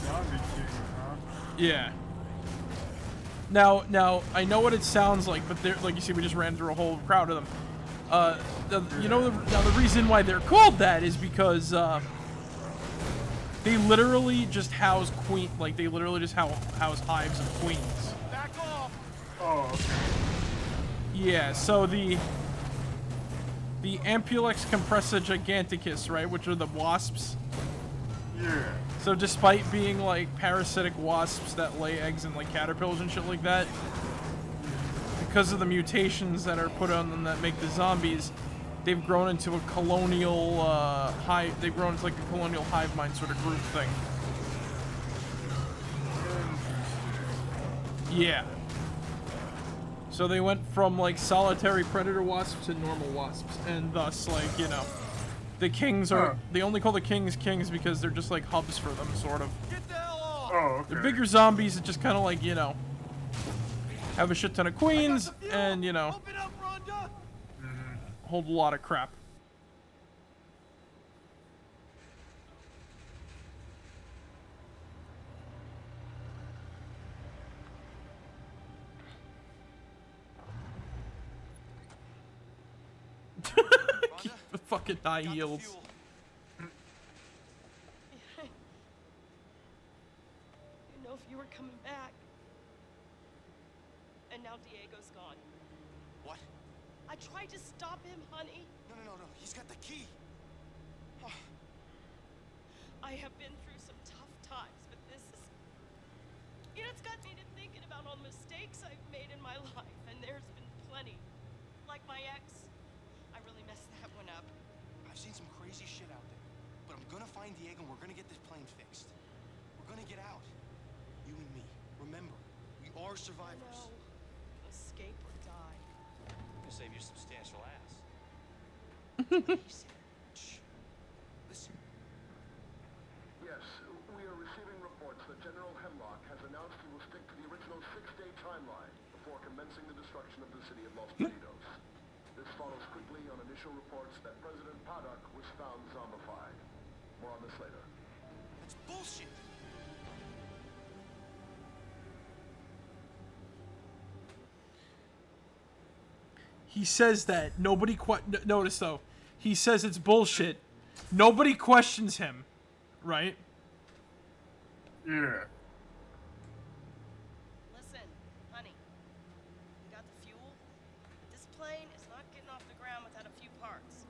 Zombie king, huh? Yeah. Now I know what it sounds like, but they're like you see, we just ran through a whole crowd of them. You know, now the reason why they're called that is because they literally just house they literally just house hives of queens. Back off. Oh, okay. Yeah, so the Ampulex compressa giganticus, right, which are the wasps. Yeah. So despite being like parasitic wasps that lay eggs in like caterpillars and shit like that, because of the mutations that are put on them that make the zombies, they've grown into a colonial hive. They've grown into like a colonial hive mind sort of group thing. Yeah. So they went from like solitary predator wasps to normal wasps, and thus like, you know, the kings are, they only call the kings because they're just like hubs for them, sort of. Get the hell off. Oh, okay. The bigger zombies that just kind of like, you know, have a shit ton of queens and, you know, Open up, Rhonda. hold a lot of crap. Keep the fucking high heels. You know if you were coming back. And now Diego's gone. What? I tried to stop him, honey. No. He's got the key. I have been through some tough times, but this is... You know, it's got me to thinking about all the mistakes I've made in my life, and there's been plenty. Like my ex. I really messed that one up. I've seen some crazy shit out there, but I'm gonna find Diego and we're gonna get this plane fixed. survivors. No. Escape or die. You'll save your substantial ass. Shh. Listen. Yes, we are receiving reports that General Hemlock has announced he will stick to the original 6-day timeline before commencing the destruction of the city of Los Perdidos. This follows quickly on initial reports that President Paddock was found zombified. More on this later. That's bullshit. He says that. Nobody notice though. He says it's bullshit. Nobody questions him, right? Yeah. Listen, honey. We got the fuel. But this plane is not getting off the ground without a few parts.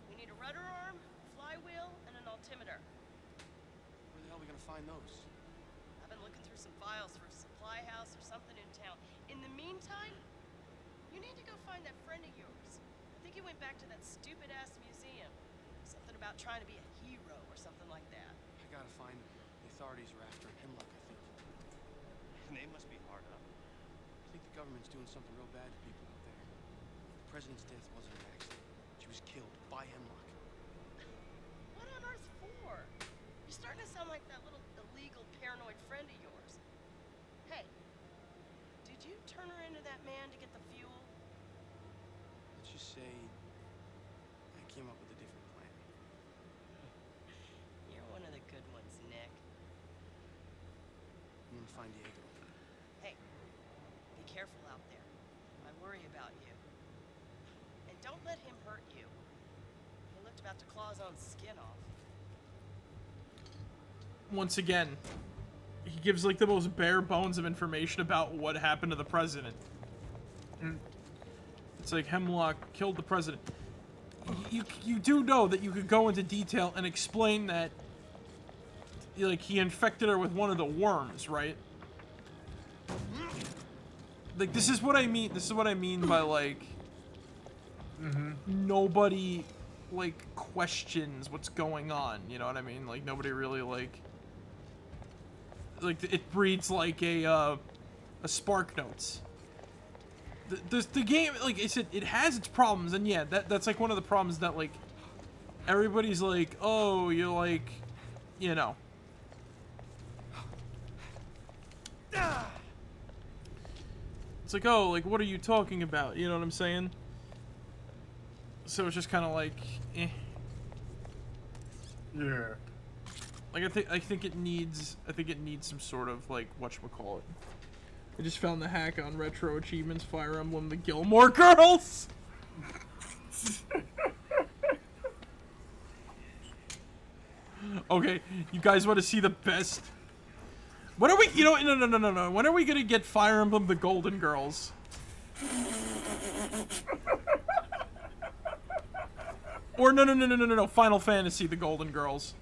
We need a rudder arm, a flywheel, and an altimeter. Where the hell are we gonna find those? I've been looking through some files for a supply house or something in town. In the meantime, you need to go find that friend of yours. I think he went back to that stupid-ass museum. Something about trying to be a hero or something like that. I gotta find him. The authorities are after Hemlock, I think. And they must be hard up. I think the government's doing something real bad to people out there. The president's death wasn't an accident. She was killed by Hemlock. What on earth for? You're starting to sound like that little illegal paranoid friend of yours. Hey, did you turn her into that man to get the fuel? Let's just say I came up with a different plan. You're one of the good ones, Nick. I'm gonna find Diego. Hey, be careful out there. I worry about you. And don't let him hurt you. He looked about to claw his own skin off. Once again, he gives like the most bare bones of information about what happened to the president. It's like Hemlock killed the president. You do know that you could go into detail and explain that like he infected her with one of the worms, right? Like this is what I mean. This is what I mean by like nobody like questions what's going on. You know what I mean? Like nobody really like it breeds like a Spark Notes. The game, like I said, it has its problems, and yeah, that's like one of the problems that like everybody's like, oh, you're like, you know. It's like, oh, like what are you talking about? You know what I'm saying? So it's just kind of like, eh. Yeah. Like I think it needs some sort of like whatchamacallit. I just found the hack on Retro Achievements Fire Emblem the Gilmore Girls. Okay, you guys want to see the best? When are we? You know, no. When are we gonna get Fire Emblem the Golden Girls? Or no. Final Fantasy the Golden Girls.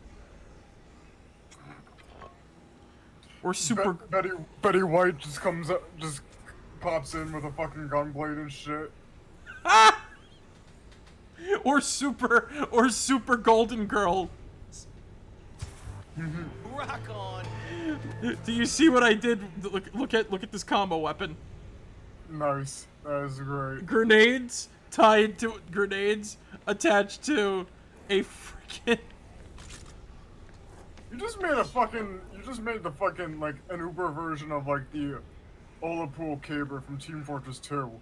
Or Super. Betty White just comes up, just pops in with a fucking gunblade and shit. Or Super Golden Girl. Rock on. Do you see what I did? Look at this combo weapon. Nice. That is great. Grenades attached to a freaking. You just made the fucking like an Uber version of like the Olapool Caber from Team Fortress 2. You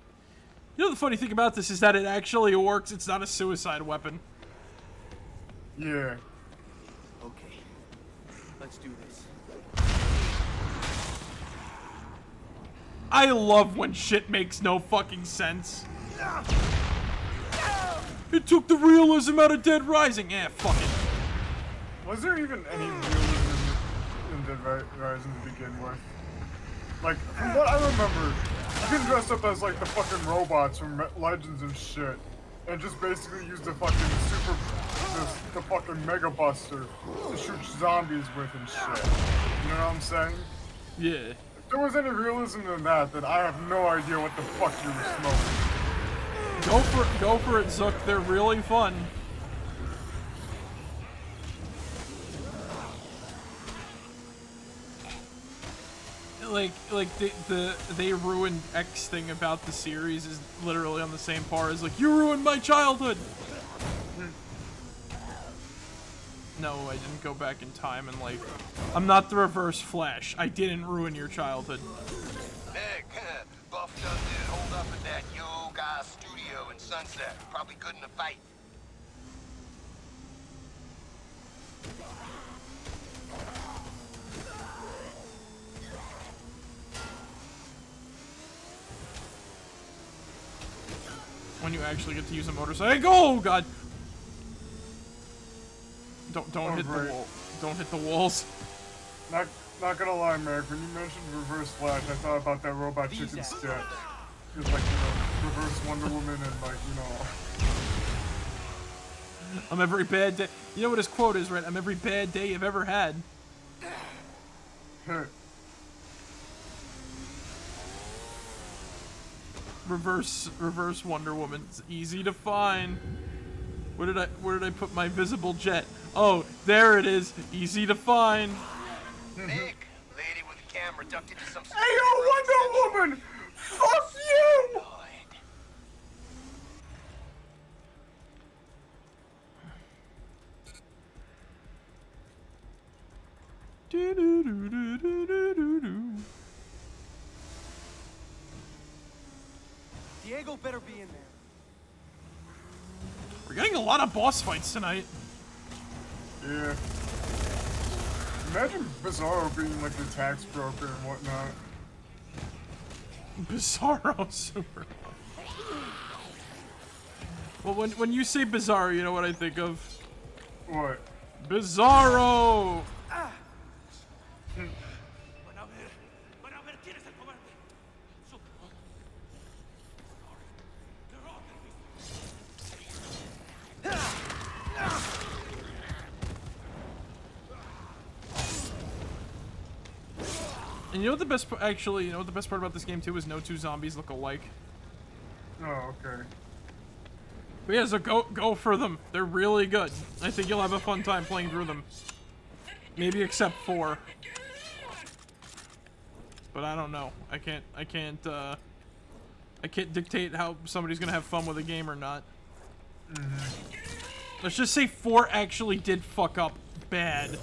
know the funny thing about this is that it actually works. It's not a suicide weapon. Yeah. Okay. Let's do this. I love when shit makes no fucking sense. It took the realism out of Dead Rising. Fuck it. Was there even any realism in Dead Rising to begin with? Like, from what I remember, you can dress up as like the fucking robots from Legends and shit, and just basically use the fucking the fucking Mega Buster to shoot zombies with and shit. You know what I'm saying? Yeah. If there was any realism in that, then I have no idea what the fuck you were smoking. Go for it, Zook. They're really fun. like they ruined X thing about the series is literally on the same par as like, you ruined my childhood. No, I didn't go back in time and like, I'm not the Reverse Flash. I didn't ruin your childhood. Nick, Buff done did hold up at that yoga studio in Sunset. Probably good in a fight. When you actually get to use a motorcycle. Oh god! Don't hit the wall. Don't hit the walls. Not gonna lie, Marek, when you mentioned Reverse Flash, I thought about that Robot Chicken sketch. Just like, you know, Reverse Wonder Woman and like, you know. I'm every bad day. You know what his quote is, right? I'm every bad day you've ever had. Reverse Wonder Woman. It's easy to find. Where did I put my visible jet? Oh, there it is. Easy to find. Nick, lady with the camera ducked into some. Hey, yo, Wonder Woman! Fuck you! Diego better be in there. We're getting a lot of boss fights tonight. Yeah. Imagine Bizarro being like the tax broker and whatnot. Bizarro super. Well, when you say Bizarro, you know what I think of? What? Bizarro! And you know what the best actually, you know what the best part about this game too is no two zombies look alike. Oh, okay. But yeah, so go for them. They're really good. I think you'll have a fun time playing through them. Maybe except 4. But I don't know. I can't dictate how somebody's gonna have fun with a game or not. Let's just say 4 actually did fuck up bad.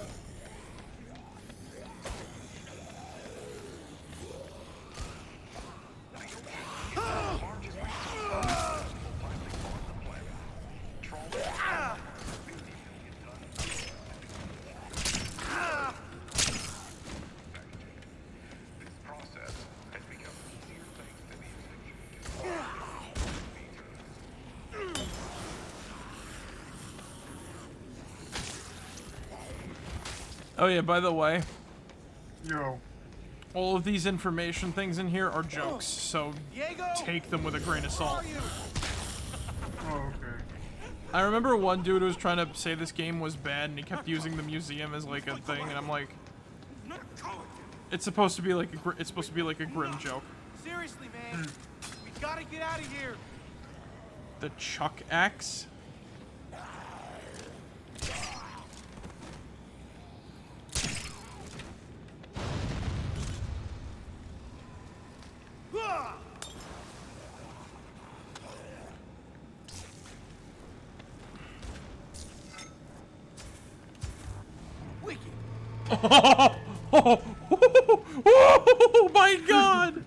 Oh yeah, by the way, yo, all of these information things in here are jokes, so take them with a grain of salt. Oh, okay. I remember one dude who was trying to say this game was bad, and he kept using the museum as like a thing, and I'm like, it's supposed to be like a grim joke. Seriously, man, we gotta get out of here. The Chuck axe. Oh my god!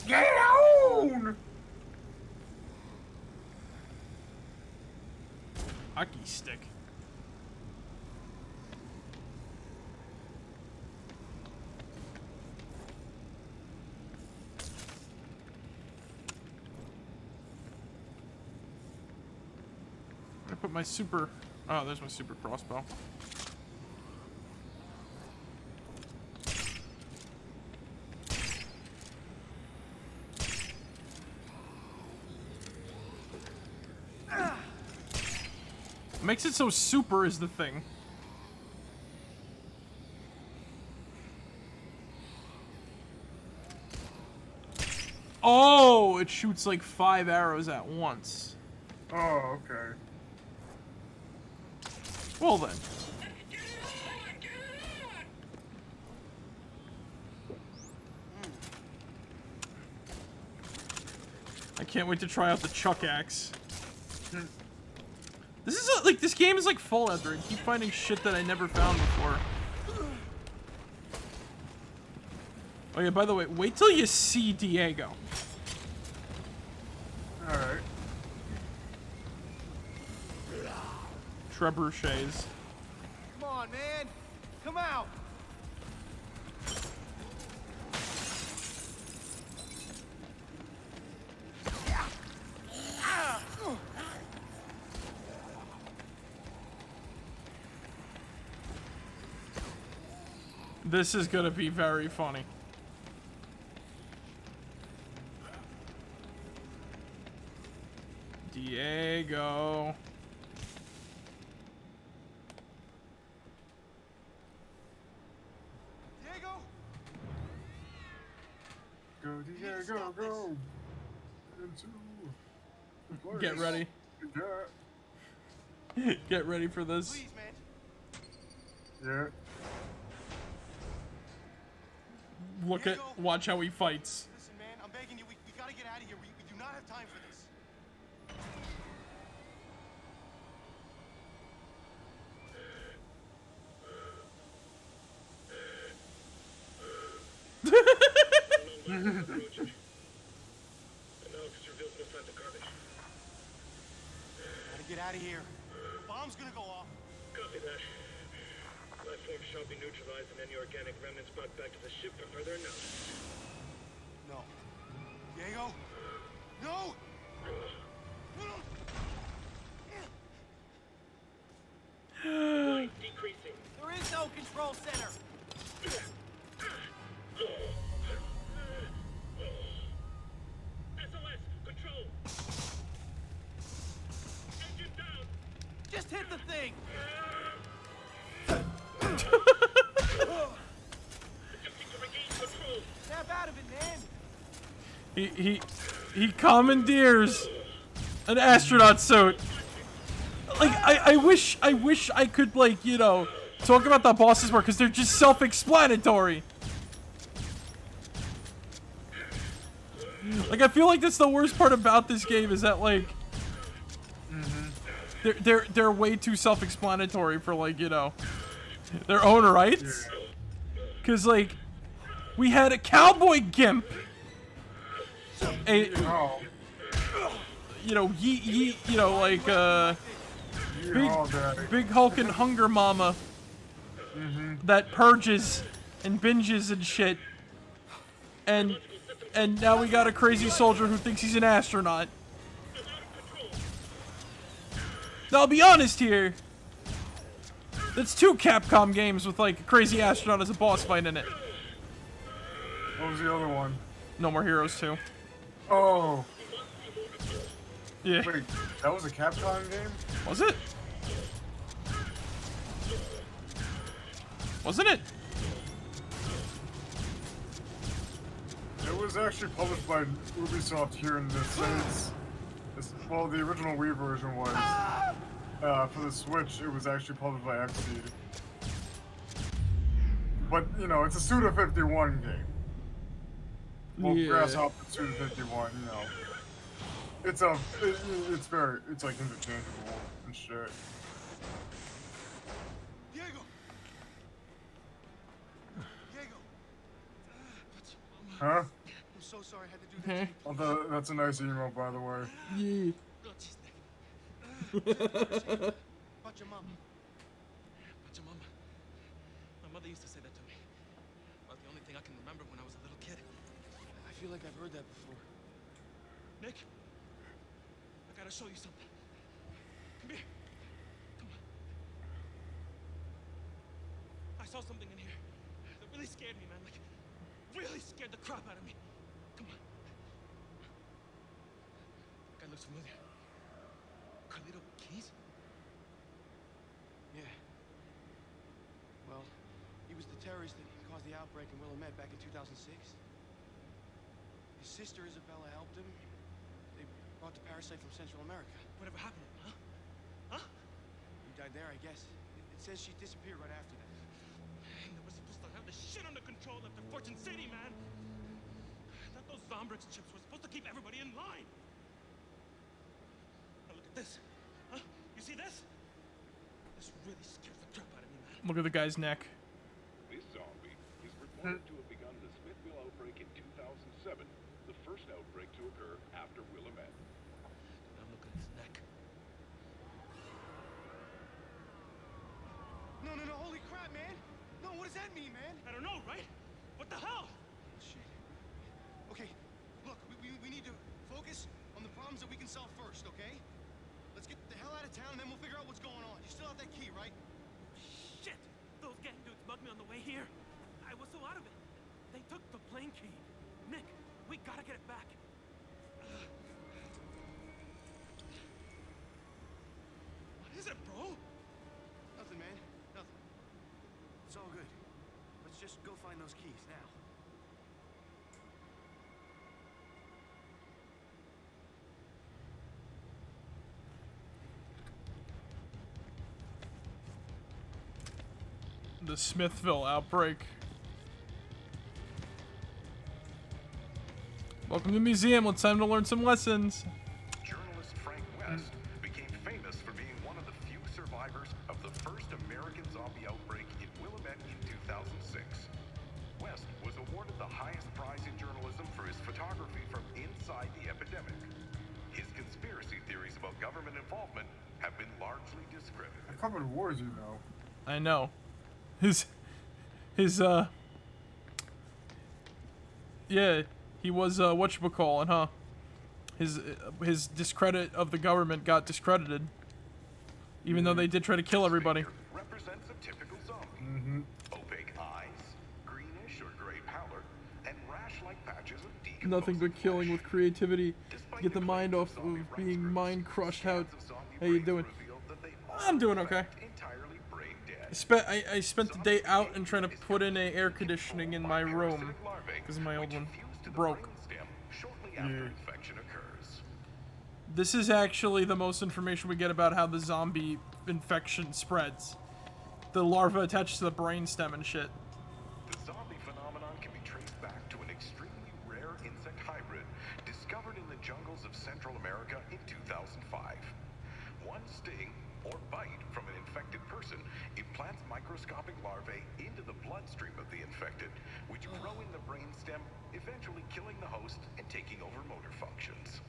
Get on! Hockey stick. I put my super. Oh, there's my super crossbow. What makes it so super is the thing. Oh, it shoots like 5 arrows at once. Oh, okay. Well then. I can't wait to try out the chuck axe. This is like this game is like Fallout. I keep finding shit that I never found before. Oh yeah, by the way, wait till you see Diego. Alright. Trebuchets. Come on, man. Come out. This is gonna be very funny. Diego. Diego? Go, Diego, go! Into the place. Get ready. Yeah. Get ready for this. Please, man. Yeah. Look at, watch how he fights. Listen, man, I'm begging you. We gotta get out of here. We do not have time for this. Gotta get out of here. The bomb's gonna go off. Copy that. Platform shall be neutralized and any organic remnants brought back to the ship for further analysis. No. Diego? No! Light decreasing. There is no control center. SOS, control. Engine down. Just hit the thing. Attempting to regain control. Snap out of it, man. He commandeers an astronaut suit. Like I wish I could, like, you know, talk about the bosses more because they're just self-explanatory. Like I feel like that's the worst part about this game is that, like, they're way too self-explanatory for, like, you know, their own rights. Cause like we had a cowboy gimp, a you know you know, like big hulking hunger mama that purges and binges and shit, and now we got a crazy soldier who thinks he's an astronaut. Now I'll be honest here. That's 2 Capcom games with, like, a crazy astronaut as a boss fight in it. What was the other one? No More Heroes 2. Oh. Yeah. Wait, that was a Capcom game? Was it? Wasn't it? It was actually published by Ubisoft here in the States. Well, the original Wii version was. For the Switch, it was actually published by Xseed. But, you know, it's a Suda 51 game. Well, Yeah. Grasshopper Suda 51, you know. It's like interchangeable and shit. Diego! Diego! Huh? I'm so sorry I had to do that. Although, that's a nice email, by the way. Yeah. About your mom. About your mama. My mother used to say that to me. About the only thing I can remember when I was a little kid. I feel like I've heard that before. Nick, I gotta show you something. Come here. Come on. I saw something in here that really scared me, man. Like, really scared the crap out of me. Come on. Guy looks familiar. Carlito Keys? Yeah. Well, he was the terrorist that caused the outbreak in Willamette back in 2006. His sister Isabella helped him. They brought the parasite from Central America. Whatever happened to him, huh? Huh? He died there, I guess. It says she disappeared right after that. They were supposed to have the shit under control after Fortune City, man. That those Zombrex chips were supposed to keep everybody in line. Now look at this. Huh? You see this? This really scares the crap out of me, man. Look at the guy's neck. This zombie is reported to have begun the Smithville outbreak in 2007, the first outbreak to occur after Willamette. Now look at his neck. No, holy crap, man! No, what does that mean, man? I don't know, right? What the hell? Shit. Okay, look, we need to focus on the problems that we can solve first, okay? Let's get the hell out of town, and then we'll figure out what's going on. You still have that key, right? Shit! Those gang dudes bugged me on the way here. I was so out of it. They took the plane key. Nick, we gotta get it back. What is it, bro? Nothing, man. Nothing. It's all good. Let's just go find those keys now. The Smithville outbreak. Welcome to the museum. It's time to learn some lessons. Journalist Frank West became famous for being one of the few survivors of the first American zombie outbreak in Willamette in 2006. West was awarded the highest prize in journalism for his photography from inside the epidemic. His conspiracy theories about government involvement have been largely discredited. I covered wars, you know. I know. Yeah, he was, whatchamacallin', huh? His discredit of the government got discredited. Even though they did try to kill everybody. Represents a typical zombie. Opaque eyes, greenish or gray pallor, and rash-like patches of decomposing Nothing but killing with creativity. Get the mind off of being mind crushed out. How you doing? I'm doing okay. I spent the day out and trying to put in a air conditioning in my room because my old one broke. This is actually the most information we get about how the zombie infection spreads. The larva attached to the brainstem and shit. The zombie phenomenon can be traced back to an extremely rare insect hybrid discovered in the jungles of Central America in 2005. One sting or bite from an infected person implants microscopic larvae into the bloodstream of the infected, which grow in the brainstem, eventually killing the host and taking over motor functions.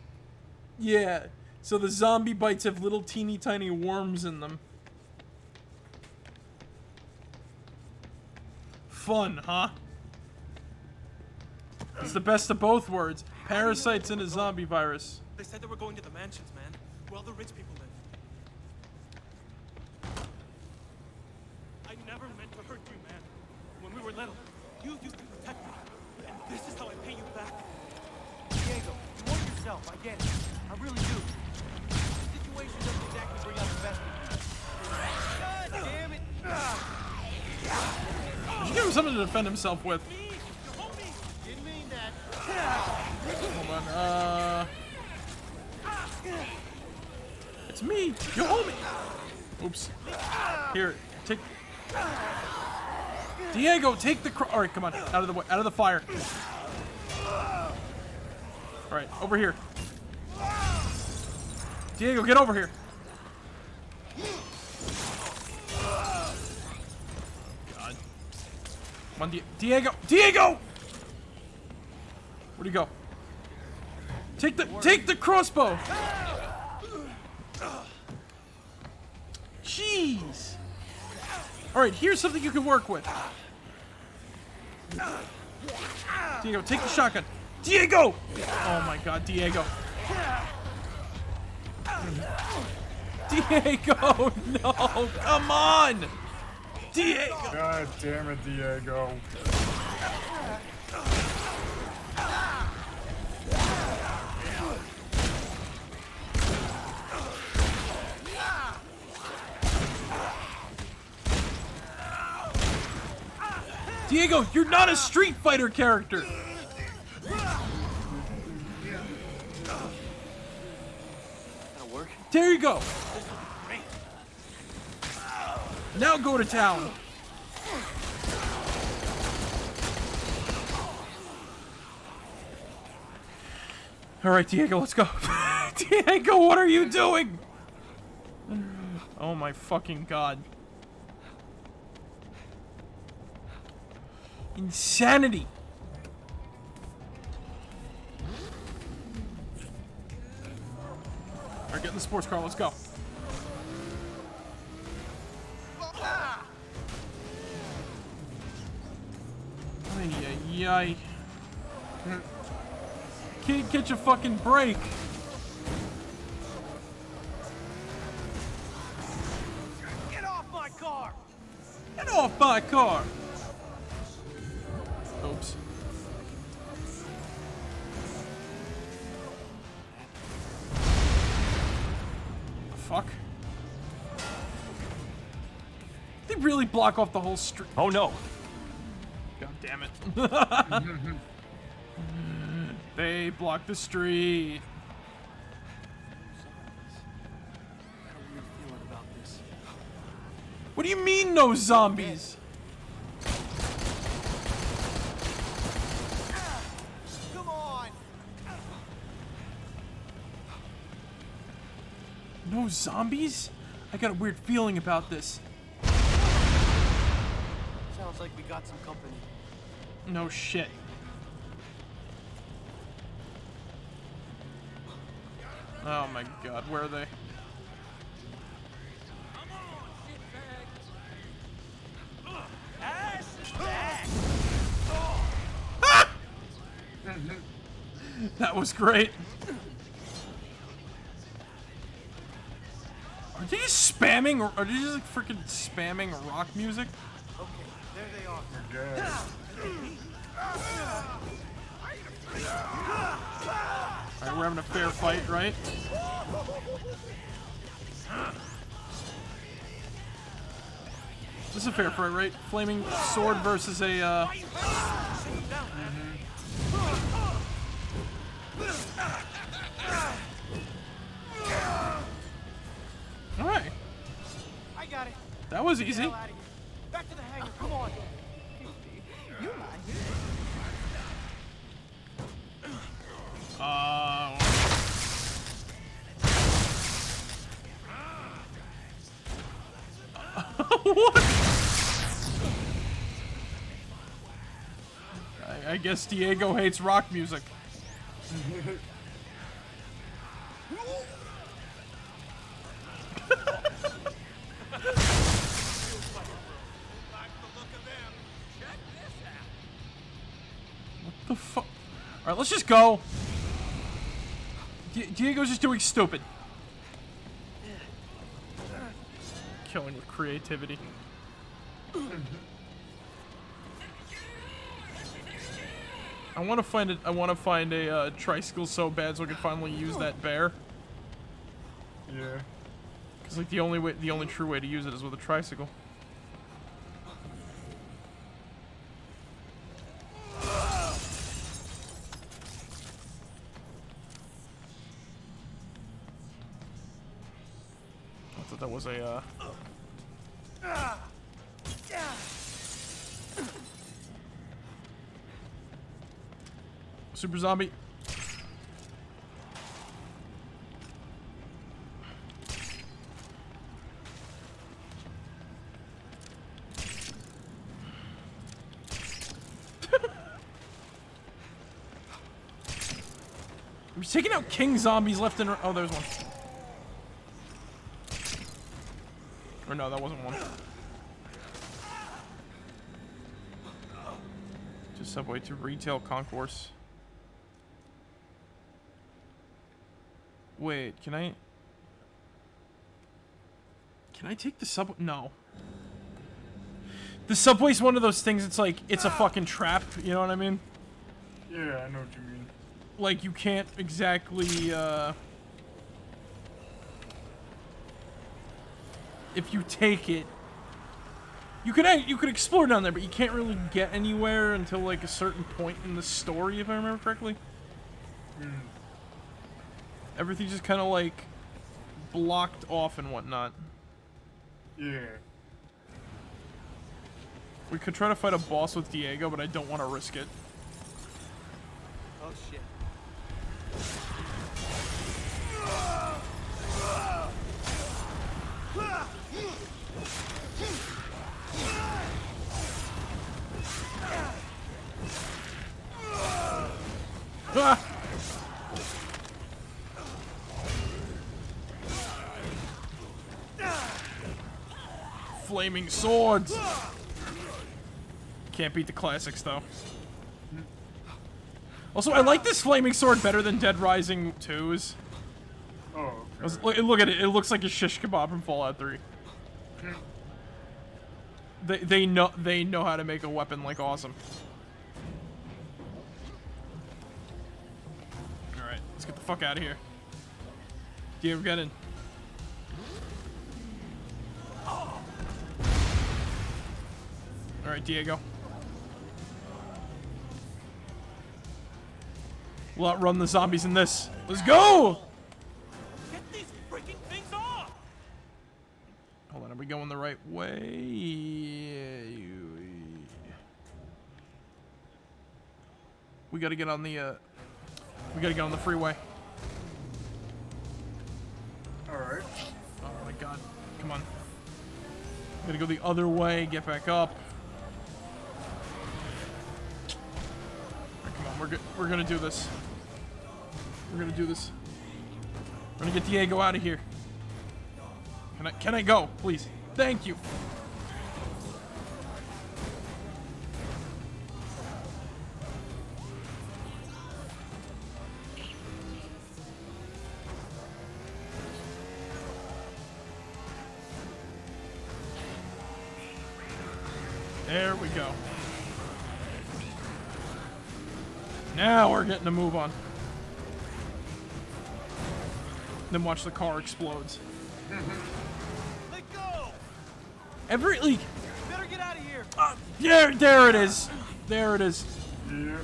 Yeah, so the zombie bites have little teeny tiny worms in them. Fun, huh? It's the best of both worlds. Parasites and a zombie virus. They said they were going to the mansions, man. Where all the rich people live. I never meant to hurt you, man. When we were little, you used to protect me. And this is how I pay you back. Diego, you want yourself, I get it. I really do. The situation doesn't exactly bring out the best of you. God damn it! You should give him something to defend himself with. Didn't mean that. Hold on, it's me, your homie. Oops. Here, take. Diego, take the. All right, come on, out of the way, out of the fire. All right, over here. Diego, get over here. God. Come on, Diego. Diego! Where'd he go? Take the crossbow. Jeez. All right, here's something you can work with. Diego, take the shotgun. Diego! Oh my God, Diego. Diego, no, come on! Diego! God damn it, Diego. Diego, you're not a Street Fighter character! work. There you go. Now go to town. All right, Diego, let's go. Diego, what are you doing? Oh my fucking god. Insanity. All right, get in the sports car. Let's go. Ay, ay, ay. Can't catch a fucking break. Get off my car! Get off my car. Oops. Fuck. They really block off the whole street. Oh no. God damn it. They block the street. What do you mean no zombies? Come on! No zombies? I got a weird feeling about this. Sounds like we got some company. No shit. Oh my god, where are they? That was great. Are they just spamming, or are they just like freaking spamming rock music? Okay, there they are. Alright, we're having a fair fight, right? This is a fair fight, right? Flaming sword versus a, Alright. I got it. That was easy. Get the hell outta here. Back to the hangar, come on. You're not here. What? I guess Diego hates rock music. What the fuck? Alright, let's just go. Diego's just doing stupid. Killing with creativity. I want to find a tricycle so bad so I can finally use that bear. Yeah. Cause like the only true way to use it is with a tricycle. I thought that was a super zombie. We're taking out king zombies left and right. Oh, there's one. Or no, that wasn't one. Just subway to retail concourse. Wait, can I take the subway? No. The subway's one of those things, it's like, it's a fucking trap, you know what I mean? Yeah, I know what you mean. Like, you can't exactly, if you take it, you could explore down there, but you can't really get anywhere until, like, a certain point in the story, if I remember correctly. Everything's just kind of like blocked off and whatnot. Yeah. We could try to fight a boss with Diego, but I don't want to risk it. Oh shit. Ah! Flaming swords! Can't beat the classics, though. Also, I like this flaming sword better than Dead Rising 2's. Oh, okay. Look at it. It looks like a shish kebab from Fallout 3. They know how to make a weapon like awesome. All right, let's get the fuck out of here. Diego, get in. All right, Diego. We'll outrun the zombies in this. Let's go! Get these freaking things off! Hold on, are we going the right way? We gotta get on the, we gotta get on the freeway. Alright. Oh my god. Come on. Gotta go the other way, get back up. Alright, come on, we're gonna do this. We're gonna do this. We're gonna get Diego out of here. Can I go, please? Thank you. There we go. Now we're getting a move on. Then watch the car explodes. Let go! Every leak. Better get out of here. Yeah, there it is. There it is. Yeah.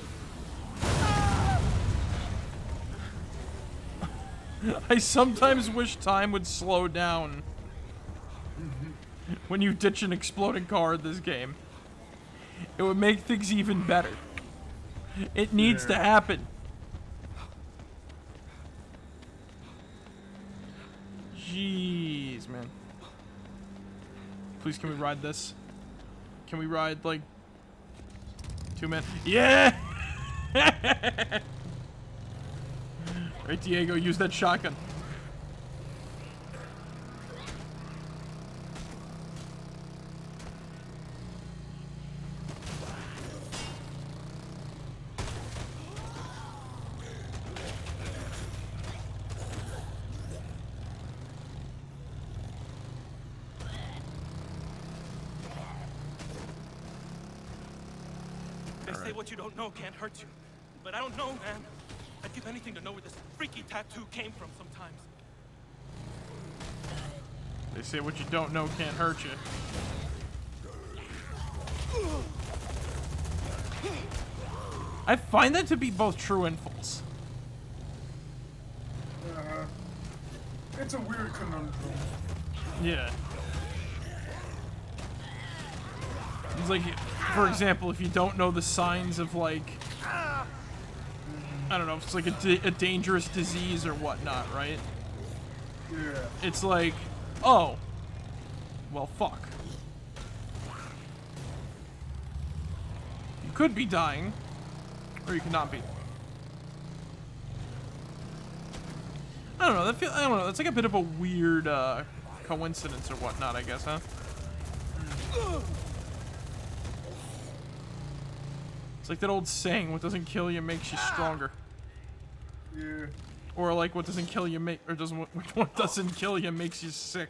I sometimes wish time would slow down when you ditch an exploding car in this game. It would make things even better. It needs to happen. Jeez, man. Please, can we ride this? Can we ride, like, 2 minutes? Yeah! Right, Diego, use that shotgun. They say what you don't know can't hurt you. But I don't know, man. I'd give anything to know where this freaky tattoo came from sometimes. They say what you don't know can't hurt you. I find that to be both true and false. It's a weird conundrum. Yeah. It's like, for example, if you don't know the signs of, like, I don't know, if it's like a dangerous disease or whatnot, right? Yeah. It's like, oh, well, fuck. You could be dying, or you could not be. I don't know. I don't know. That's like a bit of a weird coincidence or whatnot, I guess, huh? It's like that old saying: "What doesn't kill you makes you stronger." Yeah. Or like, "What doesn't kill you what doesn't kill you makes you sick."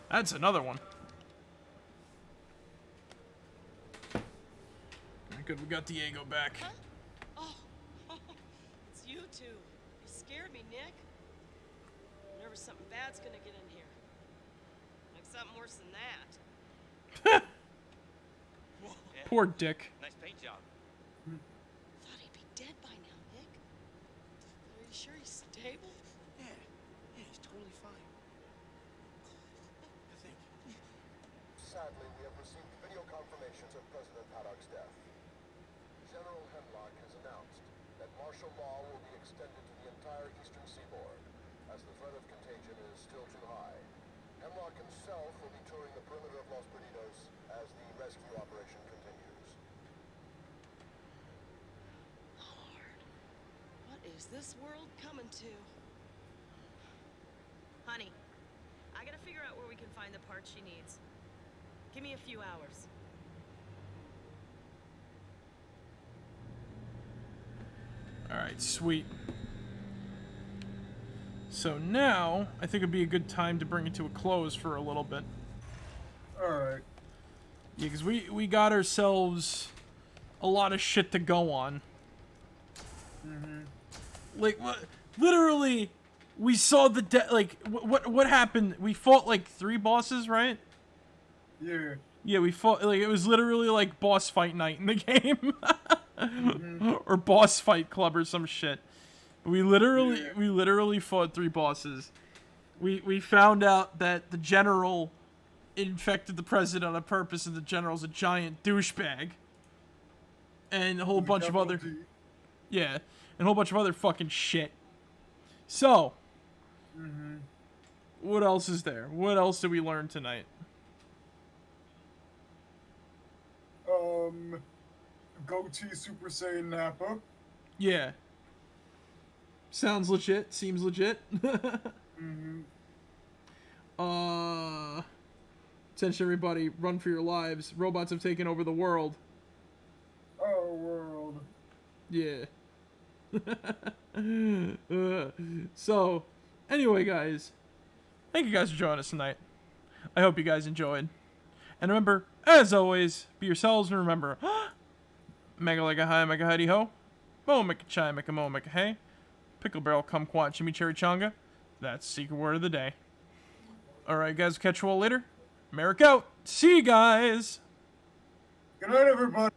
That's another one. Good, we got Diego back. Huh? Oh, it's you two. You scared me, Nick. I'm nervous something bad's gonna get in here. Like something worse than that. Poor Dick. Nice paint job. Thought he'd be dead by now, Nick. Are you sure he's table? Yeah, he's totally fine. I think. Sadly, we have received video confirmations of President Paddock's death. General Hemlock has announced that martial law will be extended to the entire eastern seaboard, as the threat of contagion is still too high. Hemlock himself will be touring the perimeter of Los Perdidos as the rescue operation continues. Lord, what is this world coming to? Honey, I gotta figure out where we can find the parts she needs. Give me a few hours. Alright, sweet. So now, I think it'd be a good time to bring it to a close for a little bit. Alright. Yeah, because we got ourselves a lot of shit to go on. Like, literally, we saw the like, what happened? We fought, like, 3 bosses, right? Yeah. Yeah, we fought, like, it was literally, like, boss fight night in the game. Or boss fight club or some shit. We literally fought 3 bosses. We found out that the general infected the president on purpose, and the general's a giant douchebag. And a whole bunch of other... Yeah, and a whole bunch of other fucking shit. So... What else is there? What else did we learn tonight? Goatee Super Saiyan Nappa. Yeah. Sounds legit. Seems legit. Attention everybody, run for your lives. Robots have taken over the world. Our world. Yeah. So, anyway guys, thank you guys for joining us tonight. I hope you guys enjoyed. And remember, as always, be yourselves, and remember, mega like a high, mega hidey ho, mo make a chai, make a mo, make a hey, pickle barrel, kumquat, chimichurri that's the secret word of the day. Alright guys, catch you all later. Marek out. See you guys. Good night, everybody.